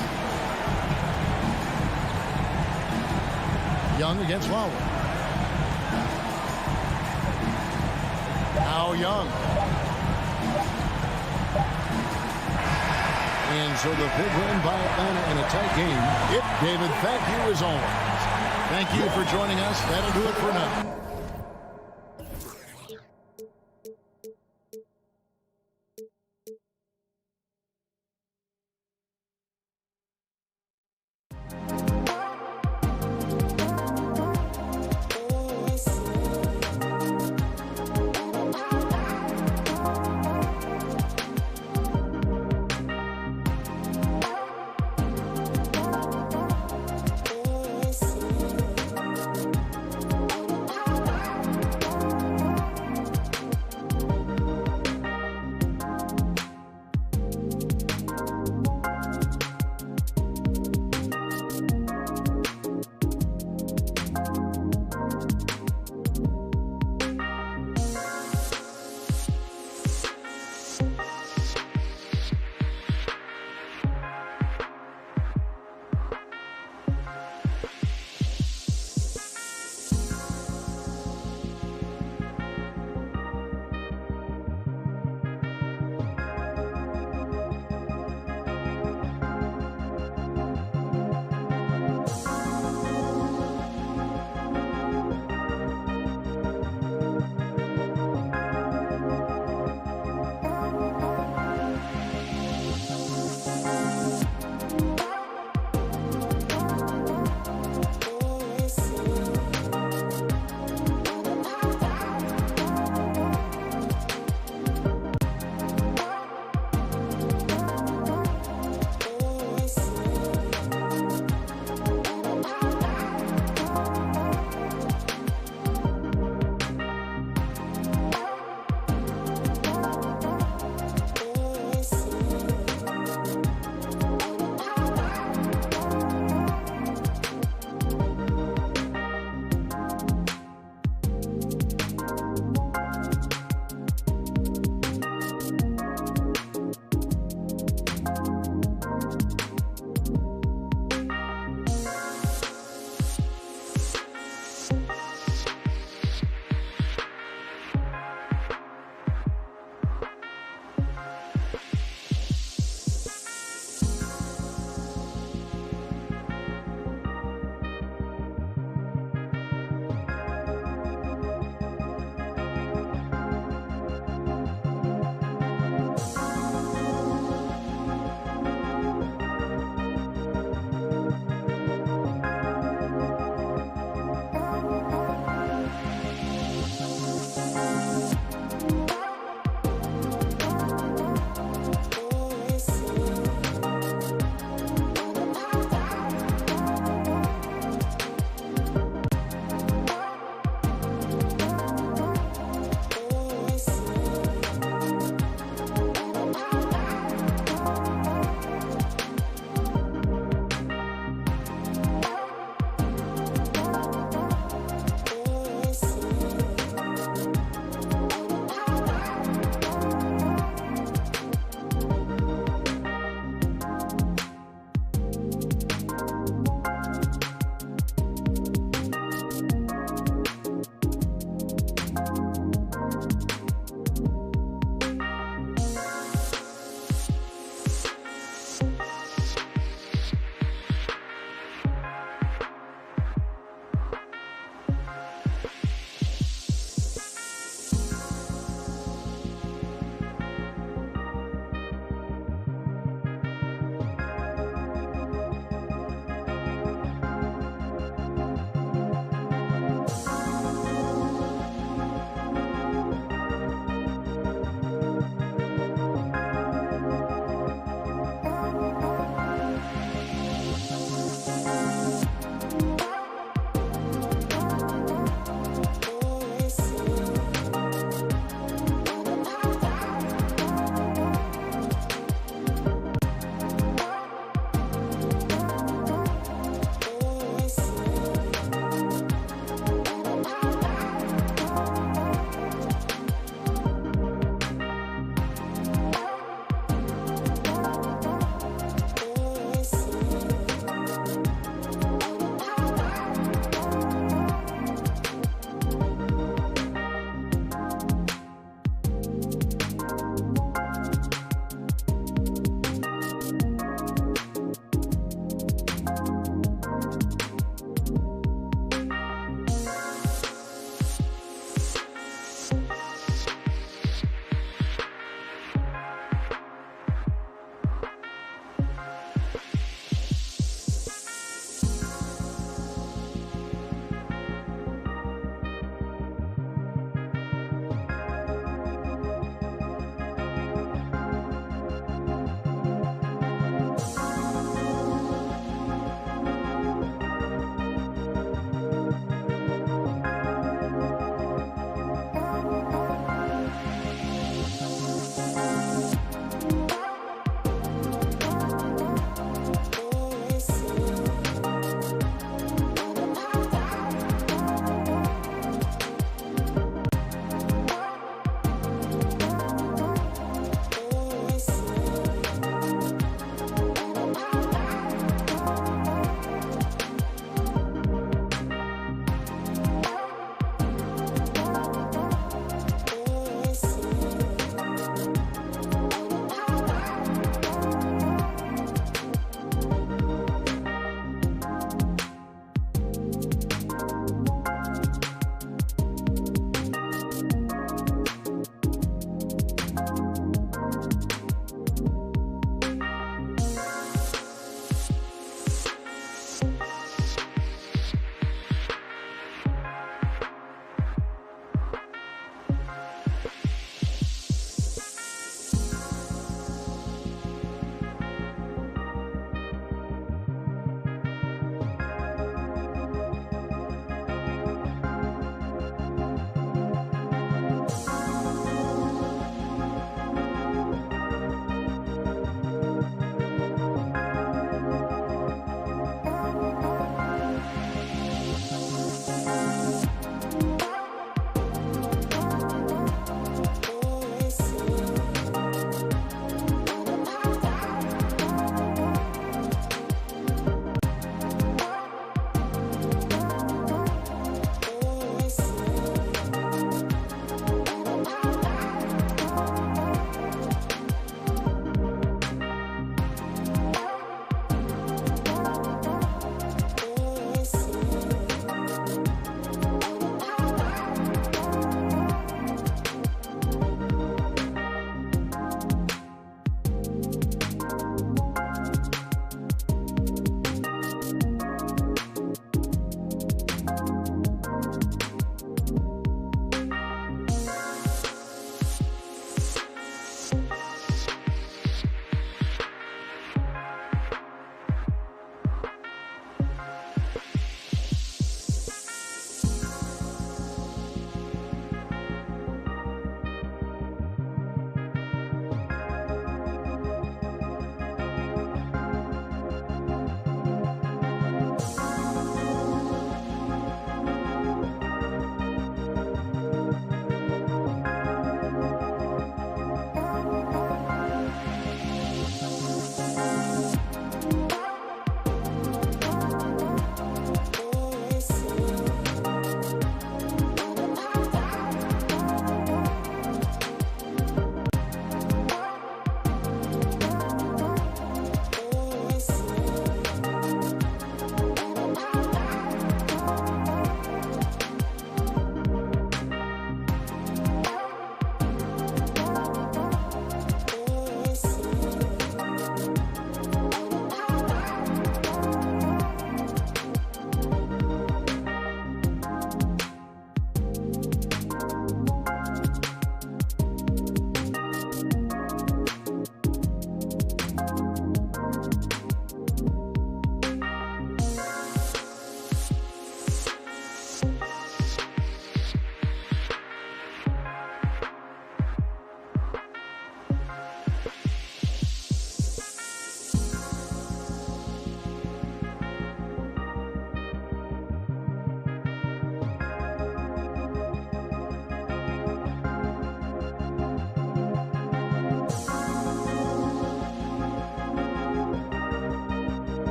Young against Lowry. Now Young. And so the big win by Atlanta in a tight game. David, thank you as always. Thank you for joining us. That'll do it for now.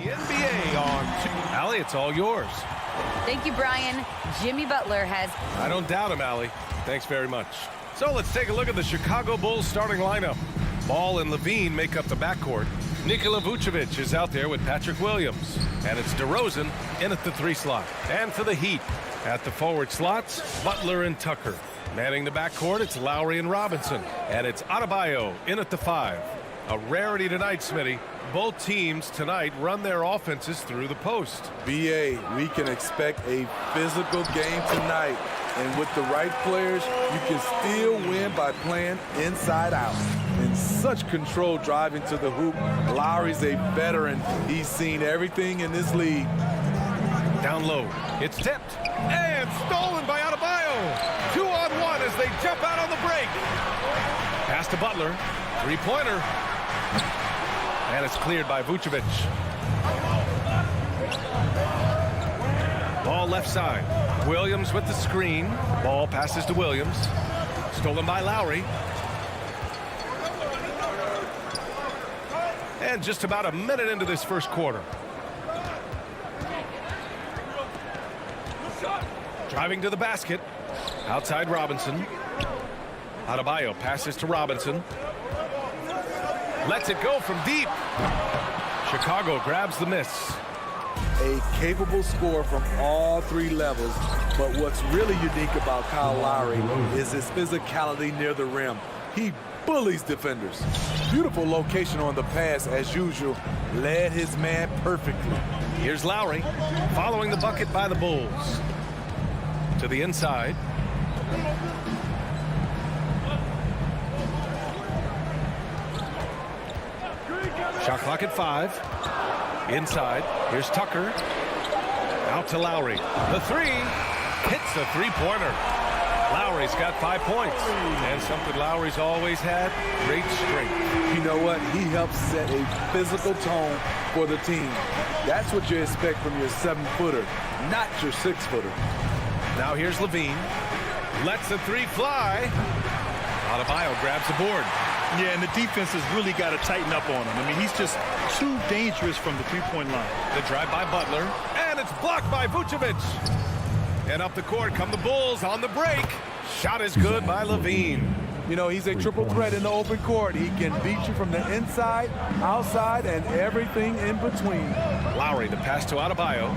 The NBA on two. Allie, it's all yours. Thank you, Brian. Jimmy Butler has... I don't doubt him, Allie. Thanks very much. So let's take a look at the Chicago Bulls starting lineup. Ball and Levine make up the backcourt. Nikola Vucevic is out there with Patrick Williams. And it's DeRozan in at the 3 slot. And for the Heat, at the forward slots, Butler and Tucker. Manning the backcourt, it's Lowry and Robinson. And it's Adebayo in at the 5. A rarity tonight, Smitty. Both teams tonight run their offenses through the post. BA, we can expect a physical game tonight. And with the right players, you can still win by playing inside out. And such control driving to the hoop. Lowry's a veteran. He's seen everything in this league. Down low. It's tipped. And stolen by Adebayo. 2-on-1 as they jump out on the break. Pass to Butler. 3-pointer. And it's cleared by Vucevic. Ball left side. Williams with the screen. Ball passes to Williams. Stolen by Lowry. And just about a minute into this first quarter. Driving to the basket. Outside Robinson. Adebayo passes to Robinson. Lets it go from deep. Chicago grabs the miss. A capable scorer from all 3 levels. But what's really unique about Kyle Lowry is his physicality near the rim. He bullies defenders. Beautiful location on the pass as usual. Led his man perfectly. Here's Lowry following the bucket by the Bulls. To the inside. Shot clock at 5. Inside. Here's Tucker. Out to Lowry. The 3. Hits a 3-pointer. Lowry's got 5 points. And something Lowry's always had, great strength. You know what? He helps set a physical tone for the team. That's what you expect from your 7-footer, not your 6-footer. Now here's Levine. Lets the 3 fly. Adebayo grabs the board. Yeah, and the defense has really got to tighten up on him. I mean, he's just too dangerous from the 3-point line. The drive by Butler. And it's blocked by Vucevic. And up the court come the Bulls on the break. Shot is good by Levine. You know, he's a triple threat in the open court. He can beat you from the inside, outside, and everything in between. Lowry, the pass to Adebayo.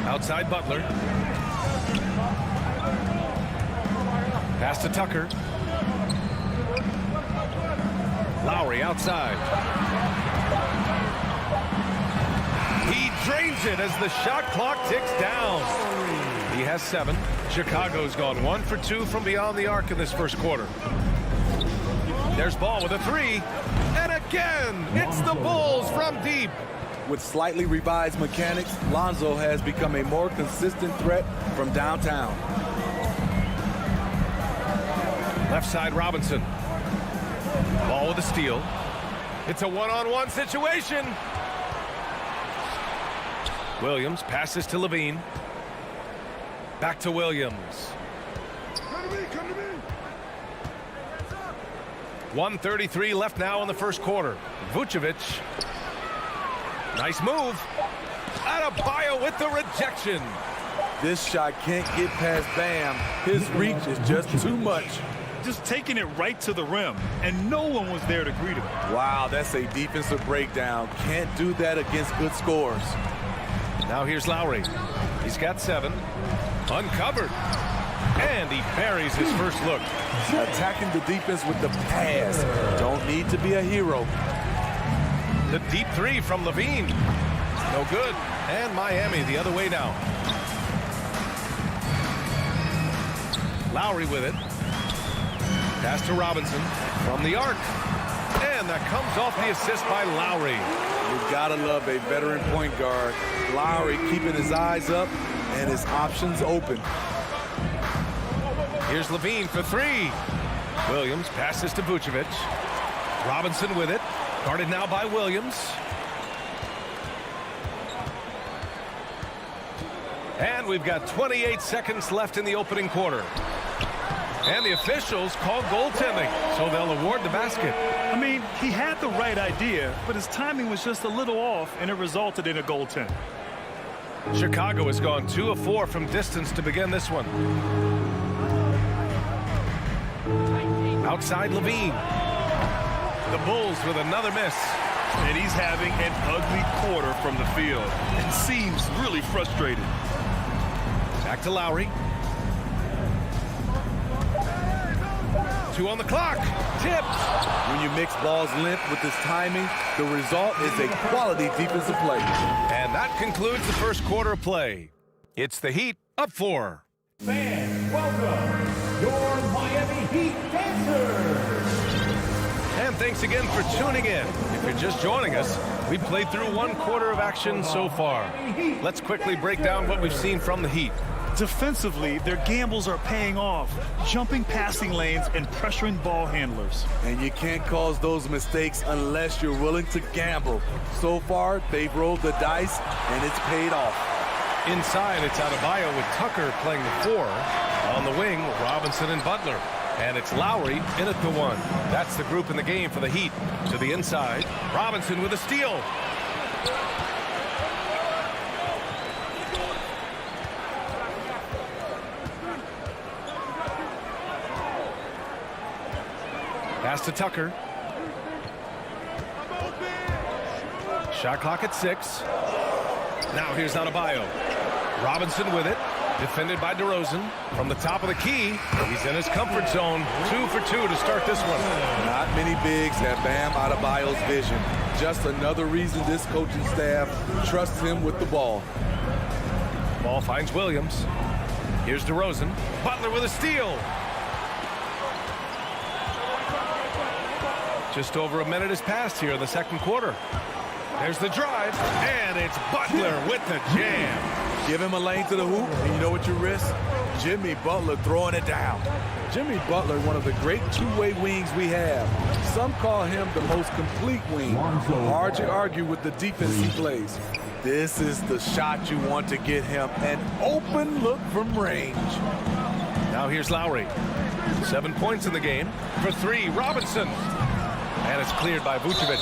Outside Butler. Pass to Tucker. Lowry outside. He drains it as the shot clock ticks down. He has 7. Chicago's gone 1 for 2 from beyond the arc in this first quarter. There's Ball with a 3. And again, it's the Bulls from deep. With slightly revised mechanics, Lonzo has become a more consistent threat from downtown. Left side Robinson. Ball with a steal. It's a 1-on-1 situation. Williams passes to Levine. Back to Williams. Come to me, come to me. 1:33 left now in the first quarter. Vucevic. Nice move. Adebayo with the rejection. This shot can't get past Bam. His reach is just too much. Just taking it right to the rim, and no one was there to greet him. Wow, that's a defensive breakdown. Can't do that against good scorers. Now here's Lowry. He's got 7. Uncovered. And he buries his first look. Attacking the defense with the pass. Don't need to be a hero. The deep 3 from Levine. No good. And Miami the other way now. Lowry with it. Pass to Robinson from the arc. And that comes off the assist by Lowry. You gotta love a veteran point guard. Lowry keeping his eyes up and his options open. Here's Levine for 3. Williams passes to Vucevic. Robinson with it. Guarded now by Williams. And we've got 28 seconds left in the opening quarter. And the officials call goaltending, so they'll award the basket. I mean, he had the right idea, but his timing was just a little off, and it resulted in a goaltend. Chicago has gone 2 of 4 from distance to begin this one. Outside Levine. The Bulls with another miss. And he's having an ugly quarter from the field and seems really frustrated. Back to Lowry. 2 on the clock. Tipped. When you mix balls limp with this timing, the result is a quality defensive play. And that concludes the first quarter of play. It's the Heat up 4. Fans, welcome your Miami Heat dancers. And thanks again for tuning in. If you're just joining us, we played through 1 quarter of action so far. Let's quickly break down what we've seen from the Heat. Defensively, their gambles are paying off, jumping passing lanes and pressuring ball handlers. And you can't cause those mistakes unless you're willing to gamble. So far, they've rolled the dice, and it's paid off. Inside, it's Adebayo with Tucker playing the 4. On the wing, Robinson and Butler. And it's Lowry in at the 1. That's the group in the game for the Heat. To the inside, Robinson with a steal. Pass to Tucker. Shot clock at 6. Now here's Adebayo. Robinson with it. Defended by DeRozan. From the top of the key, he's in his comfort zone. 2 for 2 to start this one. Not many bigs have Bam Adebayo's vision. Just another reason this coaching staff trusts him with the ball. Ball finds Williams. Here's DeRozan. Butler with a steal. Just over a minute has passed here in the second quarter. There's the drive, and it's Butler with the jam. Give him a lane to the hoop, and you know what you risk? Jimmy Butler throwing it down. Jimmy Butler, one of the great two-way wings we have. Some call him the most complete wing. Hard to argue with the defense he plays. This is the shot you want to get him, an open look from range. Now here's Lowry. 7 points in the game. For 3, Robinson. And it's cleared by Vucevic.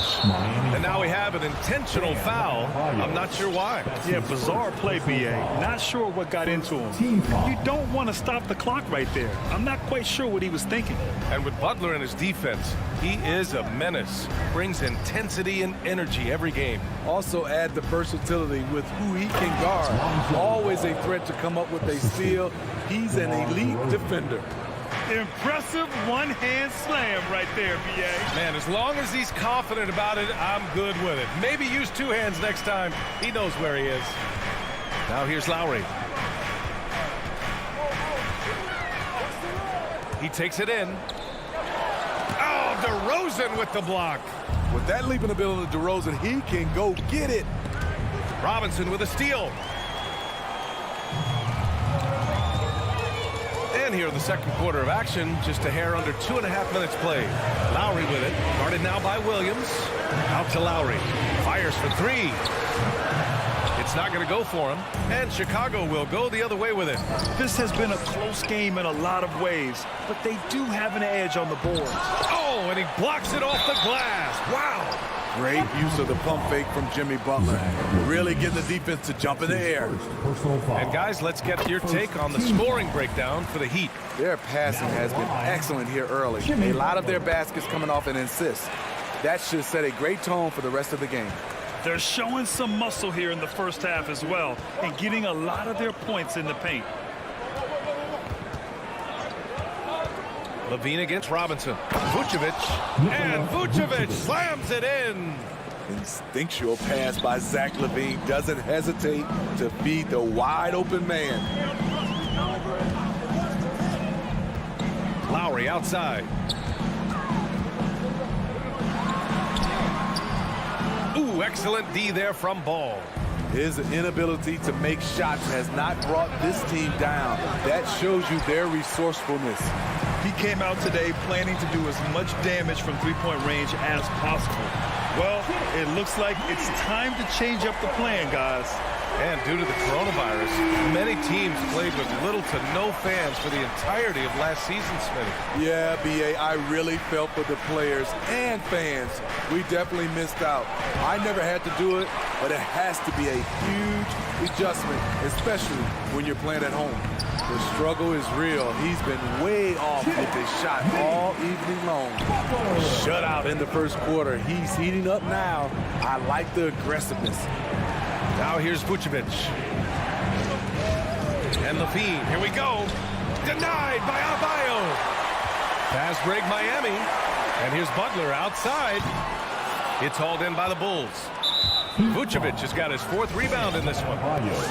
And now we have an intentional foul. I'm not sure why. Yeah, bizarre play, B.A. Not sure what got into him. You don't want to stop the clock right there. I'm not quite sure what he was thinking. And with Butler in his defense, he is a menace. Brings intensity and energy every game. Also add the versatility with who he can guard. Always a threat to come up with a steal. He's an elite defender. Impressive one-hand slam right there, B.A. Man, as long as he's confident about it, I'm good with it. Maybe use 2 hands next time. He knows where he is. Now here's Lowry. He takes it in. Oh, DeRozan with the block. With that leaping ability of DeRozan, he can go get it. Robinson with a steal. And here in the second quarter of action, just a hair under 2.5 minutes played. Lowry with it, guarded now by Williams. Out to Lowry, fires for 3. It's not going to go for him, and Chicago will go the other way with it. This has been a close game in a lot of ways, but they do have an edge on the board. Oh, and he blocks it off the glass. Wow. Great use of the pump fake from Jimmy Butler. Really getting the defense to jump in the air. And guys, let's get your take on the scoring breakdown for the Heat. Their passing has been excellent here early. A lot of their baskets coming off an assist. That should set a great tone for the rest of the game. They're showing some muscle here in the first half as well and getting a lot of their points in the paint. Levine against Robinson. Vucevic. And Vucevic slams it in. Instinctual pass by Zach LaVine doesn't hesitate to feed the wide open man. Lowry outside. Ooh, excellent D there from Ball. His inability to make shots has not brought this team down. That shows you their resourcefulness. He came out today planning to do as much damage from three-point range as possible. Well, it looks like it's time to change up the plan, guys. And due to the coronavirus, many teams played with little to no fans for the entirety of last season, Smitty. Yeah, B.A., I really felt for the players and fans. We definitely missed out. I never had to do it, but it has to be a huge adjustment, especially when you're playing at home. The struggle is real. He's been way off with his shot all evening long. Shutout in the first quarter. He's heating up now. I like the aggressiveness. Now here's Vucevic. And Levine, here we go. Denied by Adebayo. Fast break Miami. And here's Butler outside. It's hauled in by the Bulls. Vucevic has got his 4th rebound in this one.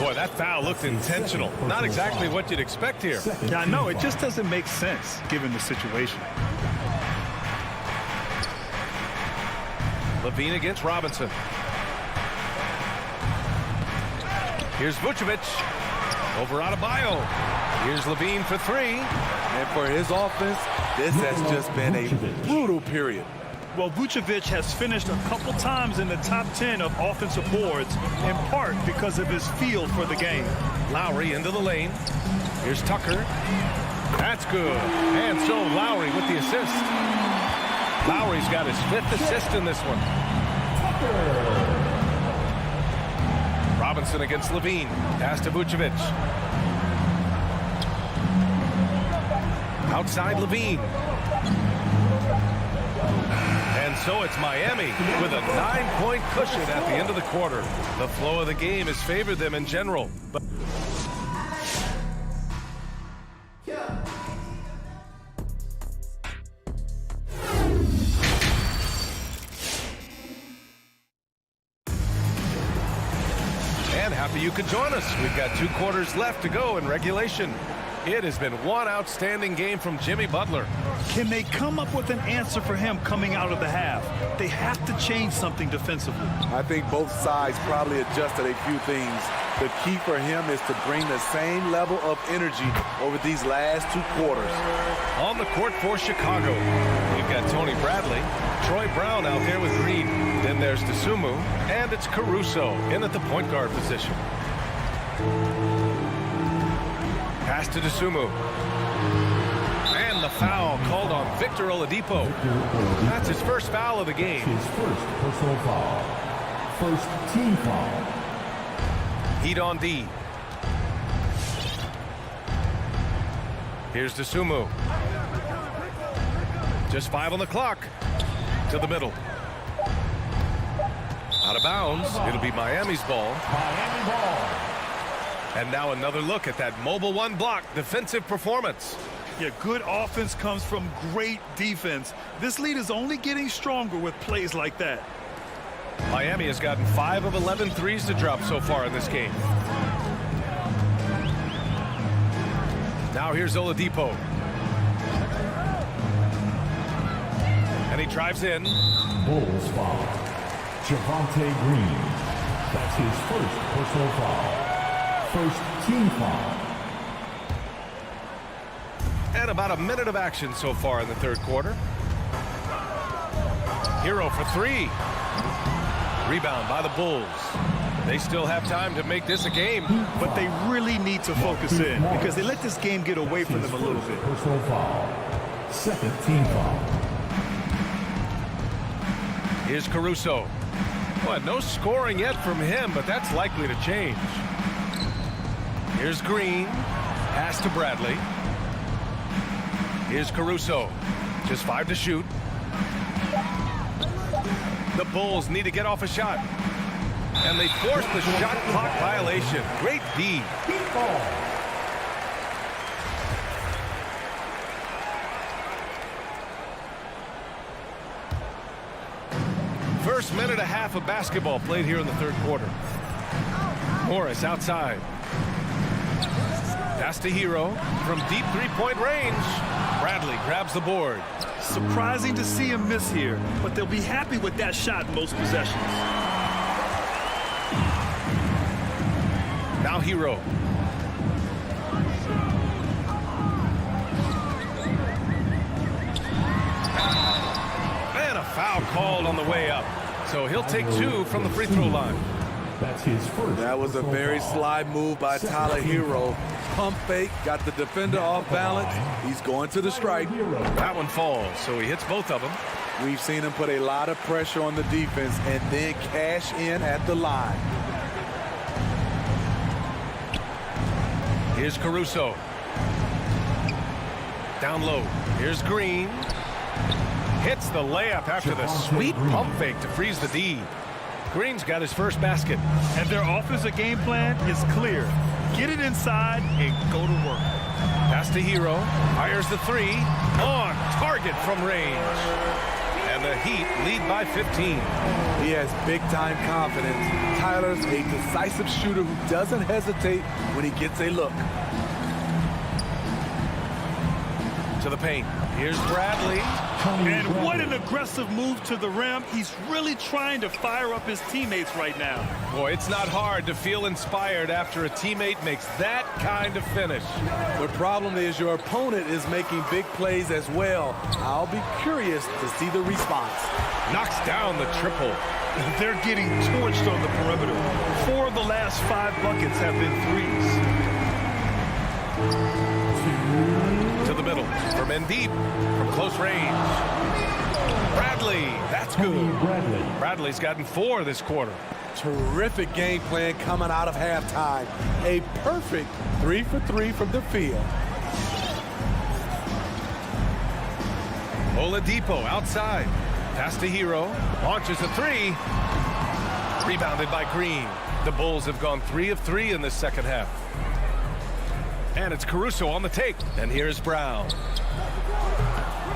Boy, that foul looked intentional. Not exactly what you'd expect here. Yeah, I know. It just doesn't make sense given the situation. Levine against Robinson. Here's Vucevic. Over Adebayo. Here's Levine for 3. And for his offense, this has just been a brutal period. Well, Vucevic has finished a couple times in the top 10 of offensive boards, in part because of his feel for the game. Lowry into the lane. Here's Tucker. That's good. And so Lowry with the assist. Lowry's got his 5th assist in this one. Robinson against Levine. Pass to Vucevic. Outside Levine. And so it's Miami with a 9-point cushion at the end of the quarter. The flow of the game has favored them in general. But and happy you could join us. We've got 2 quarters left to go in regulation. It has been one outstanding game from Jimmy Butler. Can they come up with an answer for him coming out of the half? They have to change something defensively. I think both sides probably adjusted a few things. The key for him is to bring the same level of energy over these last 2 quarters. On the court for Chicago, we've got Tony Bradley, Troy Brown out there with Green. Then there's DeSumo, and it's Caruso in at the point guard position. Pass to DeSumo. And the foul called on Victor Oladipo. That's his first foul of the game. His first personal foul. First team foul. Heat on D. Here's DeSumo. Just 5 on the clock. To the middle. Out of bounds. It'll be Miami's ball. Miami ball. And now another look at that mobile 1 block defensive performance. Yeah, good offense comes from great defense. This lead is only getting stronger with plays like that. Miami has gotten 5 of 11 threes to drop so far in this game. Now here's Oladipo. And he drives in. Bulls foul. Javonte Green. That's his first personal foul. First team foul. And about a minute of action so far in the 3rd quarter. Hero for 3. Rebound by the Bulls. They still have time to make this a game. But they really need to focus in because they let this game get away from them a little bit. Personal foul. Second team foul. Here's Caruso. Well, no scoring yet from him, but that's likely to change. Here's Green. Pass to Bradley. Here's Caruso. Just 5 to shoot. The Bulls need to get off a shot. And they force the shot clock violation. Great D. First minute and a half of basketball played here in the 3rd quarter. Morris outside. Pass to Hero from deep 3-point range. Bradley grabs the board. Surprising to see him miss here, but they'll be happy with that shot in most possessions. Now Hero. And a foul called on the way up. So he'll take 2 from the free throw line. That's his first. That was a very sly move by Tyler Hero. Pump fake, got the defender off balance. He's going to the stripe. That one falls, so he hits both of them. We've seen him put a lot of pressure on the defense and then cash in at the line. Here's Caruso. Down low. Here's Green. Hits the layup after the sweet pump fake to freeze the D. Green's got his first basket. And their offensive game plan is clear. Get it inside and go to work. Pass to Hero. Fires the three. On target from range. And the Heat lead by 15. He has big-time confidence. Tyler's a decisive shooter who doesn't hesitate when he gets a look. To the paint. Here's Bradley. And what an aggressive move to the rim. He's really trying to fire up his teammates right now. Boy, it's not hard to feel inspired after a teammate makes that kind of finish. The problem is your opponent is making big plays as well. I'll be curious to see the response. Knocks down the triple. They're getting torched on the perimeter. 4 of the last 5 buckets have been threes. To the middle for Mendeep from close range. Bradley, that's good. Bradley's gotten 4 this quarter. Terrific game plan coming out of halftime. A perfect 3 for 3 from the field. Oladipo outside. Pass to Hero. Launches a 3. Rebounded by Green. The Bulls have gone 3 of 3 in this second half. And it's Caruso on the take. And here's Brown.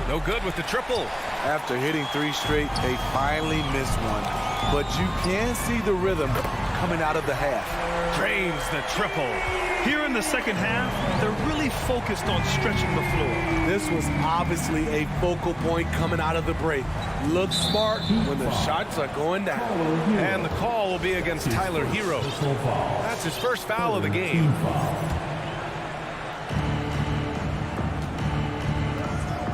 No good with the triple. After hitting 3 straight, they finally missed one. But you can see the rhythm coming out of the half. Drains the triple. Here in the second half, they're really focused on stretching the floor. This was obviously a focal point coming out of the break. Look smart when the shots are going down. And the call will be against Tyler Hero. That's his first foul of the game.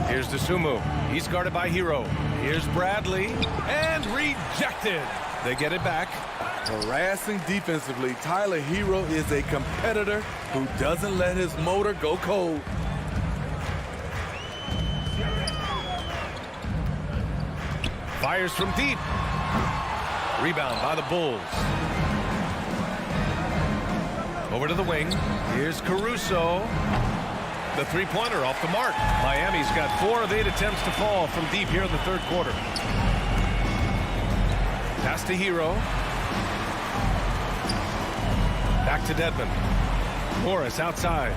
Here's Dosunmu. He's guarded by Hero. Here's Bradley. And rejected. They get it back. Harassing defensively, Tyler Hero is a competitor who doesn't let his motor go cold. Fires from deep. Rebound by the Bulls. Over to the wing. Here's Caruso. The three-pointer off the mark. Miami's got 4 of 8 attempts to fall from deep here in the third quarter. Pass to Hero. Back to Dedmon. Morris outside.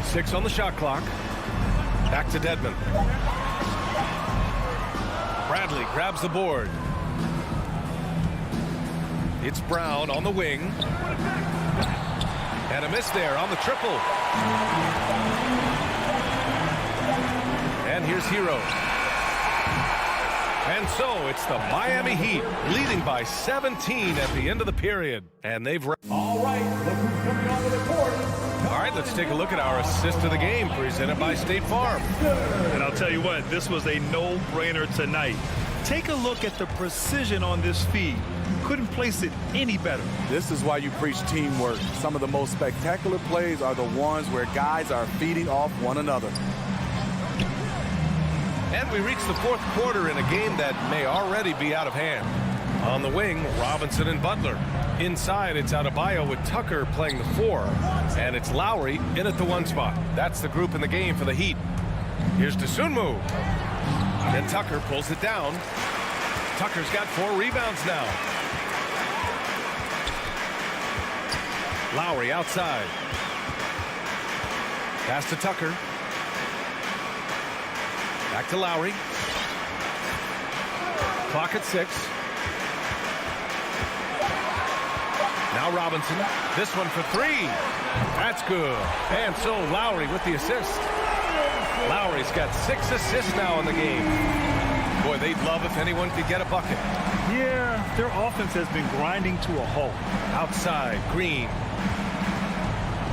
6 on the shot clock. Back to Dedmon. Bradley grabs the board. It's Brown on the wing. And a miss there on the triple. And here's Hero. And so it's the Miami Heat leading by 17 at the end of the period. And they've... All right, look who's coming onto the court. All right, let's take a look at our assist of the game presented by State Farm. And I'll tell you what, this was a no-brainer tonight. Take a look at the precision on this feed. Couldn't place it any better. This is why you preach teamwork. Some of the most spectacular plays are the ones where guys are feeding off one another. And we reach the fourth quarter in a game that may already be out of hand. On the wing, Robinson and Butler. Inside, it's Adebayo with Tucker playing the 4. And it's Lowry in at the 1 spot. That's the group in the game for the Heat. Here's Dosunmu. And Tucker pulls it down. Tucker's got 4 rebounds now. Lowry outside. Pass to Tucker. Back to Lowry. Clock at 6. Now Robinson. This one for 3. That's good. And so Lowry with the assist. Lowry's got 6 assists now in the game. Boy, they'd love if anyone could get a bucket. Yeah, their offense has been grinding to a halt. Outside, Green.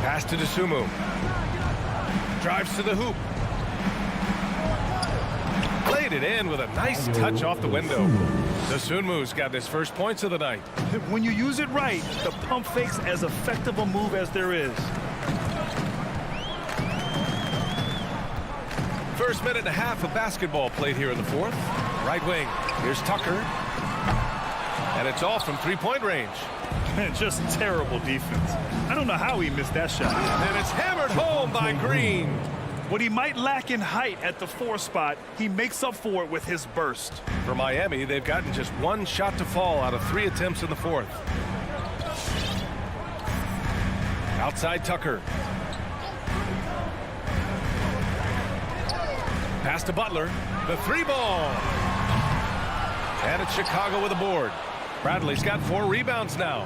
Pass to Dosunmu. Drives to the hoop. Laid laid it in with a nice touch off the window. Dosunmu's got his first points of the night. When you use it right, the pump fake's as effective a move as there is. First minute and a half of basketball played here in the fourth. Right wing. Here's Tucker. And it's off from three-point range. Just terrible defense. I don't know how he missed that shot. And it's hammered home by Green. What he might lack in height at the 4 spot, he makes up for it with his burst. For Miami, they've gotten just one shot to fall out of 3 attempts in the fourth. Outside Tucker. Pass to Butler. The 3-ball. And it's Chicago with a board. Bradley's got 4 rebounds now.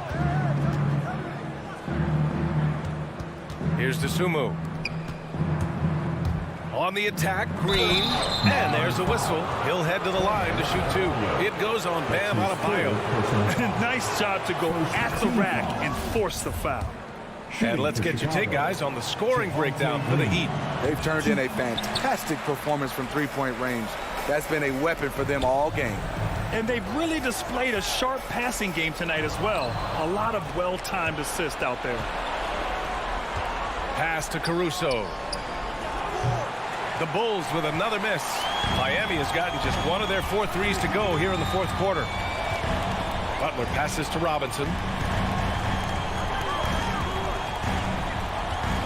Here's Dosunmu. On the attack, Green. And there's a whistle. He'll head to the line to shoot 2. It goes on Bam Adebayo. Nice job to go at the rack and force the foul. And let's get your take, guys, on the scoring breakdown for the Heat. They've turned in a fantastic performance from three-point range. That's been a weapon for them all game. And they've really displayed a sharp passing game tonight as well. A lot of well-timed assists out there. Pass to Caruso. The Bulls with another miss. Miami has gotten just one of their 4 threes to go here in the fourth quarter. Butler passes to Robinson.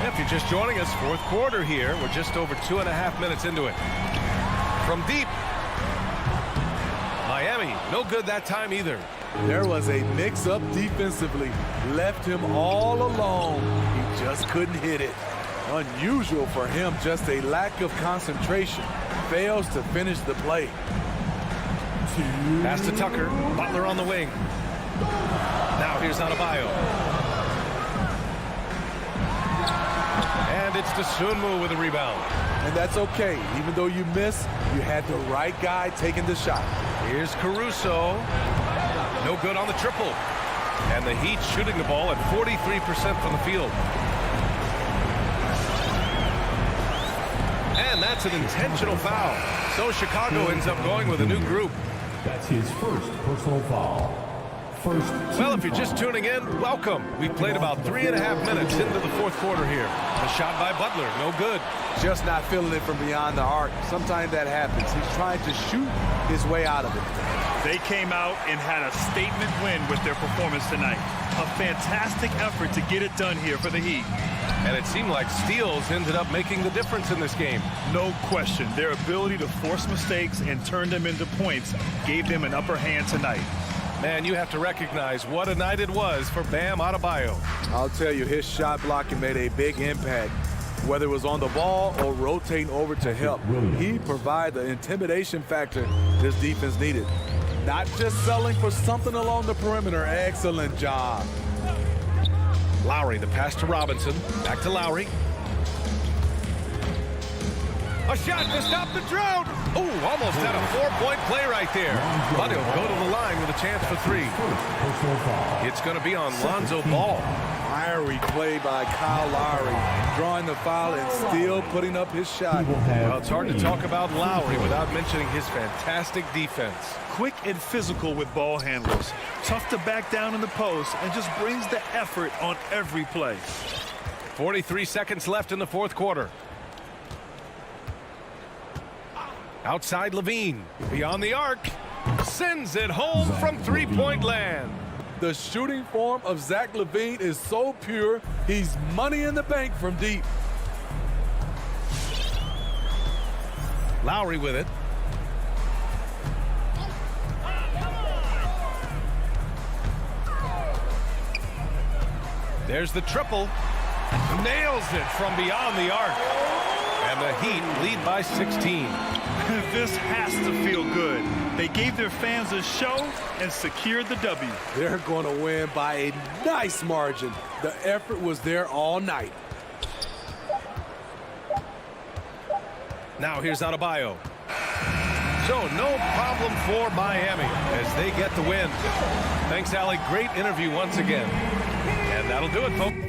If you're just joining us, fourth quarter here. We're just over 2.5 minutes into it. From deep. Miami, no good that time either. There was a mix-up defensively. Left him all alone. He just couldn't hit it. Unusual for him, just a lack of concentration. Fails to finish the play. Pass to Tucker. Butler on the wing. Now here's Adebayo. And it's Dosunmu with a rebound. And that's okay. Even though you miss, you had the right guy taking the shot. Here's Caruso. No good on the triple. And the Heat shooting the ball at 43% from the field. And that's an intentional foul. So Chicago ends up going with a new group. That's his first personal foul. Well, if you're just tuning in, welcome. We've played about 3.5 minutes into the fourth quarter here. A shot by Butler, no good. Just not feeling it from beyond the arc. Sometimes that happens. He's trying to shoot his way out of it. They came out and had a statement win with their performance tonight. A fantastic effort to get it done here for the Heat. And it seemed like steals ended up making the difference in this game. No question. Their ability to force mistakes and turn them into points gave them an upper hand tonight. Man, you have to recognize what a night it was for Bam Adebayo. I'll tell you, his shot blocking made a big impact. Whether it was on the ball or rotating over to help, he provided the intimidation factor this defense needed. Not just selling for something along the perimeter. Excellent job. Lowry, the pass to Robinson. Back to Lowry. A shot to stop the drought. Oh, almost had a 4-point play right there. But he'll go to the line with a chance for 3. It's going to be on Lonzo Ball. Fiery play by Kyle Lowry, drawing the foul and still putting up his shot. Well, it's hard to talk about Lowry without mentioning his fantastic defense. Quick and physical with ball handlers. Tough to back down in the post and just brings the effort on every play. 43 seconds left in the fourth quarter. Outside Levine, beyond the arc, sends it home from three-point land. The shooting form of Zach LaVine is so pure, he's money in the bank from deep. Lowry with it. There's the triple. Nails it from beyond the arc. And the Heat lead by 16. This has to feel good. They gave their fans a show and secured the W. They're going to win by a nice margin. The effort was there all night. Now here's Adebayo. So no problem for Miami as they get the win. Thanks, Allie. Great interview once again. And that'll do it, folks.